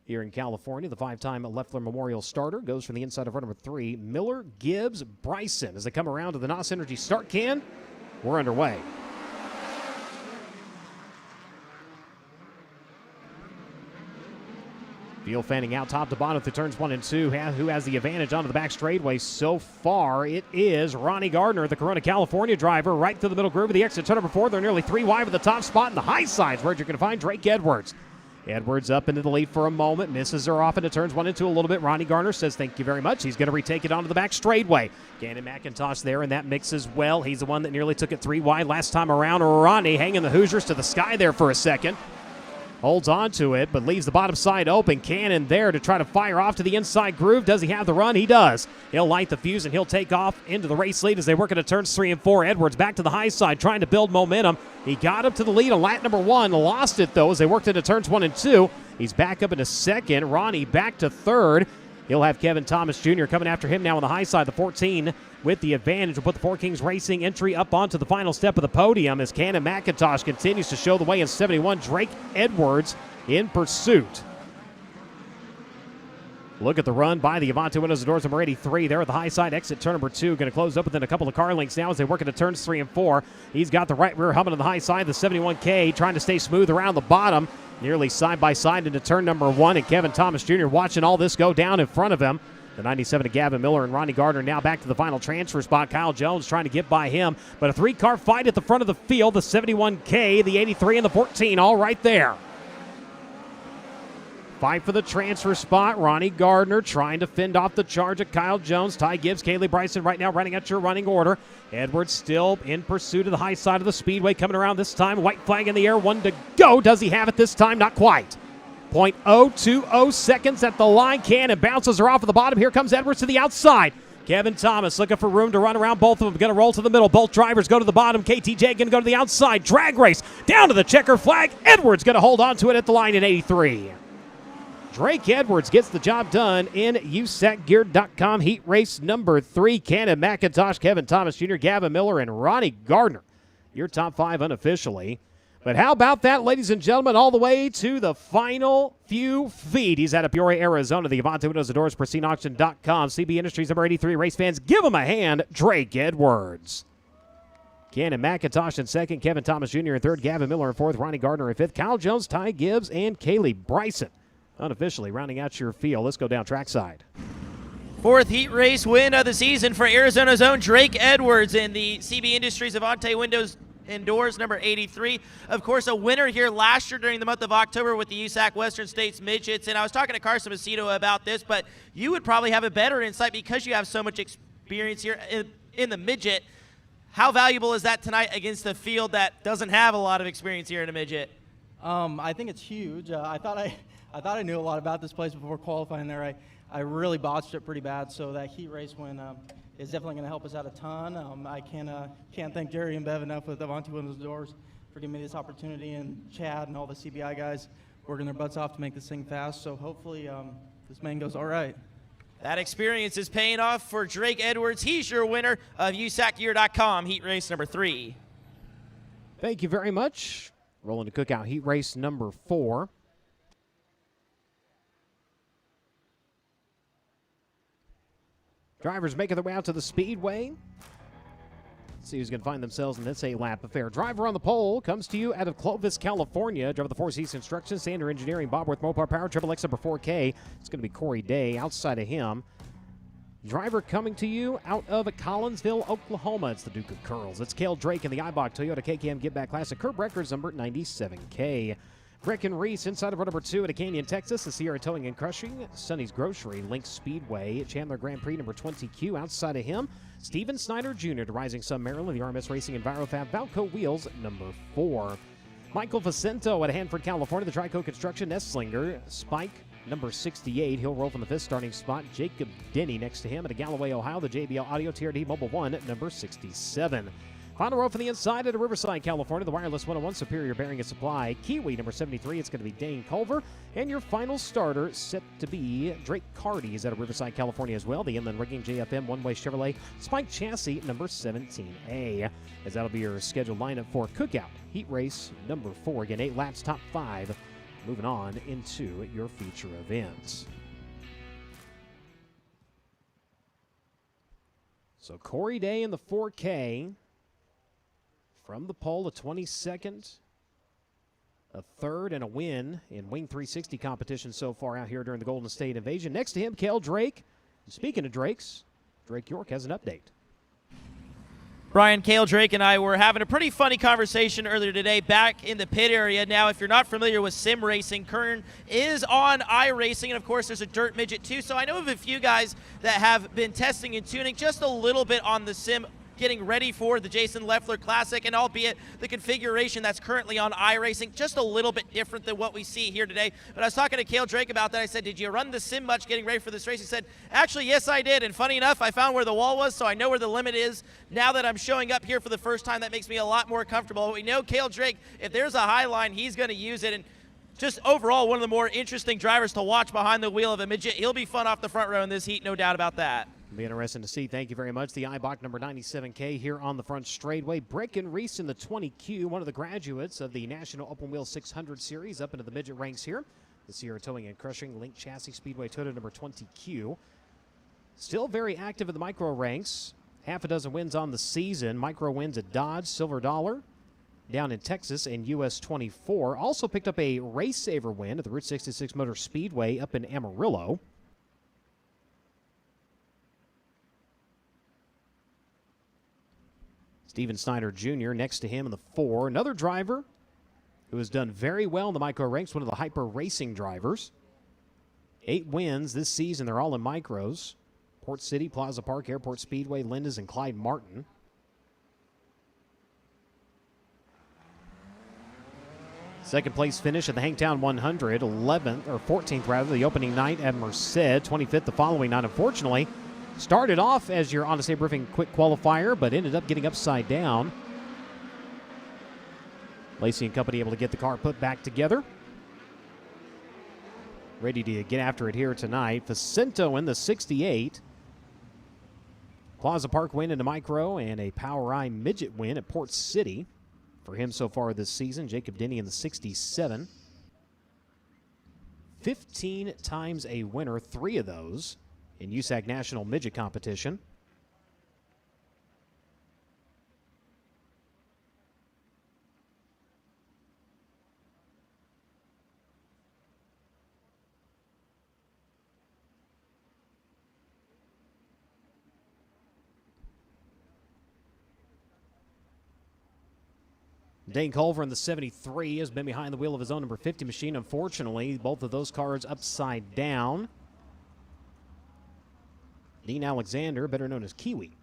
Here in California, the 5-time Leffler Memorial starter goes from the inside of row number 3. Miller, Gibbs, Bryson. As they come around to the NOS Energy start can, we're underway. Field fanning out top to bottom through turns 1 and 2. Who has the advantage onto the back straightaway so far? It is Ronnie Gardner, the Corona, California driver, right through the middle groove of the exit turn number 4. They're nearly 3 wide with the top spot in the high sides, where you're going to find Drake Edwards. Edwards up into the lead for a moment, misses her off into turns 1 and 2 a little bit. Ronnie Garner says thank you very much. He's going to retake it onto the back straightaway. Gannon McIntosh there in that mix as well. He's the one that nearly took it 3 wide last time around. Ronnie hanging the Hoosiers to the sky there for a second. Holds on to it, but leaves the bottom side open. Cannon there to try to fire off to the inside groove. Does he have the run? He does. He'll light the fuse, and he'll take off into the race lead as they work into turns 3 and 4. Edwards back to the high side, trying to build momentum. He got up to the lead on lap number 1, lost it, though, as they worked into turns 1 and 2. He's back up into second. Ronnie back to third. He'll have Kevin Thomas Jr. coming after him now on the high side. The 14 with the advantage will put the Four Kings Racing entry up onto the final step of the podium as Cannon McIntosh continues to show the way in 71. Drake Edwards in pursuit. Look at the run by the Avante Windows and Doors number 83 there at the high side. Exit turn number 2. Going to close up within a couple of car lengths now as they work into turns 3 and 4. He's got the right rear humming on the high side. The 71K trying to stay smooth around the bottom. Nearly side by side into turn number 1. And Kevin Thomas Jr. watching all this go down in front of him. The 97 to Gavin Miller and Ronnie Gardner now back to the final transfer spot. Kyle Jones trying to get by him. But a 3-car fight at the front of the field. The 71K, the 83, and the 14 all right there. Fight for the transfer spot. Ronnie Gardner trying to fend off the charge of Kyle Jones. Ty Gibbs, Kaylee Bryson right now running at your running order. Edwards still in pursuit of the high side of the speedway. Coming around this time. White flag in the air. 1 to go. Does he have it this time? Not quite. 0.020 seconds at the line. Cannon bounces her off at the bottom. Here comes Edwards to the outside. Kevin Thomas looking for room to run around both of them. Going to roll to the middle. Both drivers go to the bottom. KTJ going to go to the outside. Drag race down to the checker flag. Edwards going to hold on to it at the line in 83. Drake Edwards gets the job done in USACgear.com heat race number 3. Cannon McIntosh, Kevin Thomas Jr., Gavin Miller, and Ronnie Gardner. Your top 5 unofficially. But how about that, ladies and gentlemen, all the way to the final few feet. He's out of Peoria, Arizona. The Avante Windows and Doors, PristineAuction.com. CB Industries number 83. Race fans, give him a hand. Drake Edwards. Cannon McIntosh in second. Kevin Thomas Jr. in third. Gavin Miller in fourth. Ronnie Gardner in fifth. Kyle Jones, Ty Gibbs, and Kaylee Bryson. Unofficially rounding out your field. Let's go down trackside. 4th heat race win of the season for Arizona's own Drake Edwards in the CB Industries Avante Windows and Doors number 83. Of course, a winner here last year during the month of October with the USAC Western States Midgets. And I was talking to Carson Macedo about this, but you would probably have a better insight because you have so much experience here in the midget. How valuable is that tonight against a field that doesn't have a lot of experience here in a midget? I think it's huge. I thought I knew a lot about this place before qualifying there. I really botched it pretty bad, so that heat race win is definitely going to help us out a ton. I can't thank Jerry and Bev enough with Avante Windows Doors for giving me this opportunity, and Chad and all the CBI guys working their butts off to make this thing fast. So hopefully this man goes all right. That experience is paying off for Drake Edwards. He's your winner of USACgear.com heat race number 3. Thank you very much. Rolling to Cookout heat race number 4. Drivers making their way out to the speedway. Let's see who's going to find themselves in this 8-lap affair. Driver on the pole comes to you out of Clovis, California. Driver the Four Seas Construction, Sander Engineering, Bob Worth Mopar Power, Triple X number 4K. It's going to be Corey Day. Outside of him, driver coming to you out of Collinsville, Oklahoma. It's the Duke of Curls. It's Cale Drake in the Eibach Toyota KKM Get Back Classic. Curb Records number 97K. Rick and Reese inside of row number 2 at Canyon, Texas. The Sierra Towing and Crushing. Sonny's Grocery, Link Speedway. Chandler Grand Prix number 20Q. Outside of him, Steven Snyder Jr. to Rising Sun, Maryland. The RMS Racing EnviroFab Valco Wheels number 4. Michael Facento at Hanford, California. The Trico Construction Nestlinger. Spike number 68. He'll roll from the 5th starting spot. Jacob Denny next to him at Galloway, Ohio. The JBL Audio TRD Mobile 1 at number 67. Final row from the inside at Riverside, California. The Wireless 101 Superior Bearing and Supply. Kiwi number 73. It's going to be Dane Culver. And your final starter set to be Drake Carty. He's out of Riverside, California as well. The Inland Rigging JFM One-Way Chevrolet Spike Chassis number 17A. As that'll be your scheduled lineup for Cookout Heat Race number 4. Again, 8 laps, top 5. Moving on into your feature events. So Corey Day in the 4K. From the pole, a 22nd, a 3rd, and a win in Wing 360 competition so far out here during the Golden State Invasion. Next to him, Cale Drake. And speaking of Drakes, Drake York has an update. Brian, Cale Drake and I were having a pretty funny conversation earlier today back in the pit area. Now, if you're not familiar with sim racing, Kern is on iRacing, and of course there's a dirt midget too. So I know of a few guys that have been testing and tuning just a little bit on the sim, getting ready for the Jason Leffler Classic, and albeit the configuration that's currently on iRacing, just a little bit different than what we see here today. But I was talking to Cale Drake about that. I said, did you run the sim much getting ready for this race? He said, actually, yes, I did. And funny enough, I found where the wall was, so I know where the limit is. Now that I'm showing up here for the first time, that makes me a lot more comfortable. We know Cale Drake, if there's a high line, he's going to use it. And just overall, one of the more interesting drivers to watch behind the wheel of a midget. He'll be fun off the front row in this heat, no doubt about that. Be interesting to see. Thank you very much. The Eibach number 97K here on the front straightaway. Brecken Reese in the 20Q, one of the graduates of the National Open Wheel 600 Series, up into the midget ranks here. This year towing and crushing Link Chassis Speedway Toyota number 20Q. Still very active in the micro ranks. Half a dozen wins on the season. Micro wins at Dodge, Silver Dollar, down in Texas, and US 24. Also picked up a race saver win at the Route 66 Motor Speedway up in Amarillo. Steven Snyder Jr. next to him in the 4. Another driver who has done very well in the micro ranks, one of the hyper racing drivers. 8 wins this season. They're all in micros. Port City, Plaza Park, Airport Speedway, Linda's, and Clyde Martin. Second place finish at the Hangtown 100, 11th or 14th rather, the opening night at Merced, 25th the following night. Unfortunately, started off as your Honest Abe Roofing quick qualifier, but ended up getting upside down. Lacey and company able to get the car put back together. Ready to get after it here tonight. Facento in the 68. Plaza Park win in the micro and a Power Eye midget win at Port City for him so far this season. Jacob Denny in the 67. 15 times a winner, 3 of those in USAC National Midget Competition. Dane Culver in the 73 has been behind the wheel of his own number 50 machine. Unfortunately, both of those cars upside down. Dean Alexander, better known as Kiwi,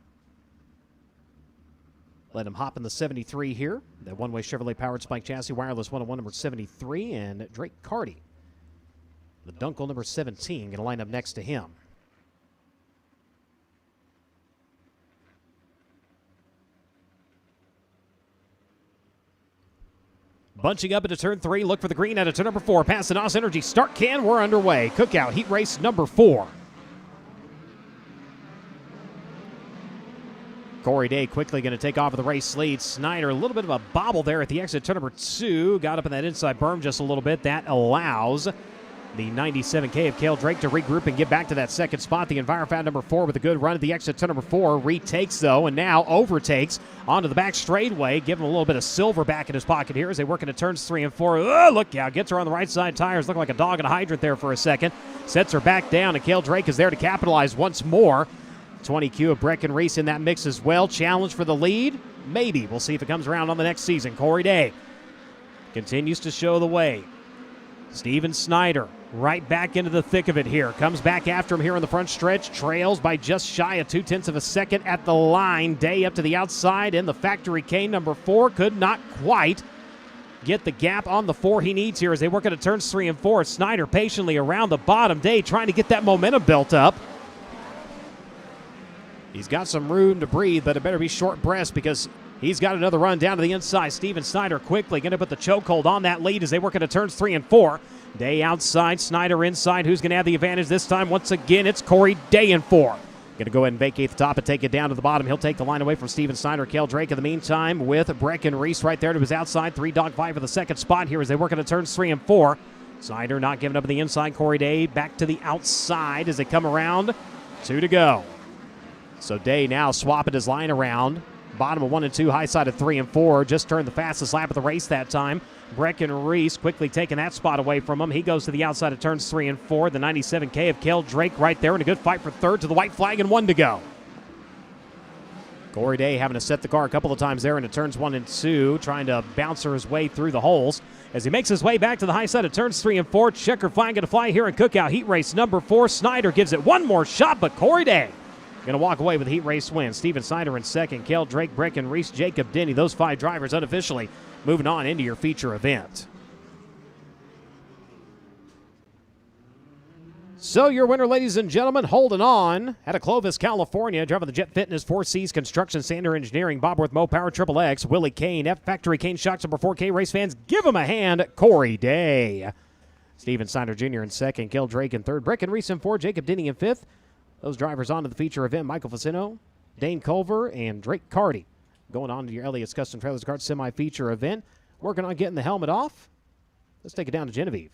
let him hop in the 73 here. That one-way Chevrolet powered spike chassis, wireless 101 number 73, and Drake Carty, the Dunkel number 17, going to line up next to him. Bunching up into turn 3, look for the green out of turn number 4. Past the NOS Energy start can, we're underway. Cookout heat race number 4. Corey Day quickly going to take off of the race lead. Snyder, a little bit of a bobble there at the exit. Turn number 2. Got up in that inside berm just a little bit. That allows the 97K of Cale Drake to regroup and get back to that second spot. The Envirofound number 4 with a good run at the exit. Turn number 4 retakes, though, and now overtakes onto the back straightaway. Give him a little bit of silver back in his pocket here as they work into turns 3 and 4. Oh, look out. Gets her on the right side tires. Looking like a dog in a hydrant there for a second. Sets her back down, and Cale Drake is there to capitalize once more. 20Q of Brecken Reese in that mix as well. Challenge for the lead? Maybe. We'll see if it comes around on the next season. Corey Day continues to show the way. Steven Snyder right back into the thick of it here. Comes back after him here in the front stretch. Trails by just shy of 0.2 of a second at the line. Day up to the outside in the factory K number 4. Could not quite get the gap on the 4 he needs here as they work into turns 3 and 4. Snyder patiently around the bottom. Day trying to get that momentum built up. He's got some room to breathe, but it better be short breath because he's got another run down to the inside. Steven Snyder quickly going to put the chokehold on that lead as they work into turns 3 and 4. Day outside, Snyder inside. Who's going to have the advantage this time? Once again, it's Corey Day in 4. Going to go ahead and vacate the top and take it down to the bottom. He'll take the line away from Steven Snyder. Cale Drake in the meantime with Brecken Reese right there to his outside. 3-dog fight for the second spot here as they work into turns 3 and 4. Snyder not giving up on the inside. Corey Day back to the outside as they come around. 2 to go. So Day now swapping his line around. Bottom of 1 and 2, high side of 3 and 4. Just turned the fastest lap of the race that time. Brecken Reese quickly taking that spot away from him. He goes to the outside of turns 3 and 4. The 97K of Cale Drake right there in a good fight for third to the white flag and 1 to go. Corey Day having to set the car a couple of times there into turns 1 and 2, trying to bounce his way through the holes. As he makes his way back to the high side of turns 3 and 4, checker flag going to fly here in Cookout Heat Race number 4. Snyder gives it one more shot, but Corey Day going to walk away with the heat race win. Steven Snyder in second, Kel Drake, Brecken, Reese, Jacob Denny. Those 5 drivers unofficially moving on into your feature event. So your winner, ladies and gentlemen, holding on out of Clovis, California, driving the Jet Fitness, 4Cs, Construction, Sander Engineering, Bobworth, Mopower, Triple X, Willie Kane, F Factory, Kane Shocks, number 4K. Race fans, give him a hand, Corey Day. Steven Snyder Jr. in second, Kel Drake in third, Brecken Reese in fourth, Jacob Denny in fifth. Those drivers on to the feature event, Michael Facino, Dane Culver, and Drake Carty. Going on to your Elliott's Custom Trailers Kart semi-feature event. Working on getting the helmet off. Let's take it down to Genevieve.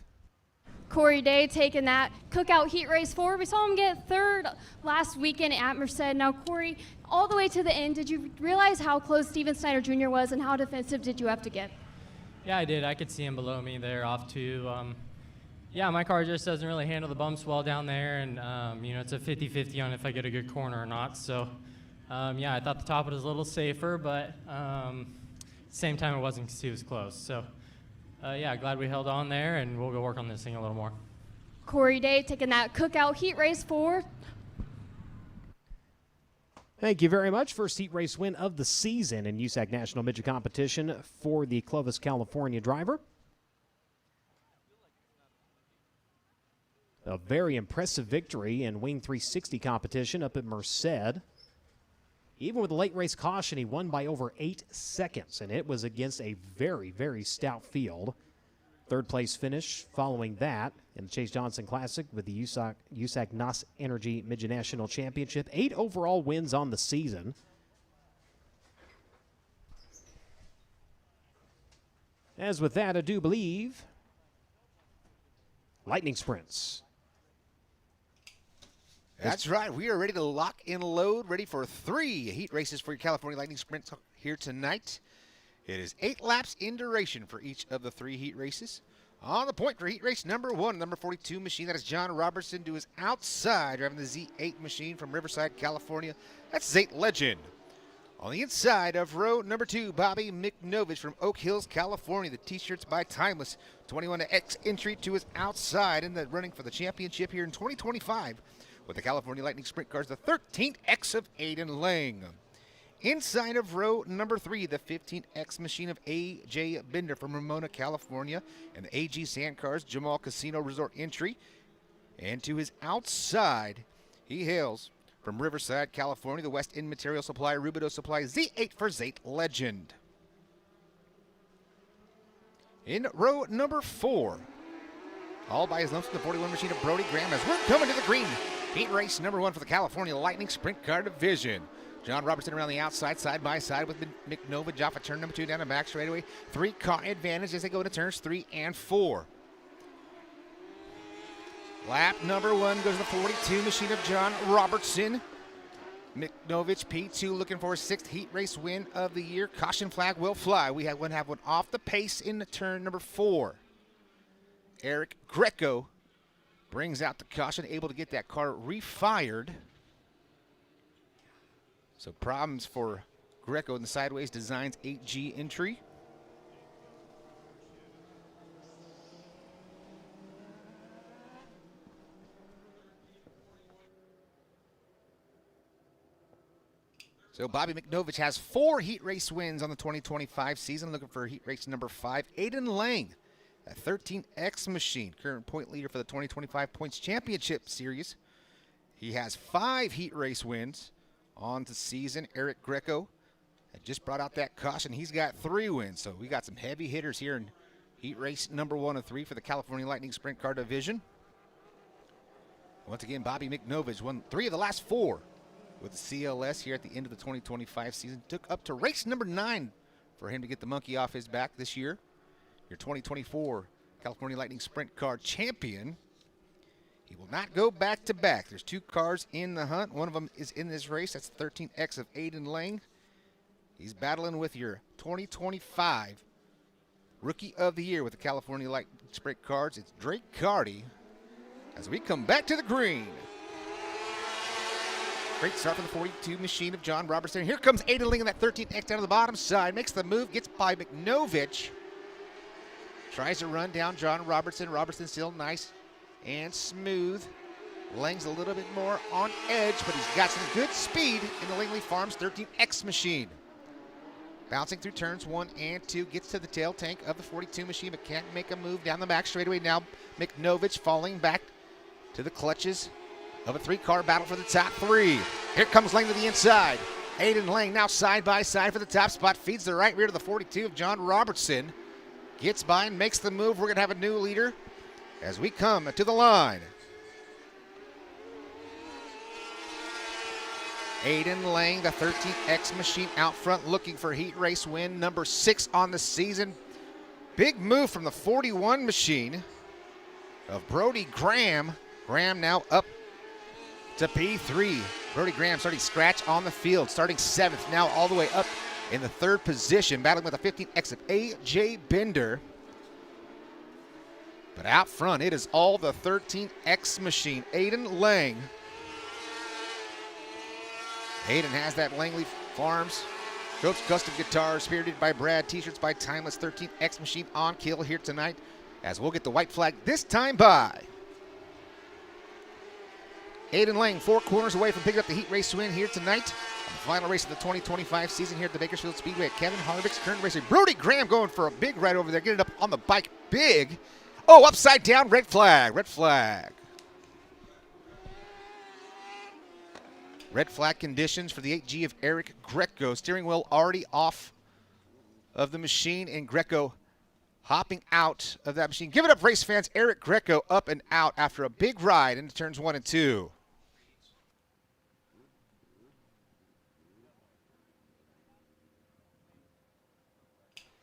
Corey Day taking that Cookout Heat Race 4. We saw him get third last weekend at Merced. Now, Corey, all the way to the end, did you realize how close Steven Snyder Jr. was and how defensive did you have to get? Yeah, I did. I could see him below me there off to, yeah, my car just doesn't really handle the bumps well down there, and, you know, it's a 50-50 on if I get a good corner or not. So, yeah, I thought the top was a little safer, but at the same time it wasn't because he was close. So, yeah, glad we held on there, and we'll go work on this thing a little more. Corey Day taking that Cookout Heat Race 4. Thank you very much. First heat race win of the season in USAC National Midget Competition for the Clovis, California driver. A very impressive victory in Wing 360 competition up at Merced. Even with a late race caution, he won by over 8 seconds, and it was against a very, very stout field. Third place finish following that in the Chase Johnson Classic with the USAC NOS Energy Midget National Championship. 8 overall wins on the season. As with that, I do believe lightning sprints. That's right. We are ready to lock and load, ready for 3 heat races for your California Lightning Sprints here tonight. It is 8 laps in duration for each of the 3 heat races. On the point for heat race number 1, number 42 machine, that is John Robertson to his outside, driving the Z8 machine from Riverside, California. That's Z8 Legend. On the inside of row number 2, Bobby McNovich from Oak Hills, California. The t-shirts by Timeless. 21X entry to his outside in the running for the championship here in 2025. With the California Lightning Sprint cars, the 13th X of Aiden Lang. Inside of row number 3, the 15th X machine of A.J. Bender from Ramona, California, and the A.G. Sand cars, Jamal Casino Resort entry. And to his outside, he hails from Riverside, California, the West End Material Supply, Rubido Supply, Z8 for Z8 Legend. In row number 4, all by his lumps in the 41 machine of Brody Graham as we're coming to the green. Heat race number 1 for the California Lightning Sprint Car Division. John Robertson around the outside, side by side with McNovich off of turn number 2 down the back straightaway. 3 car advantage as they go into turns 3 and 4. Lap number 1 goes to the 42 machine of John Robertson. McNovich P2 looking for his 6th heat race win of the year. Caution flag will fly. We have one off the pace in the turn number 4. Eric Greco brings out the caution, able to get that car refired. So problems for Greco in the Sideways Designs 8G entry. So Bobby McNovich has 4 heat race wins on the 2025 season. Looking for heat race number 5. Aiden Lang, that 13X machine, current point leader for the 2025 Points Championship Series. He has 5 heat race wins on the season. Eric Greco had just brought out that caution. He's got 3 wins. So we got some heavy hitters here in heat race number 1 of 3 for the California Lightning Sprint Car Division. Once again, Bobby McNovich won 3 of the last 4 with the CLS here at the end of the 2025 season. Took up to race number 9 for him to get the monkey off his back this year. Your 2024 California Lightning Sprint Car champion. He will not go back-to-back. There's 2 cars in the hunt. One of them is in this race. That's the 13X of Aiden Lang. He's battling with your 2025 Rookie of the Year with the California Lightning Sprint cars. It's Drake Carty as we come back to the green. Great start from the 42 machine of John Robertson. Here comes Aiden Ling in that 13X down to the bottom side. Makes the move, gets by McNovich. Tries to run down John Robertson. Robertson still nice and smooth. Lang's a little bit more on edge, but he's got some good speed in the Langley Farms 13X machine. Bouncing through turns 1 and 2, gets to the tail tank of the 42 machine, but can't make a move down the back straightaway. Now McNovich falling back to the clutches of a 3-car battle for the top 3. Here comes Lang to the inside. Aiden Lang now side by side for the top spot. Feeds the right rear to the 42 of John Robertson. Gets by and makes the move. We're going to have a new leader as we come to the line. Aiden Lang, the 13X machine out front, looking for heat race win, number 6 on the season. Big move from the 41 machine of Brody Graham. Graham now up to P3. Brody Graham starting scratch on the field, starting 7th, now all the way up in the 3rd position, battling with the 15X of A.J. Bender. But out front, it is all the 13X machine. Aiden Lang. Aiden has that Langley Farms Coach Custom Guitars, spirited by Brad, t-shirts by Timeless, 13X machine on kill here tonight, as we'll get the white flag this time by Aiden Lang, 4 corners away from picking up the heat race win here tonight on the final race of the 2025 season here at the Bakersfield Speedway at Kevin Harvick's Kern Racing. Brody Graham going for a big ride over there, getting it up on the bike big. Oh, upside down, red flag, red flag. Red flag conditions for the 8G of Eric Greco. Steering wheel already off of the machine, and Greco hopping out of that machine. Give it up, race fans. Eric Greco up and out after a big ride into turns 1 and 2.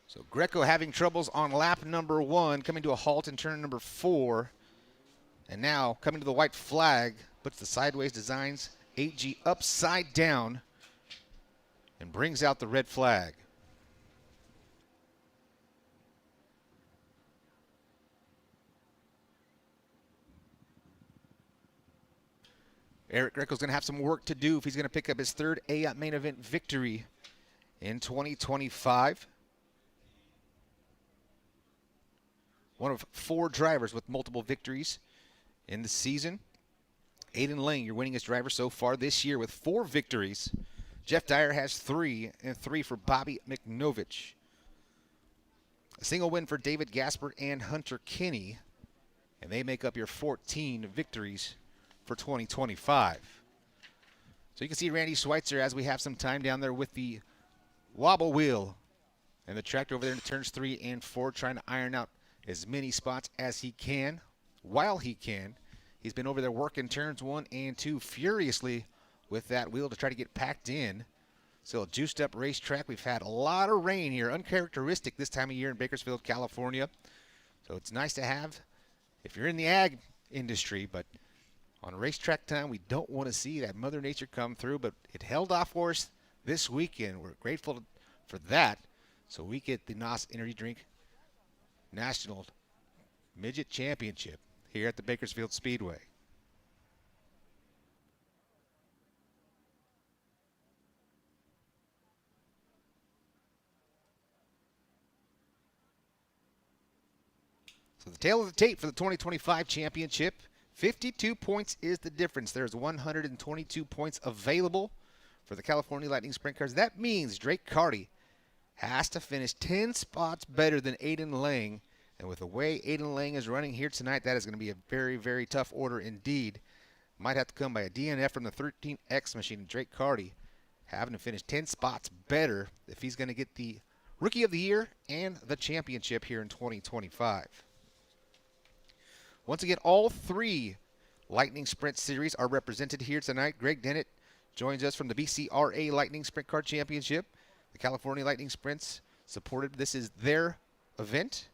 So Greco having troubles on lap number 1, coming to a halt in turn number 4. And now coming to the white flag, puts the sideways designs 8G upside down and brings out the red flag. Eric Greco's going to have some work to do if he's going to pick up his 3rd A main event victory in 2025. One of 4 drivers with multiple victories in the season. Aiden Lang, your winningest driver so far this year with 4 victories. Jeff Dyer has 3, and 3 for Bobby McNovich. A single win for David Gaspard and Hunter Kinney, and they make up your 14 victories for 2025. So you can see Randy Schweitzer as we have some time down there with the wobble wheel and the tractor over there in turns 3 and 4, trying to iron out as many spots as he can while he can. He's been over there working turns 1 and 2 furiously with that wheel to try to get packed in. Still a juiced up racetrack. We've had a lot of rain here, uncharacteristic this time of year in Bakersfield, California. So it's nice to have if you're in the ag industry, but on racetrack time, we don't want to see that Mother Nature come through, but it held off for us this weekend. We're grateful for that. So we get the NOS Energy Drink National Midget Championship here at the Bakersfield Speedway. So the tail of the tape for the 2025 championship, 52 points is the difference. There's 122 points available for the California Lightning Sprint Cars. That means Drake Carty has to finish 10 spots better than Aiden Lang. And with the way Aiden Lang is running here tonight, that is going to be a very, very tough order indeed. Might have to come by a DNF from the 13X machine. Drake Carty having to finish 10 spots better if he's going to get the Rookie of the Year and the championship here in 2025. Once again, all 3 Lightning Sprint Series are represented here tonight. Greg Dennett joins us from the BCRA Lightning Sprint Car Championship. The California Lightning Sprints supported. This is their event.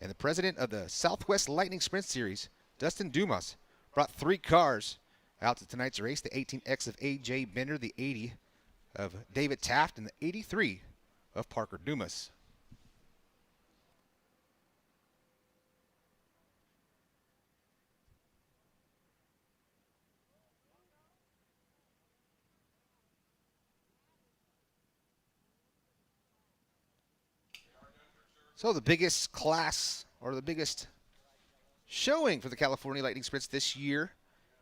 And the president of the Southwest Lightning Sprint Series, Dustin Dumas, brought 3 cars out to tonight's race. The 18X of A.J. Bender, the 80 of David Taft, and the 83 of Parker Dumas. So the biggest class, or the biggest showing for the California Lightning Sprints this year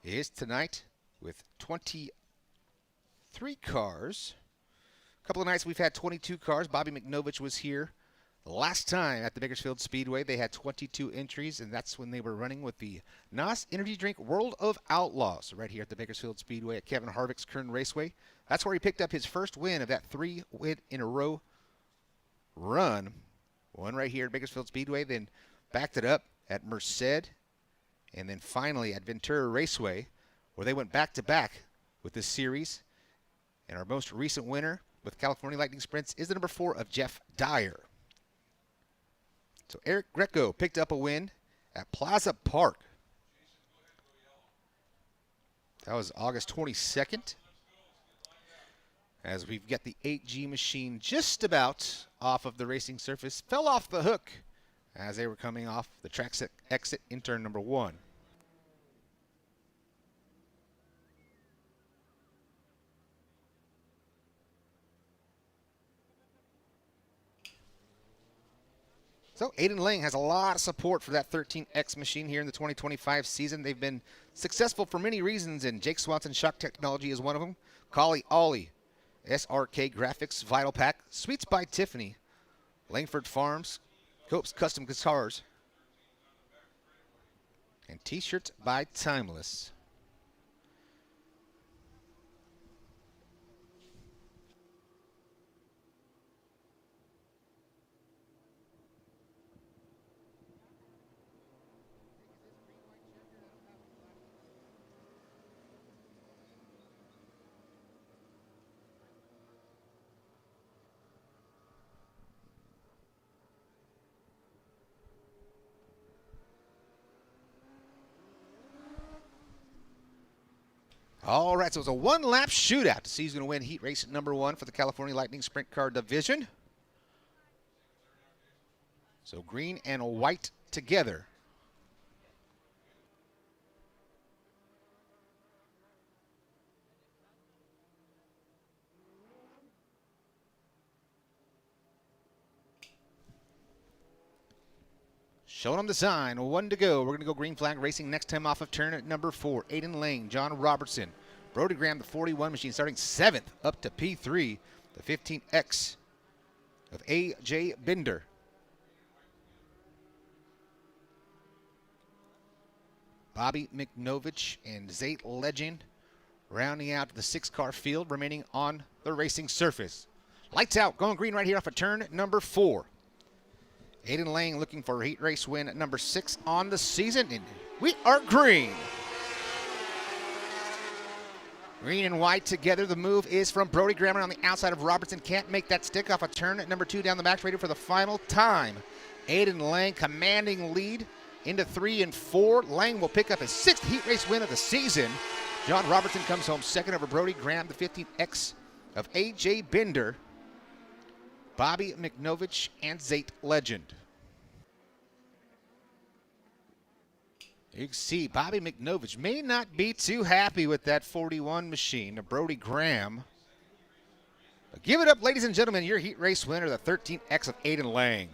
is tonight with 23 cars. A couple of nights we've had 22 cars. Bobby McNovich was here the last time at the Bakersfield Speedway. They had 22 entries, and that's when they were running with the NOS Energy Drink World of Outlaws right here at the Bakersfield Speedway at Kevin Harvick's Kern Raceway. That's where he picked up his first win of that 3-win-in-a-row run. One right here at Bakersfield Speedway, then backed it up at Merced, and then finally at Ventura Raceway, where they went back-to-back with this series. And our most recent winner with California Lightning Sprints is the number 4 of Jeff Dyer. So Eric Greco picked up a win at Plaza Park. That was August 22nd. As we've got the 8G machine just about off of the racing surface, fell off the hook as they were coming off the track exit in turn number 1. So Aiden Lang has a lot of support for that 13X machine here in the 2025 season. They've been successful for many reasons, and Jake Swanson Shock Technology is one of them. Collie Ollie, SRK Graphics Vital Pack, Sweets by Tiffany, Langford Farms, Cope's Custom Guitars, and T-shirts by Timeless. All right, so it was a one-lap shootout to see who's going to win heat race number 1 for the California Lightning Sprint Car Division. So green and white together. Showing them the sign, 1 to go. We're going to go green flag racing next time off of turn at number 4. Aiden Lane, John Robertson, Brody Graham, the 41 machine, starting 7th up to P3, the 15X of A.J. Binder. Bobby McNovich and Zate Legend rounding out the 6-car field remaining on the racing surface. Lights out, going green right here off of turn number 4. Aiden Lang looking for a heat race win at number 6 on the season, and we are green. Green and white together. The move is from Brody Grammer on the outside of Robertson. Can't make that stick off a turn at number 2 down the back straight for the final time. Aiden Lang commanding lead into 3 and 4. Lang will pick up his 6th heat race win of the season. John Robertson comes home second over Brody Graham, the 15X of A.J. Binder, Bobby McNovich, and Zate Legend. You can see Bobby McNovich may not be too happy with that 41 machine of Brody Graham. But give it up, ladies and gentlemen, your heat race winner, the 13X of Aiden Lang.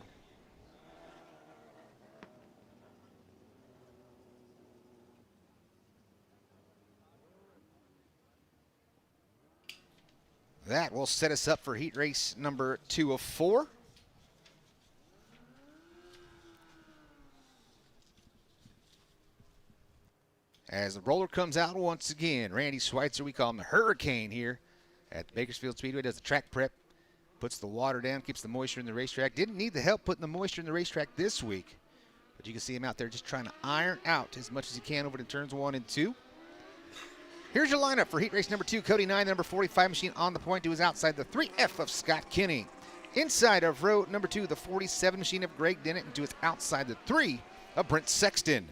That will set us up for heat race number 2 of 4. As the roller comes out once again, Randy Schweitzer, we call him the Hurricane here at Bakersfield Speedway, does the track prep, puts the water down, keeps the moisture in the racetrack. Didn't need the help putting the moisture in the racetrack this week, but you can see him out there just trying to iron out as much as he can over to turns 1 and 2. Here's your lineup for heat race number 2. Cody 9, number 45 machine on the point to his outside, the 3F of Scott Kinney. Inside of row number 2, the 47 machine of Greg Dennett, and to his outside, the 3 of Brent Sexton.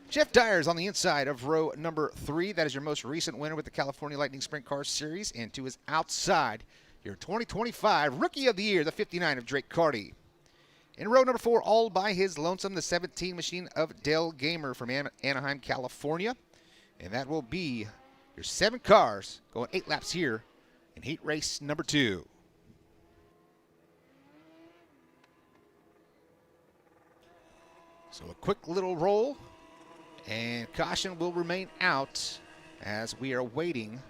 Jeff Dyer's on the inside of row number 3. That is your most recent winner with the California Lightning Sprint Car Series. And to his outside, your 2025 Rookie of the Year, the 59 of Drake Carty. In row number 4, all by his lonesome, the 17 machine of Dale Gamer from Anaheim, California. And that will be your 7 cars going 8 laps here in heat race number 2. So a quick little roll, and caution will remain out as we are waiting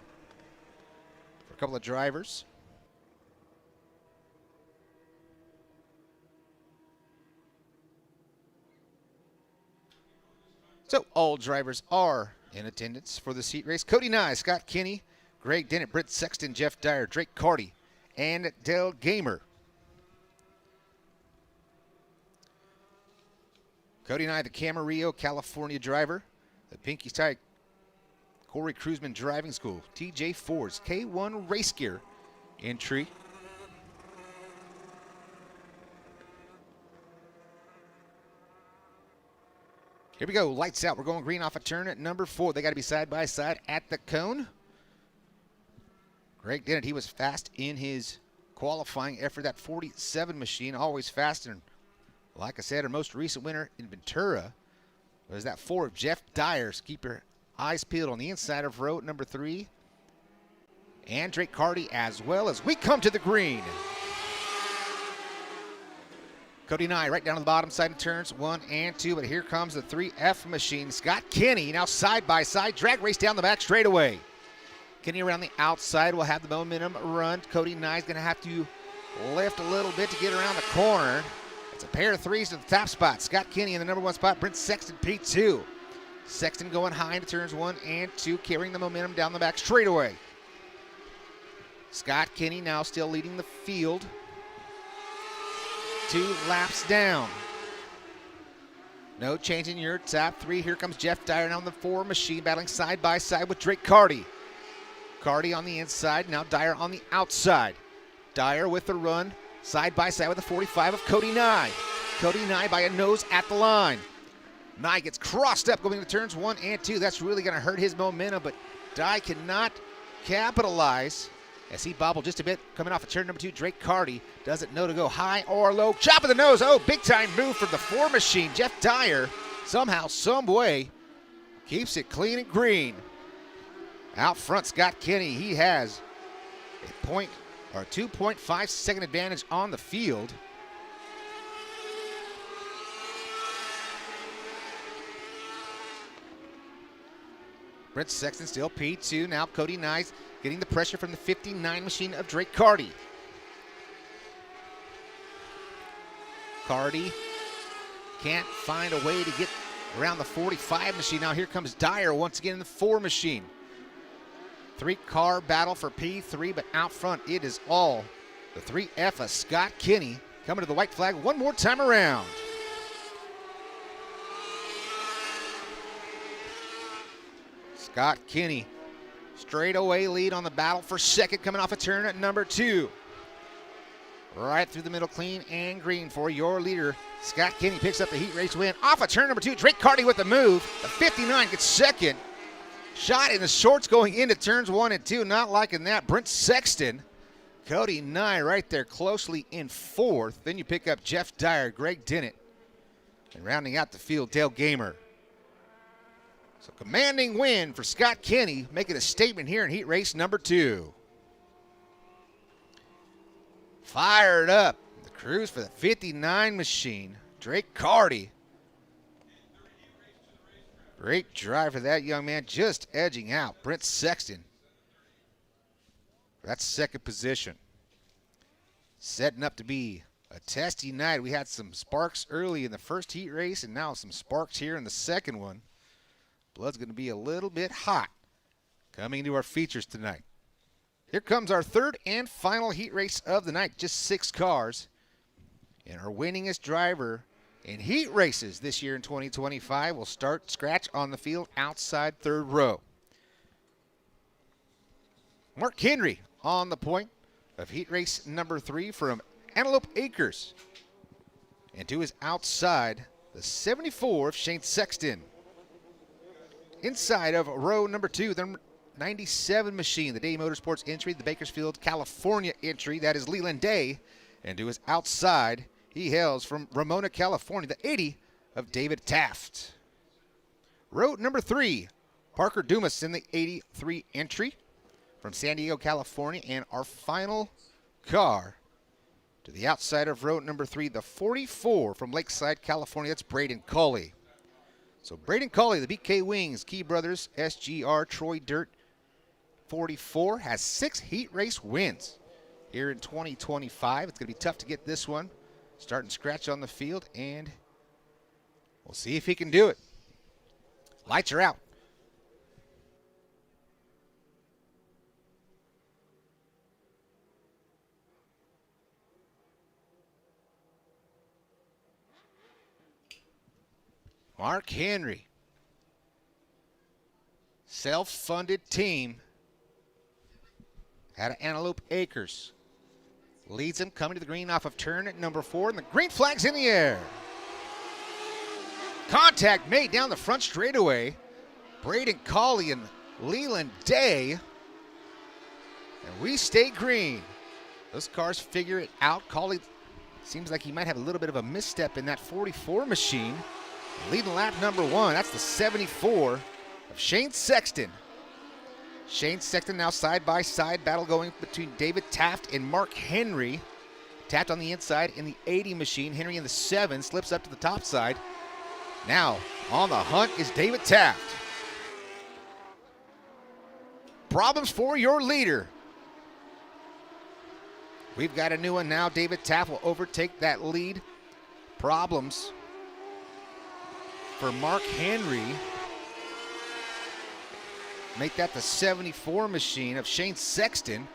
for a couple of drivers. So all drivers are in attendance for this heat race. Cody Nye, Scott Kinney, Greg Dennett, Britt Sexton, Jeff Dyer, Drake Carty, and Dale Gamer. Cody Nye, the Camarillo, California driver. The Pinky Tie, Corey Cruzman Driving School. TJ Ford's K1 Race Gear entry. Here we go, lights out. We're going green off a turn at number 4. They got to be side by side at the cone. Greg Dennett, he was fast in his qualifying effort. That 47 machine, always fast. And like I said, our most recent winner in Ventura was that 4 of Jeff Dyers. Keep your eyes peeled on the inside of row number 3. And Drake Carty as well as we come to the green. Cody Nye right down to the bottom side of turns 1 and 2, but here comes the 3F machine. Scott Kinney now side by side, drag race down the back straightaway. Kinney around the outside will have the momentum run. Cody Nye's going to have to lift a little bit to get around the corner. It's a pair of 3s to the top spot. Scott Kinney in the number 1 spot, Brent Sexton P2. Sexton going high into turns 1 and 2, carrying the momentum down the back straightaway. Scott Kinney now still leading the field. 2 laps down. No change in your top 3. Here comes Jeff Dyer now on the 4 machine, battling side by side with Drake Carty. Carty on the inside, now Dyer on the outside. Dyer with the run, side by side with the 45 of Cody Nye. Cody Nye by a nose at the line. Nye gets crossed up going into turns 1 and 2. That's really going to hurt his momentum, but Dyer cannot capitalize as he bobbled just a bit coming off of turn number 2. Drake Carty doesn't know to go high or low. Chop of the nose. Oh, big time move from the 4 machine. Jeff Dyer somehow, some way keeps it clean and green. Out front, Scott Kinney, he has a 2.5 second advantage on the field. Brent Sexton still P2. Now Cody Nye getting the pressure from the 59 machine of Drake Carty. Carty can't find a way to get around the 45 machine. Now here comes Dyer once again in the 4 machine. 3-car battle for P3, but out front it is all the 3F of Scott Kinney coming to the white flag one more time around. Scott Kinney, straightaway lead on the battle for second, coming off a turn at number 2. Right through the middle, clean and green for your leader. Scott Kinney picks up the heat race win off of turn number 2. Drake Carty with the move. The 59 gets second. Shot in the shorts going into turns 1 and 2. Not liking that. Brent Sexton, Cody Nye right there closely in 4th. Then you pick up Jeff Dyer, Greg Dennett, and rounding out the field, Dale Gamer. So commanding win for Scott Kinney, making a statement here in heat race number 2. Fired up, the crews for the 59 machine. Drake Carty. Great drive for that young man, just edging out Brent Sexton. That's second position. Setting up to be a testy night. We had some sparks early in the first heat race and now some sparks here in the second one. Blood's going to be a little bit hot coming into our features tonight. Here comes our third and final heat race of the night. Just 6 cars. And our winningest driver in heat races this year in 2025 will start scratch on the field outside third row. Mark Henry on the point of heat race number 3 from Antelope Acres. And to his outside, the 74 of Shane Sexton. Inside of row number 2, the 97 machine, the Day Motorsports entry, the Bakersfield, California entry. That is Leland Day. And to his outside, he hails from Ramona, California, the 80 of David Taft. Row number 3, Parker Dumas in the 83 entry from San Diego, California. And our final car To the outside of row number 3, the 44 from Lakeside, California. That's Braden Cawley. So Braden Cawley, the BK Wings, Key Brothers, SGR, Troy Dirt, 44, has 6 heat race wins here in 2025. It's going to be tough to get this one. Starting scratch on the field, and we'll see if he can do it. Lights are out. Mark Henry, self-funded team out of Antelope Acres, leads him coming to the green off of turn at number 4, and the green flag's in the air. Contact made down the front straightaway. Braden Cawley and Leland Day, and we stay green. Those cars figure it out. Cawley seems like he might have a little bit of a misstep in that 44 machine. Leading lap number 1, that's the 74 of Shane Sexton. Shane Sexton now side-by-side battle going between David Taft and Mark Henry. Taft on the inside in the 80 machine. Henry in the 7 slips up to the top side. Now on the hunt is David Taft. Problems for your leader. We've got a new one now. David Taft will overtake that lead. Problems for Mark Henry. Make that the 74 machine of Shane Sexton.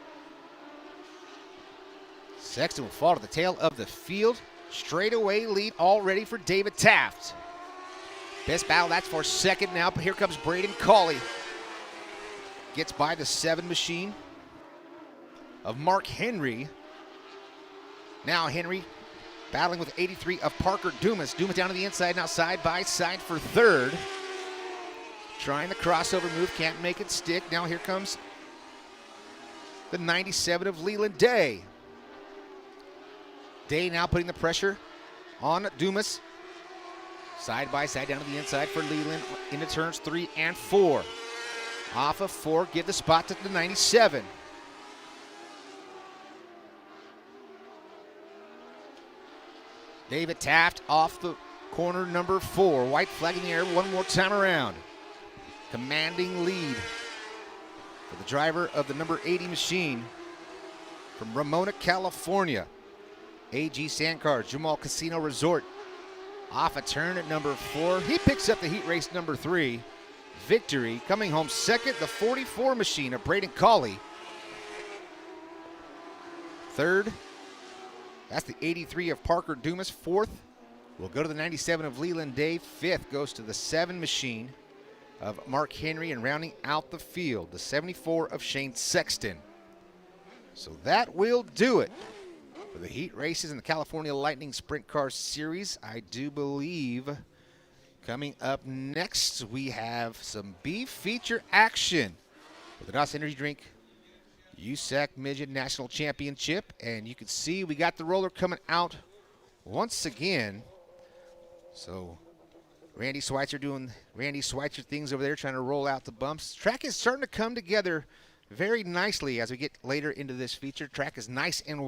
Sexton will fall to the tail of the field. Straightaway lead already for David Taft. Best battle, that's for second now, but here comes Braden Cawley. Gets by the 7 machine of Mark Henry. Now Henry battling with 83 of Parker Dumas. Dumas down to the inside, now side by side for third. Trying the crossover move, can't make it stick. Now here comes the 97 of Leland Day. Day now putting the pressure on Dumas. Side by side down to the inside for Leland into turns 3 and 4. Off of 4, give the spot to the 97. David Taft off the corner number 4. White flag in the air one more time around. Commanding lead for the driver of the number 80 machine from Ramona, California. AG Sandcars, Jamal Casino Resort. Off a turn at number 4. He picks up the heat race number 3 victory. Coming home second, the 44 machine of Braden Cawley. Third, that's the 83 of Parker Dumas. Fourth will go to the 97 of Leland Day. Fifth goes to the 7 machine of Mark Henry, and rounding out the field, the 74 of Shane Sexton. So that will do it for the heat races in the California Lightning Sprint Car Series. I do believe coming up next, we have some B feature action with the DOS Energy Drink USAC Midget National Championship. And you can see we got the roller coming out once again. So Randy Schweitzer doing Randy Schweitzer things over there, trying to roll out the bumps. Track is starting to come together very nicely as we get later into this feature. Track is nice and wide.